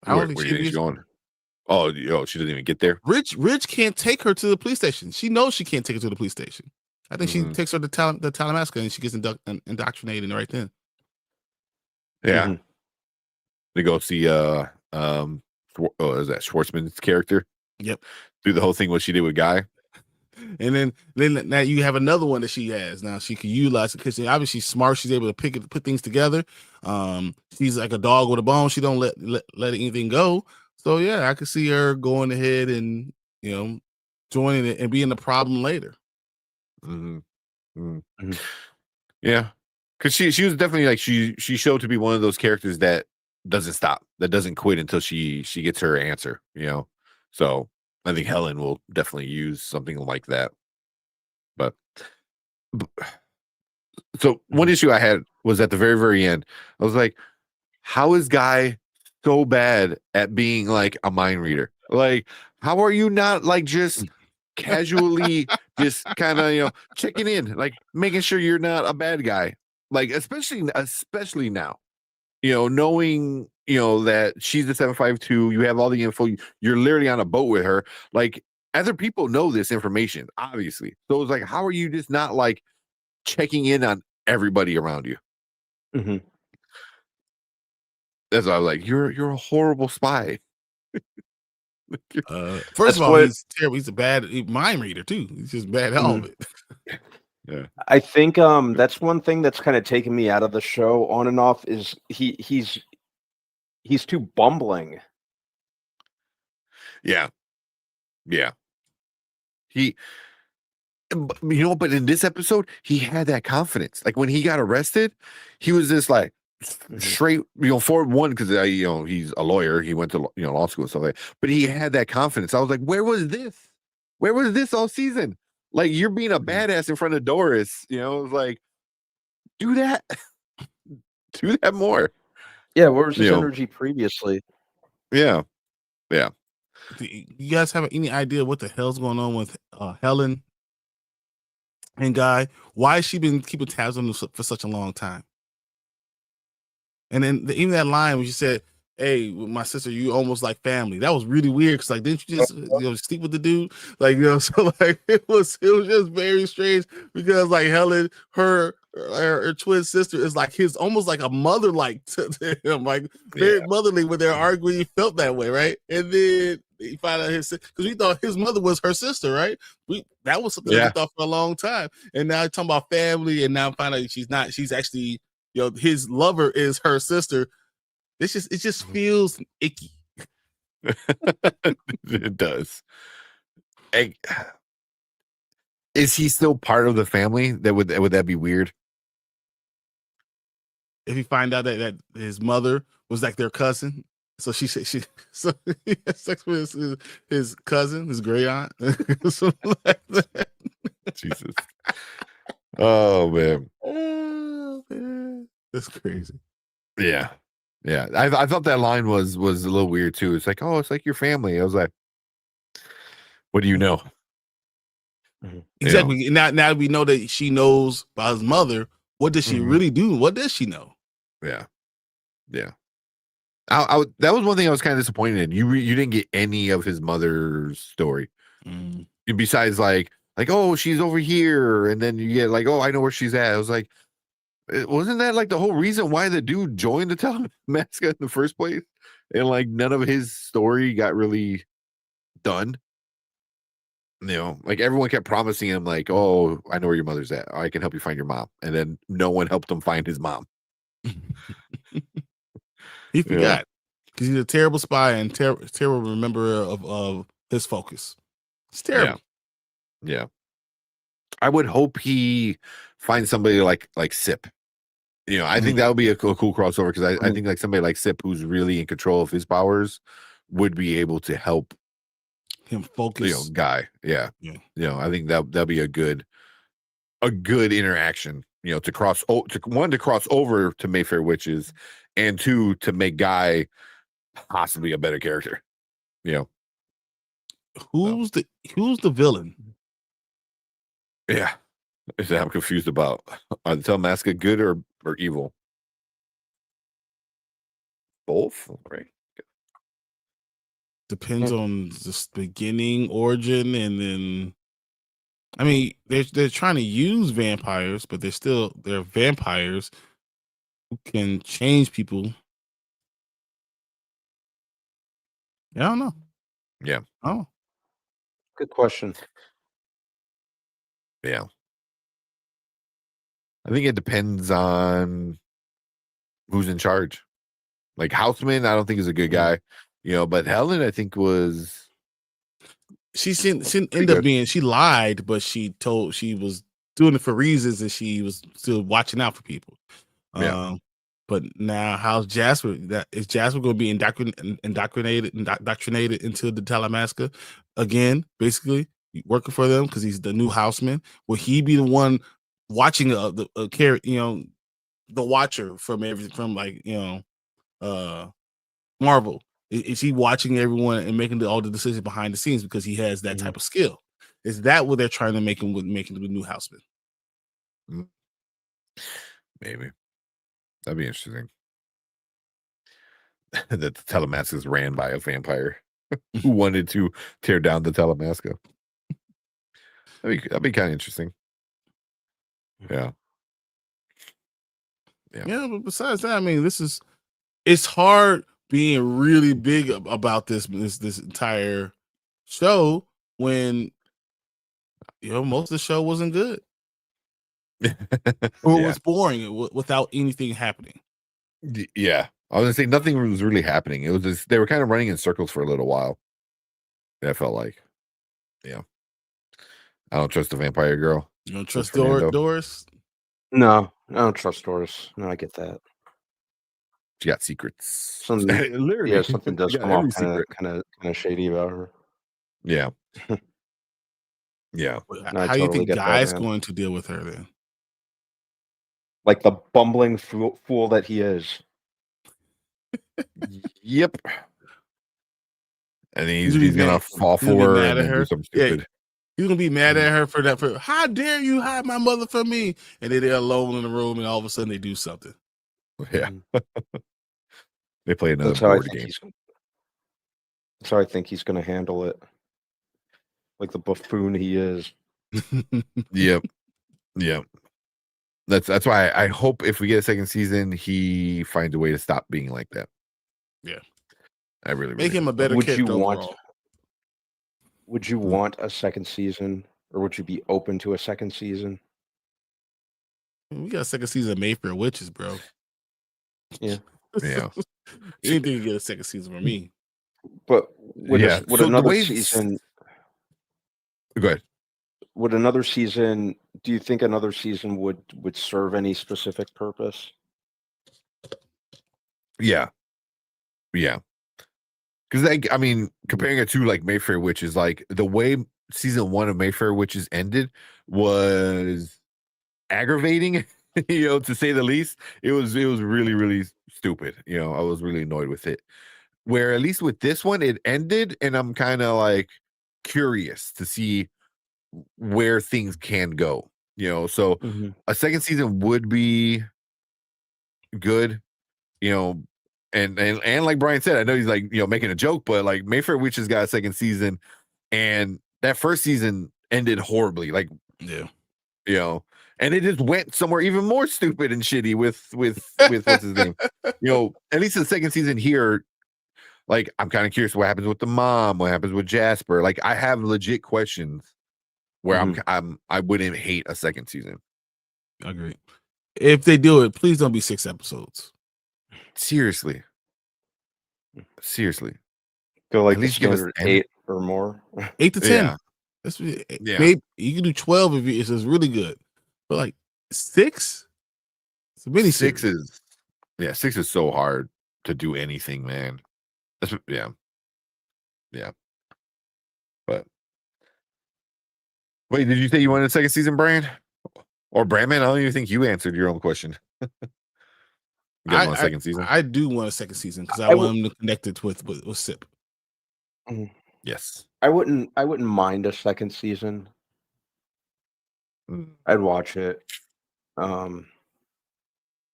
[SPEAKER 7] I don't think
[SPEAKER 4] where do you think she's going? Oh, she doesn't even get there.
[SPEAKER 7] Rich can't take her to the police station. She knows she can't take her to the police station. I think she takes her to the Talamasca and she gets indoctrinated right then.
[SPEAKER 4] Yeah. They go see is that Schwartzman's character?
[SPEAKER 7] Yep.
[SPEAKER 4] Do the whole thing what she did with Guy.
[SPEAKER 7] And then now you have another one that she has. Now she can utilize it because obviously she's smart. She's able to put things together. She's like a dog with a bone. She don't let anything go. So yeah, I could see her going ahead and joining it and being the problem later.
[SPEAKER 4] Yeah, because she was definitely like she showed to be one of those characters that doesn't stop, that doesn't quit until she gets her answer. So I think Helen will definitely use something like that. But so one issue I had was at the very, very end. I was like, how is Guy so bad at being like a mind reader? Like, how are you not like just casually just kind of checking in, like making sure you're not a bad guy, like especially now, knowing that she's the 752, you have all the info, you're literally on a boat with her, like other people know this information obviously, so it's like, how are you just not like checking in on everybody around you? That's why I was like, you're a horrible spy.
[SPEAKER 7] First of all, he's terrible. He's a bad mind reader too. He's just bad at all of it.
[SPEAKER 4] Yeah,
[SPEAKER 6] I think that's one thing that's kind of taken me out of the show on and off is he's too bumbling.
[SPEAKER 4] Yeah. But in this episode, he had that confidence. Like when he got arrested, he was just like straight, for one, because he's a lawyer. He went to law school and stuff like that. But he had that confidence. I was like, where was this? Where was this all season? Like, you're being a badass in front of Doris. It was like, do that. Do that more.
[SPEAKER 6] Yeah, where was his energy previously?
[SPEAKER 4] Yeah.
[SPEAKER 7] Do you guys have any idea what the hell's going on with Helen and Guy? Why has she been keeping tabs on them for such a long time? And then even that line when she said, "Hey, with my sister, you almost like family." That was really weird because like, didn't you just sleep with the dude? Like, so like it was just very strange because like Helen, her twin sister is like almost like a mother like to him, like very motherly when they're arguing. He felt that way, right? And then he found out because we thought his mother was her sister, right? That was something that we thought for a long time, and now talking about family, and now find out she's not. She's actually his lover is her sister. It just feels icky.
[SPEAKER 4] It does. Is he still part of the family? Would that be weird?
[SPEAKER 7] If you find out that his mother was like their cousin, so he had sex with his cousin, his great aunt, something like that.
[SPEAKER 4] Jesus. Oh man.
[SPEAKER 7] That's crazy.
[SPEAKER 4] Yeah. I thought that line was a little weird too. It's like, oh, it's like your family. I was like, what do you know?
[SPEAKER 7] Exactly. Now we know that she knows about his mother. What does she really do? What does she know?
[SPEAKER 4] Yeah. That was one thing I was kind of disappointed in. You didn't get any of his mother's story. Besides like, oh, she's over here, and then you get like, oh, I know where she's at. I was like, wasn't that like the whole reason why the dude joined the Talamasca in the first place? And like none of his story got really done. Like everyone kept promising him like, oh, I know where your mother's at. I can help you find your mom. And then no one helped him find his mom.
[SPEAKER 7] He forgot because he's a terrible spy and terrible remember of his focus. It's terrible.
[SPEAKER 4] Yeah. I would hope he finds somebody like Sip. I think that would be a cool crossover because I think like somebody like Sip who's really in control of his powers would be able to help
[SPEAKER 7] him focus.
[SPEAKER 4] Guy. Yeah. I think that'd be a good interaction. To cross over to Mayfair Witches, and two, to make Guy possibly a better character.
[SPEAKER 7] Who's the villain?
[SPEAKER 4] Yeah. I'm confused about. Are the Talamasca good or evil? Both, right?
[SPEAKER 7] Depends on the beginning, origin, and then. I mean, they're trying to use vampires, but they're vampires who can change people. I don't know.
[SPEAKER 4] Yeah.
[SPEAKER 7] Oh,
[SPEAKER 6] Good question.
[SPEAKER 4] Yeah. I think it depends on who's in charge. Like Houseman, I don't think is a good guy, but Helen, I think was.
[SPEAKER 7] she ended up being. She lied, but she was doing it for reasons, and she was still watching out for people.
[SPEAKER 4] Yeah.
[SPEAKER 7] But now, how's Jasper? Is Jasper going to be indoctrinated into the Talamasca again? Basically, working for them because he's the new houseman. Will he be the one watching the watcher from everything, Marvel? Is he watching everyone and making all the decisions behind the scenes because he has that type of skill? Is that what they're trying to make him with making the new houseman?
[SPEAKER 4] Maybe that'd be interesting. That the Talamasca is ran by a vampire who wanted to tear down the Talamasca. That'd be kind of interesting. Yeah.
[SPEAKER 7] Yeah, but besides that, I mean, it's hard being really big about this entire show when most of the show wasn't good or was boring without anything happening.
[SPEAKER 4] Yeah, I was gonna say nothing was really happening. It was just they were kind of running in circles for a little while. That felt like, I don't trust the vampire girl.
[SPEAKER 7] You don't trust Doris?
[SPEAKER 6] No, I don't trust Doris. No, I get that.
[SPEAKER 4] She got secrets.
[SPEAKER 6] Literally, yeah, something does come off kind of shady about her.
[SPEAKER 4] Yeah. Yeah.
[SPEAKER 7] How do you think Guy's going to deal with her then?
[SPEAKER 6] Like the bumbling fool that he is.
[SPEAKER 4] Yep. And he's gonna fall for her and then do something stupid.
[SPEAKER 7] Yeah. He's gonna be mad at her for that. For how dare you hide my mother from me? And then they're alone in the room, and all of a sudden they do something.
[SPEAKER 4] Yeah. They play another board game.
[SPEAKER 6] That's how I think he's going to handle it. Like the buffoon he is.
[SPEAKER 4] Yep. Yep. That's why I hope if we get a second season, he finds a way to stop being like that.
[SPEAKER 7] Yeah.
[SPEAKER 4] I really
[SPEAKER 7] make him a better character overall.
[SPEAKER 6] Would you want a second season, or would you be open to a second season?
[SPEAKER 7] We got a second season of Mayfair Witches, bro.
[SPEAKER 6] Yeah.
[SPEAKER 4] Yeah.
[SPEAKER 7] Anything to get a second season for me.
[SPEAKER 6] But would another season?
[SPEAKER 4] Go ahead.
[SPEAKER 6] Would another season? Do you think another season would serve any specific purpose?
[SPEAKER 4] Yeah. Yeah. Because I mean, comparing it to like Mayfair Witches, like the way season 1 of Mayfair Witches ended was aggravating, to say the least. It was really, really stupid. I was really annoyed with it. Where at least with this one, it ended, and I'm kind of like curious to see where things can go. So a second season would be good. And like Brian said, I know he's like, making a joke, but like Mayfair Witches got a second season, and that first season ended horribly. Like, and it just went somewhere even more stupid and shitty with what's his name. At least the second season here, like, I'm kind of curious what happens with the mom, what happens with Jasper. Like, I have legit questions where I wouldn't hate a second season.
[SPEAKER 7] I agree. If they do it, please don't be 6 episodes.
[SPEAKER 4] Seriously.
[SPEAKER 6] Go like at least give us 8 or more.
[SPEAKER 7] 8 to 10.
[SPEAKER 4] Yeah.
[SPEAKER 7] Maybe you can do 12 if it's really good. But like 6? It's a mini
[SPEAKER 4] 6 is 6 is so hard to do anything, man. Yeah. But wait, did you say you wanted a second season, Brian? Or Brandman? I don't even think you answered your own question. Second season.
[SPEAKER 7] I do want a second season because I want him to connect it with Sip.
[SPEAKER 4] Yes.
[SPEAKER 6] I wouldn't mind a second season. I'd watch it.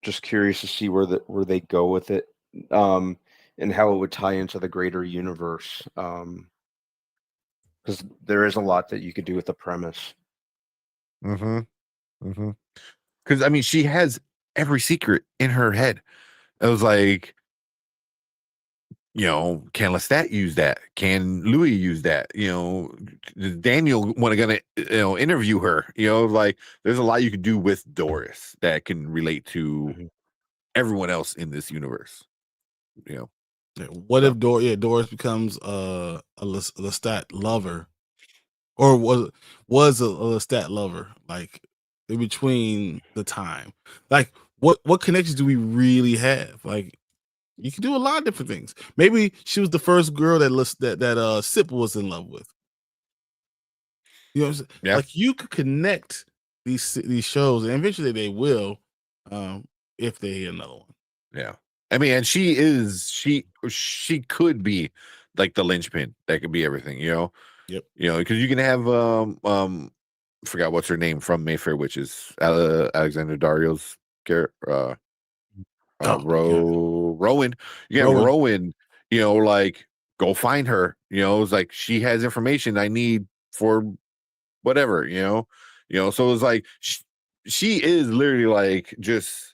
[SPEAKER 6] Just curious to see where they go with it, and how it would tie into the greater universe. Because there is a lot that you could do with the premise.
[SPEAKER 4] Mm-hmm. Mm-hmm. Because I mean, she has every secret in her head. It was like, can Lestat use that? Can Louis use that? Does Daniel gonna interview her? Like there's a lot you can do with Doris that can relate to everyone else in this universe.
[SPEAKER 7] What if Doris becomes a Lestat lover, or was a Lestat lover, like in between the time? Like what connections do we really have? Like you can do a lot of different things. Maybe she was the first girl that Sip was in love with. You know what I'm saying?
[SPEAKER 4] Yeah.
[SPEAKER 7] Like you could connect these shows, and eventually they will, if they hit another one.
[SPEAKER 4] Yeah. I mean, and she could be like the linchpin that could be everything,
[SPEAKER 7] Yep.
[SPEAKER 4] Because you can have forgot what's her name from Mayfair Witches, Alexander Dario's character, Rowan. You can have Rowan, like go find her. It's like she has information I need for whatever, So it's like she is literally like just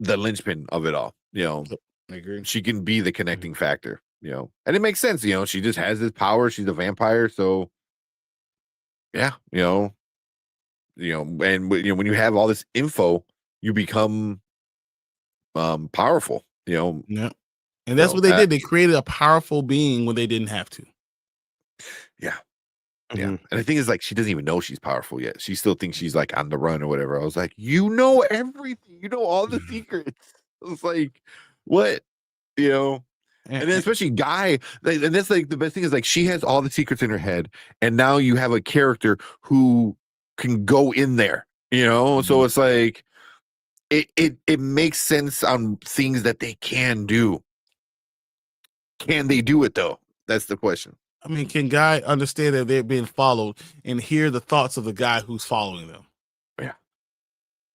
[SPEAKER 4] the linchpin of it all.
[SPEAKER 7] I agree.
[SPEAKER 4] She can be the connecting factor. And it makes sense. She just has this power. She's a vampire, so yeah. And when you have all this info, you become powerful.
[SPEAKER 7] Yeah. And that's what they did. They created a powerful being when they didn't have to.
[SPEAKER 4] Yeah. Yeah. And the thing is, like, she doesn't even know she's powerful yet. She still thinks she's like on the run or whatever. I was like, you know everything. You know all the secrets. I was like, what? And then especially Guy, and that's like the best thing is like she has all the secrets in her head, and now you have a character who can go in there, So it's like it makes sense on things that they can do. Can they do it though? That's the question.
[SPEAKER 7] I mean, can Guy understand that they're being followed and hear the thoughts of the guy who's following them?
[SPEAKER 4] Yeah.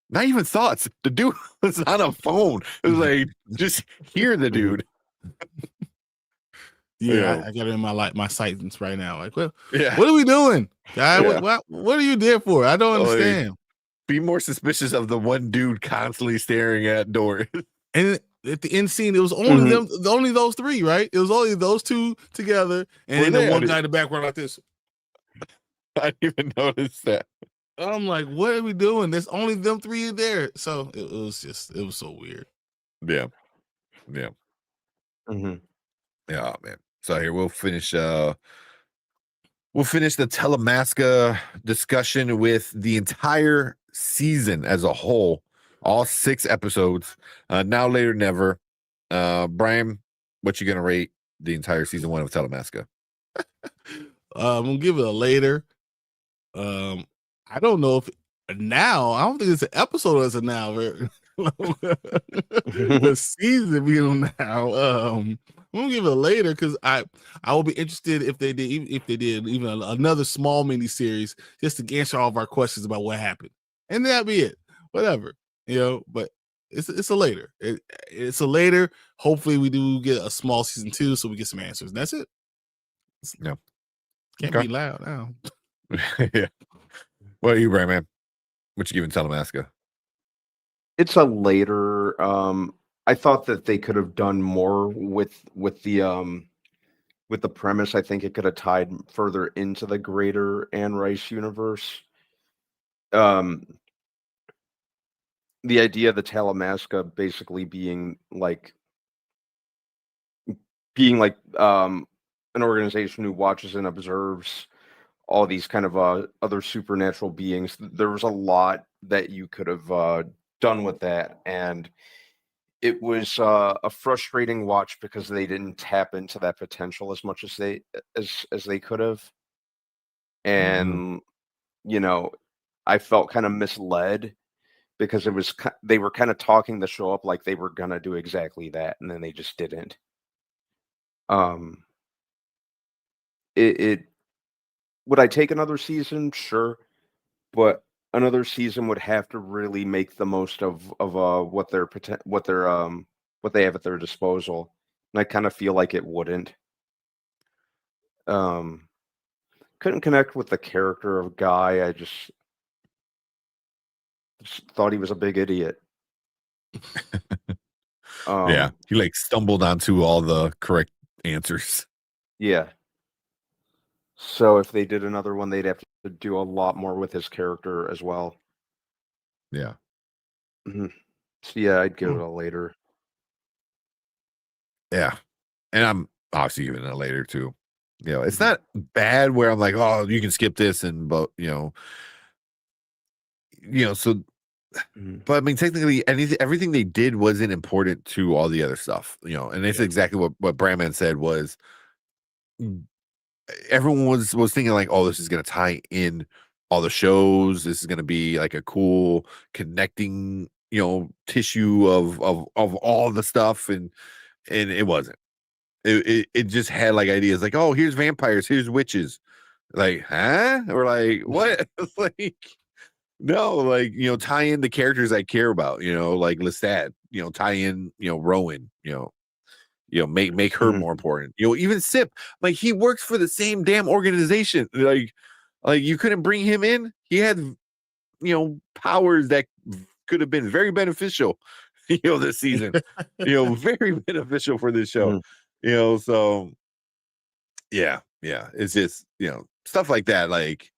[SPEAKER 4] Not even thoughts. The dude was on a phone. It was like, just hear the dude.
[SPEAKER 7] Yeah, I got it in my sightings right now. Like, what
[SPEAKER 4] Yeah.
[SPEAKER 7] are we doing, Guy? Yeah. What are you there for? I don't understand.
[SPEAKER 4] Like, be more suspicious of the one dude constantly staring at doors.
[SPEAKER 7] And at the end scene, it was only them, only those three, right? It was only those two together, and then the one guy in the background like this.
[SPEAKER 4] I didn't even notice that.
[SPEAKER 7] I'm like, what are we doing? There's only them three there. So it was so weird.
[SPEAKER 4] Yeah. Yeah. Yeah, man. So here we'll finish the Talamasca discussion with the entire season as a whole, all 6 episodes. Now Later Never. Brian, what you gonna rate the entire season 1 of Talamasca?
[SPEAKER 7] I'm gonna give it a later. I don't know if now. I don't think it's an episode as a now. The season being on now. I'm gonna give it a later because I will be interested if they did even another small mini series just to answer all of our questions about what happened, and that'd be it. Whatever, But it's a later. It's a later. Hopefully, we do get a small season 2, so we get some answers. And that's it.
[SPEAKER 4] Yeah,
[SPEAKER 7] can't be loud now.
[SPEAKER 4] Yeah. What are you, Brian, man? What you giving Talamasca?
[SPEAKER 6] It's a later. I thought that they could have done more with the premise. I think it could have tied further into the greater Anne Rice universe. The idea of the Talamasca basically being like an organization who watches and observes all these kind of other supernatural beings. There was a lot that you could have done with that, and it was a frustrating watch because they didn't tap into that potential as much as they could have. And I felt kind of misled because they were kind of talking the show up like they were gonna do exactly that, and then they just didn't. It would I take another season? Sure. but another season would have to really make the most of what they have at their disposal, and I kind of feel like it wouldn't. Couldn't connect with the character of Guy. I just thought he was a big idiot.
[SPEAKER 4] Yeah, he like stumbled onto all the correct answers.
[SPEAKER 6] Yeah. So if they did another one, they'd have to do a lot more with his character as well.
[SPEAKER 4] Yeah.
[SPEAKER 6] So yeah, I'd give it a later.
[SPEAKER 4] Yeah, and I'm obviously giving it a later too. You know, it's not bad where I'm like, oh, you can skip this, and but so. But I mean, technically, everything they did wasn't important to all the other stuff, and that's exactly what Brandman said was. Everyone was thinking like, oh, this is going to tie in all the shows. This is going to be like a cool connecting, tissue of all the stuff, and it wasn't. It just had like ideas like, oh, here's vampires, here's witches, like, huh? Or like what? Like, no, like, tie in the characters I care about, like Lestat, tie in, Rowan, make her more important. Even Sip, like he works for the same damn organization. Like you couldn't bring him in. He had, powers that could have been very beneficial, this season. Very beneficial for this show. So yeah, it's just, stuff like that. Like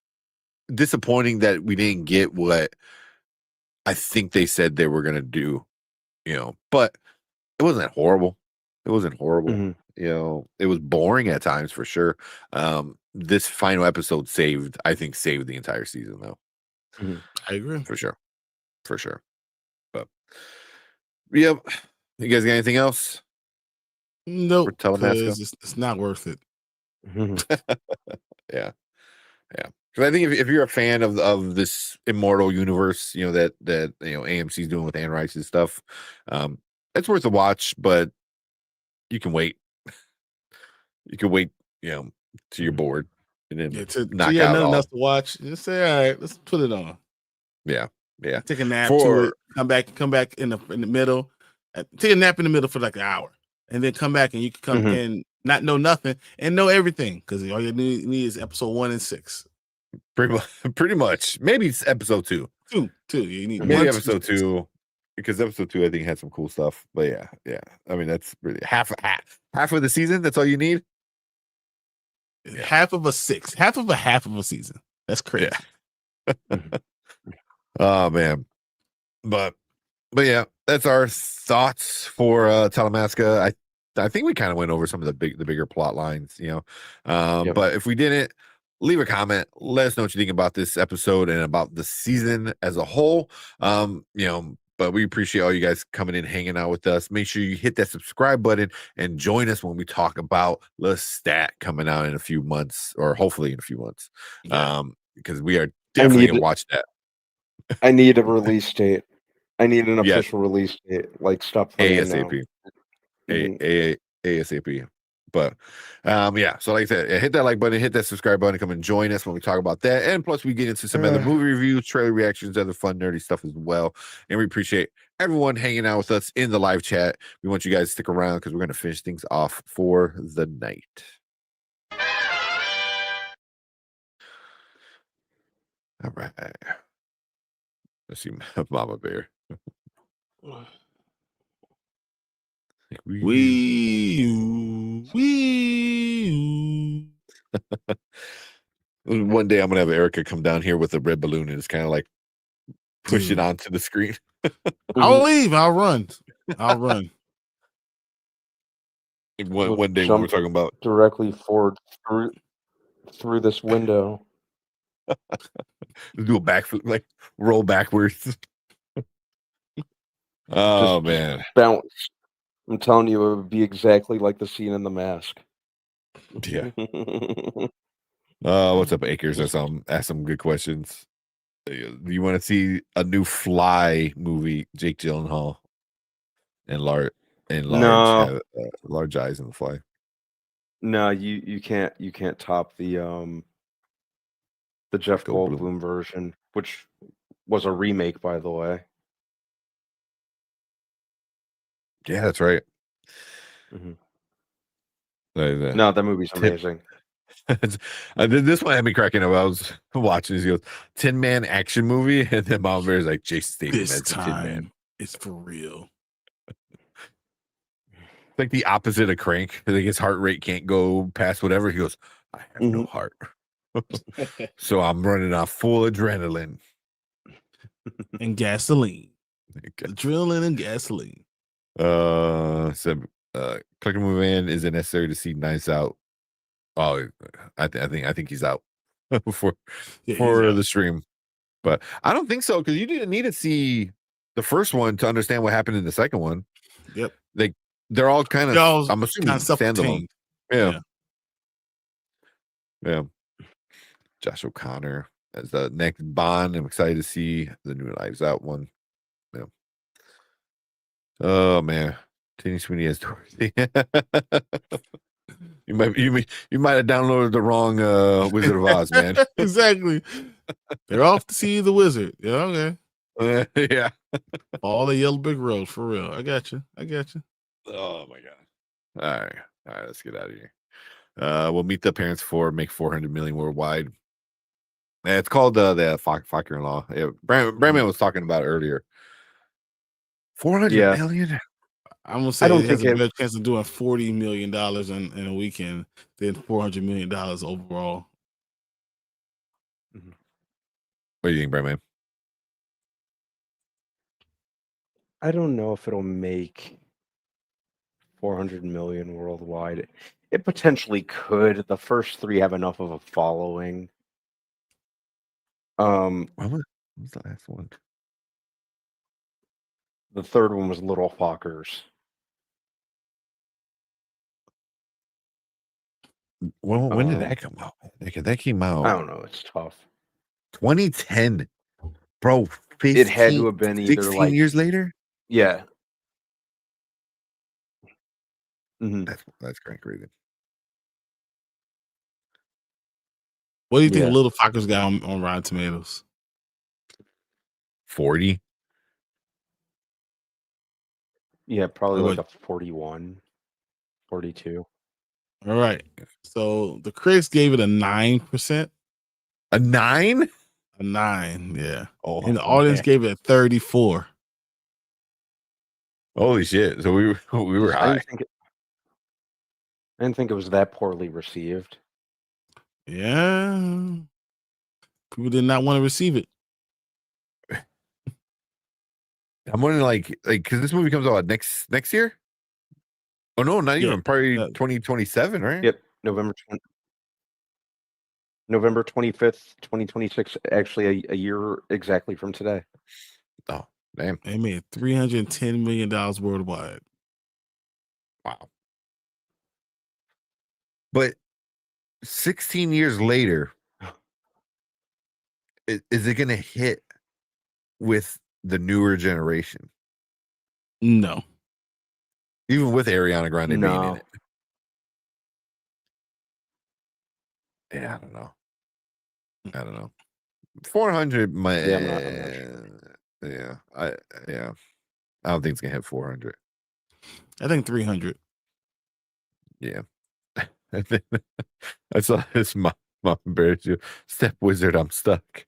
[SPEAKER 4] disappointing that we didn't get what I think they said they were gonna do, but it wasn't horrible. It wasn't horrible. It was boring at times for sure. This final episode saved the entire season though.
[SPEAKER 7] I agree.
[SPEAKER 4] For sure. But yep. You guys got anything else?
[SPEAKER 7] Nope.
[SPEAKER 4] For Talamasca?
[SPEAKER 7] It's not worth it.
[SPEAKER 4] Yeah. Because I think if you're a fan of this immortal universe, that AMC's doing with Anne Rice's stuff, it's worth a watch, but you can wait. You can wait, till you're bored, and then knock out
[SPEAKER 7] nothing
[SPEAKER 4] all.
[SPEAKER 7] else to watch. Just say, all right, let's put it on.
[SPEAKER 4] Yeah.
[SPEAKER 7] Take a nap to it. Come back in the middle. Take a nap in the middle for like an hour, and then come back, and you can come and not know nothing and know everything because all you need is episode 1 and 6.
[SPEAKER 4] Pretty much. Maybe it's episode 2.
[SPEAKER 7] Two. You need
[SPEAKER 4] maybe episode 2. Because episode 2, I think, had some cool stuff. But yeah. I mean, that's really half of the season. That's all you need.
[SPEAKER 7] Half of a 6. Half of a season. That's crazy.
[SPEAKER 4] Yeah. Oh man. But yeah, that's our thoughts for Talamasca. I think we kind of went over some of the bigger plot lines. But if we didn't, leave a comment. Let us know what you think about this episode and about the season as a whole. But we appreciate all you guys coming in, hanging out with us. Make sure you hit that subscribe button and join us when we talk about Lestat coming out in a few months, or hopefully in a few months. Because we are definitely going to watch that.
[SPEAKER 6] I need a release date. I need an official release date. Like, stop
[SPEAKER 4] ASAP. ASAP. But so like I said, hit that like button, hit that subscribe button, come and join us when we talk about that. And plus we get into some other movie reviews, trailer reactions, other fun nerdy stuff as well. And we appreciate everyone hanging out with us in the live chat. We want you guys to stick around because we're going to finish things off for the night. All right. Let's see Mama Bear. One day I'm gonna have Erica come down here with a red balloon and it's kind of like push it onto the screen.
[SPEAKER 7] I'll leave. I'll run.
[SPEAKER 4] One day when we're talking about
[SPEAKER 6] directly forward through this window.
[SPEAKER 4] Do a backflip, like roll backwards. Oh man,
[SPEAKER 6] bounce. I'm telling you, it would be exactly like the scene in The Mask.
[SPEAKER 4] Yeah. What's up, Akers? Ask some good questions. Do you want to see a new Fly movie? Jake Gyllenhaal and large eyes in The Fly.
[SPEAKER 6] No, you can't top the Jeff Goldblum version. which was a remake, by the way.
[SPEAKER 4] Yeah, that's right.
[SPEAKER 6] Mhm.
[SPEAKER 4] The
[SPEAKER 6] No, that movie's
[SPEAKER 4] Tip-
[SPEAKER 6] amazing.
[SPEAKER 4] this one had me cracking up. I was watching this. He goes, Tin Man action movie, and then Mom Bear's like, Jason Statham
[SPEAKER 7] This
[SPEAKER 4] as the Tin Man.
[SPEAKER 7] time it's for real.
[SPEAKER 4] It's like the opposite of Crank. Like his heart rate can't go past whatever. He goes, I have no heart. So I'm running off full adrenaline.
[SPEAKER 7] And gasoline. Adrenaline and gasoline.
[SPEAKER 4] Clicker Move In, is it necessary to see Nice Out? Oh, I think he's out for the stream, but I don't think so, because you didn't need to see the first one to understand what happened in the second one.
[SPEAKER 7] Yep,
[SPEAKER 4] they're all kind of, I'm assuming, standalone. Yeah. Josh O'Connor as the next Bond. I'm excited to see the new Lives Out one. Yeah. Oh man, Tinny Sweeney as Dorothy. You might have downloaded the wrong Wizard of Oz, man.
[SPEAKER 7] Exactly. They're off to see the wizard. Yeah, okay.
[SPEAKER 4] Yeah.
[SPEAKER 7] All the Yellow Brick Road, for real. I got you.
[SPEAKER 4] Oh my god. All right, let's get out of here. We'll Meet the Parents 4 make 400 million worldwide. Yeah, it's called the Fucker-in-Law. Yeah, Brandman was talking about it earlier. 400 million.
[SPEAKER 7] I'm gonna say it has a better chance of doing $40 million in a weekend than $400 million overall.
[SPEAKER 4] What do you think, Brandman?
[SPEAKER 6] I don't know if it'll make 400 million worldwide. It potentially could. The first three have enough of a following.
[SPEAKER 4] What was the last one?
[SPEAKER 6] The third one was Little Fockers.
[SPEAKER 4] When did that come out? That came out.
[SPEAKER 6] I don't know. It's tough.
[SPEAKER 4] 2010, bro. 15,
[SPEAKER 6] it had to have been either
[SPEAKER 4] 16
[SPEAKER 6] like
[SPEAKER 4] years later.
[SPEAKER 6] Yeah.
[SPEAKER 4] That's crazy.
[SPEAKER 7] What do you think Little Fockers got on Rotten Tomatoes?
[SPEAKER 4] 40.
[SPEAKER 6] Yeah, probably like a 41, 42.
[SPEAKER 7] All right. So the critics gave it a 9%.
[SPEAKER 4] A 9?
[SPEAKER 7] A 9, yeah.
[SPEAKER 4] Oh,
[SPEAKER 7] and the audience gave it a 34.
[SPEAKER 4] Holy shit! So we were high.
[SPEAKER 6] I didn't think it was that poorly received.
[SPEAKER 7] Yeah, people did not want to receive it.
[SPEAKER 4] I'm wondering, like, because this movie comes out next year. Oh no, not even. Probably 2027, right?
[SPEAKER 6] Yep, November 25th, 2026. Actually, a year exactly from today.
[SPEAKER 4] Oh, damn!
[SPEAKER 7] They made $310 million worldwide.
[SPEAKER 4] Wow. But 16 years later, is it going to hit with the newer generation?
[SPEAKER 7] No.
[SPEAKER 4] Even with Ariana Grande being in it. Yeah, I don't know. 400 might. Yeah, I don't think it's gonna hit 400.
[SPEAKER 7] I think 300.
[SPEAKER 4] Yeah. I saw this mom embarrass you. Step Wizard, I'm stuck.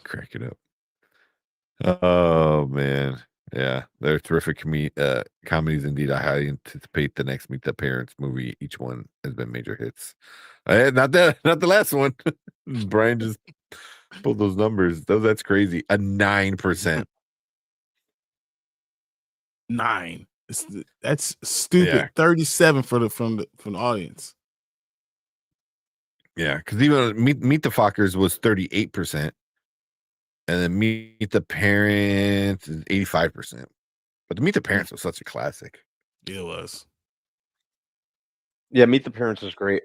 [SPEAKER 4] Crack it up. Oh man. Yeah, they're terrific comedies indeed. I highly anticipate the next Meet the Parents movie. Each one has been major hits. Not the last one. Brian just pulled those numbers. That's crazy. A 9%.
[SPEAKER 7] 9. That's stupid. Yeah. 37 from the audience.
[SPEAKER 4] Yeah, because even Meet the Fockers was 38%. And then Meet the Parents is 85%. But the Meet the Parents was such a classic.
[SPEAKER 7] It was.
[SPEAKER 6] Yeah, Meet the Parents is great.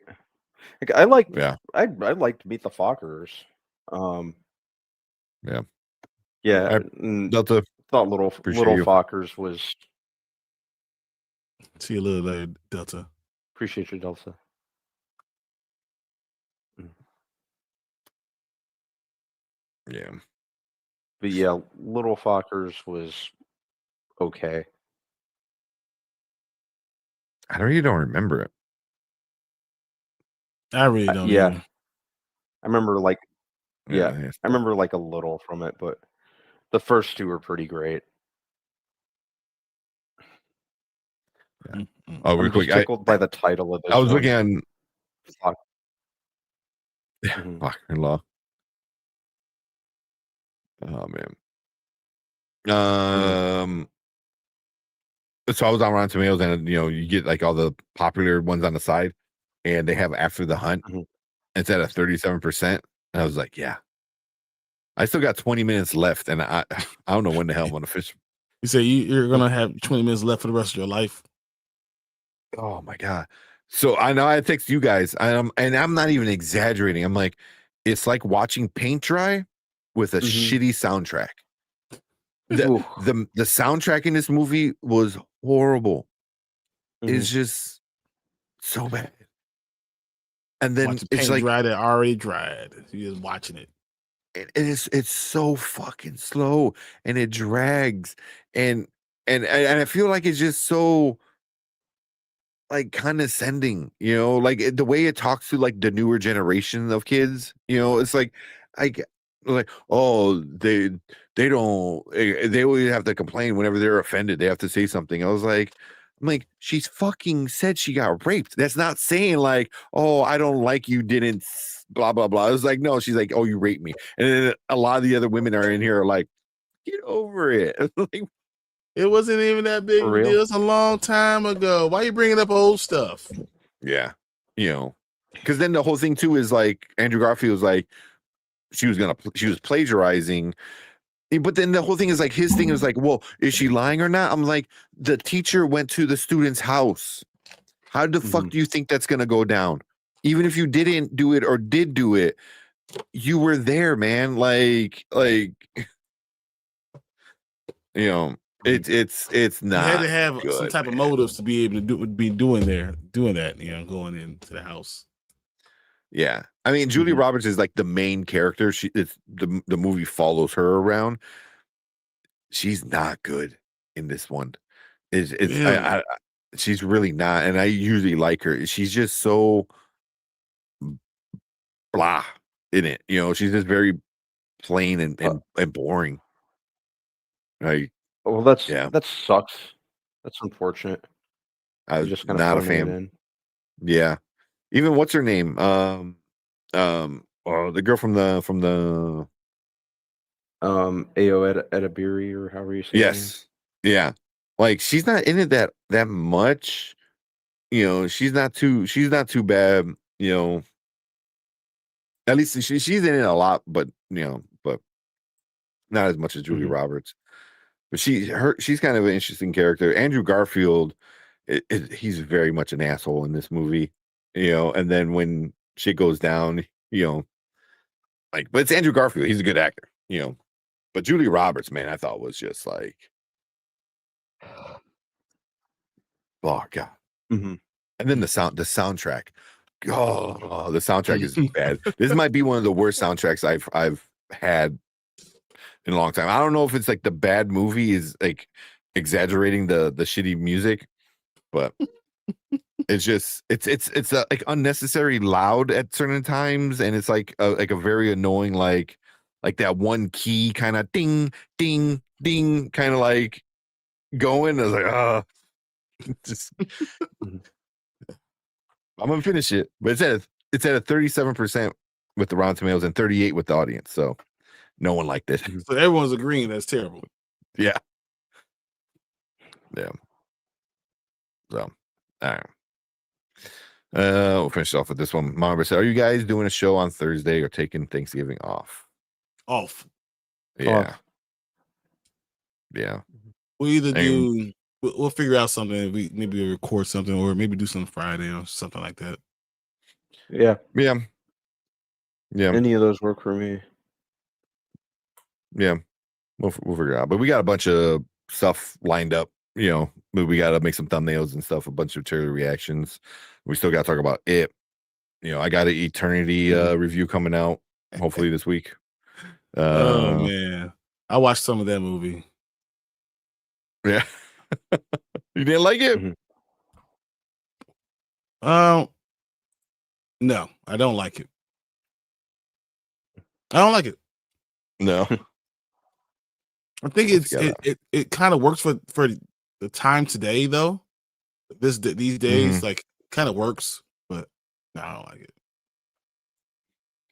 [SPEAKER 6] I liked Meet the Fockers. Yeah.
[SPEAKER 4] Delta,
[SPEAKER 6] thought Little Fockers was.
[SPEAKER 7] See you later, Delta.
[SPEAKER 6] Appreciate you, Delta.
[SPEAKER 4] Yeah.
[SPEAKER 6] But yeah, Little Fockers was okay.
[SPEAKER 4] I really don't remember it.
[SPEAKER 7] I really don't.
[SPEAKER 6] Yeah.
[SPEAKER 7] Either.
[SPEAKER 6] I remember like
[SPEAKER 4] Yeah,
[SPEAKER 6] I remember like a little from it, but the first two were pretty great.
[SPEAKER 4] Oh,
[SPEAKER 6] I'm
[SPEAKER 4] real quick,
[SPEAKER 6] just tickled by the title of this
[SPEAKER 4] I was
[SPEAKER 6] one.
[SPEAKER 4] looking on
[SPEAKER 6] Fuck. Mhm.
[SPEAKER 4] Fuck-in-law. Oh man. So I was on Rotten Tomatoes, and you get like all the popular ones on the side, and they have After the Hunt.
[SPEAKER 6] Mhm.
[SPEAKER 4] It's at a 37%, and I was like, yeah. I still got 20 minutes left, and I don't know when the hell I'm gonna fish.
[SPEAKER 7] You say you're gonna have 20 minutes left for the rest of your life.
[SPEAKER 4] Oh my god! So I know I text you guys, and I'm not even exaggerating. I'm like, it's like watching paint dry with a shitty soundtrack. The soundtrack in this movie was horrible. It's just so bad. And then
[SPEAKER 7] Watch the
[SPEAKER 4] it's
[SPEAKER 7] paint
[SPEAKER 4] like
[SPEAKER 7] dry that already dried. You're just watching it.
[SPEAKER 4] it's so fucking slow, and it drags, and I feel like it's just so like condescending, like the way it talks to like the newer generation of kids. It's like oh, they don't, they always have to complain whenever they're offended. They have to say something. I'm like, she's fucking said she got raped. That's not saying like, oh, I don't like you, didn't blah blah blah. It's like, no, she's like, oh, you raped me. And then a lot of the other women are in here are like, get over it. Like,
[SPEAKER 7] it wasn't even that big of a deal. It's a long time ago. Why are you bringing up old stuff?
[SPEAKER 4] Yeah, because then the whole thing too is like Andrew Garfield was like, she was plagiarizing. But then the whole thing is like, his thing is like, well, is she lying or not? I'm like, the teacher went to the student's house. How the fuck do you think that's going to go down? Even if you didn't do it or did do it, you were there, man. Like, it's not.
[SPEAKER 7] You had to have
[SPEAKER 4] good,
[SPEAKER 7] some type of motives to be able to be doing that, going into the house.
[SPEAKER 4] Yeah, I mean, Julia Roberts is like the main character. The movie follows her around. She's not good in this one. She's really not, and I usually like her. She's just so blah in it. She's just very plain and boring. Like,
[SPEAKER 6] well, that sucks. That's unfortunate.
[SPEAKER 4] I was
[SPEAKER 6] just
[SPEAKER 4] not a fan. Yeah, even what's her name? The girl from the
[SPEAKER 6] Ao Edabiri, or however you say it.
[SPEAKER 4] Yes. Yeah. Like, she's not in it that much. She's not too bad, At least she's in it a lot, but but not as much as Julia Roberts. But she's kind of an interesting character. Andrew Garfield, he's very much an asshole in this movie, and then when shit goes down, but it's Andrew Garfield. He's a good actor, But Julia Roberts, man, I thought was just like, oh god. And then the soundtrack. Oh, the soundtrack is bad. This might be one of the worst soundtracks I've had in a long time. I don't know if it's like the bad movie is like exaggerating the shitty music, but it's just it's like unnecessary loud at certain times, and it's like a very annoying like that one key kind of ding ding ding kind of like going. I was like, just I'm gonna finish it, but it's at a 37% with the Rotten Tomatoes and 38 with the audience, so no one liked it.
[SPEAKER 7] So everyone's agreeing that's terrible.
[SPEAKER 4] Yeah. So, all right. We'll finish off with this one. Mama said, "Are you guys doing a show on Thursday or taking Thanksgiving off?"
[SPEAKER 7] Off.
[SPEAKER 4] Yeah. Yeah.
[SPEAKER 7] We'll either do. We'll figure out something. Maybe we'll record something, or maybe do something Friday or something like that.
[SPEAKER 6] Yeah.
[SPEAKER 4] Any
[SPEAKER 6] of those work for me.
[SPEAKER 4] Yeah, we'll figure it out. But we got a bunch of stuff lined up. We got to make some thumbnails and stuff. A bunch of trailer reactions. We still got to talk about it. I got an Eternity review coming out hopefully this week.
[SPEAKER 7] Oh man, I watched some of that movie.
[SPEAKER 4] Yeah. You didn't like it?
[SPEAKER 7] No, I don't like it. I don't like it.
[SPEAKER 4] No.
[SPEAKER 7] I think it kind of works for the time today though. These days, like kind of works, but no, I don't like it.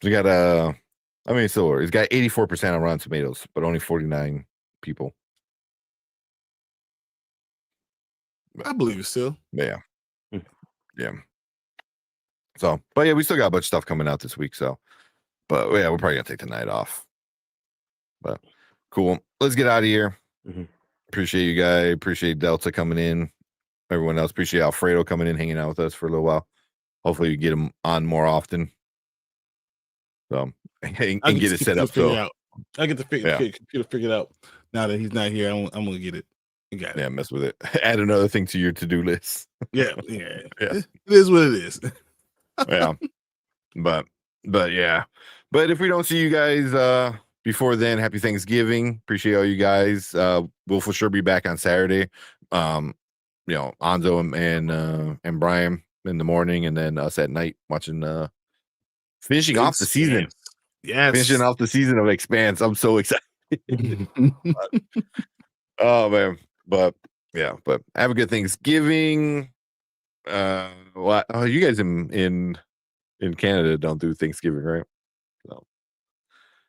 [SPEAKER 4] We got so it's got 84% on Rotten Tomatoes, but only 49 people.
[SPEAKER 7] I believe it still.
[SPEAKER 4] Yeah. Yeah. So, but yeah, we still got a bunch of stuff coming out this week. So, but yeah, we're probably gonna take the night off. But cool. Let's get out of here. Appreciate you guys. Appreciate Delta coming in. Everyone else. Appreciate Alfredo coming in, hanging out with us for a little while. Hopefully, we get him on more often. So, and get it set up. So,
[SPEAKER 7] I get the computer figured out. Now that he's not here, I'm gonna get it. You got it.
[SPEAKER 4] Yeah, mess with it. Add another thing to your to-do list.
[SPEAKER 7] Yeah. It is what it is.
[SPEAKER 4] Yeah. But yeah. But if we don't see you guys before then, happy Thanksgiving. Appreciate all you guys. We'll for sure be back on Saturday. Anzo and Brian in the morning, and then us at night watching finishing off the season.
[SPEAKER 7] Yes.
[SPEAKER 4] Finishing off the season of Expanse. I'm so excited. Oh man. But yeah, but have a good Thanksgiving. You guys in Canada don't do Thanksgiving, right? So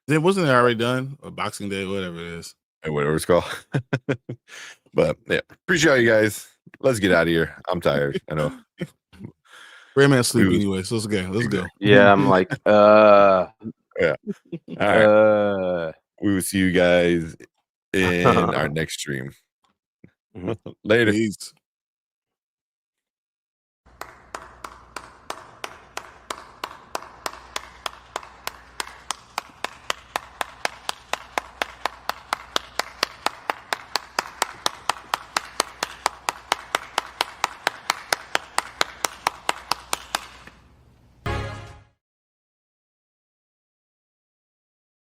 [SPEAKER 7] then wasn't it already done? Or Boxing Day, whatever it is.
[SPEAKER 4] Whatever it's called. But yeah, appreciate you guys. Let's get out of here. I'm tired. I know.
[SPEAKER 7] Rayman's sleep anyway, so let's go. Let's go.
[SPEAKER 6] Yeah, I'm like,
[SPEAKER 4] yeah. All right. We will see you guys in our next stream. Later.
[SPEAKER 7] Peace.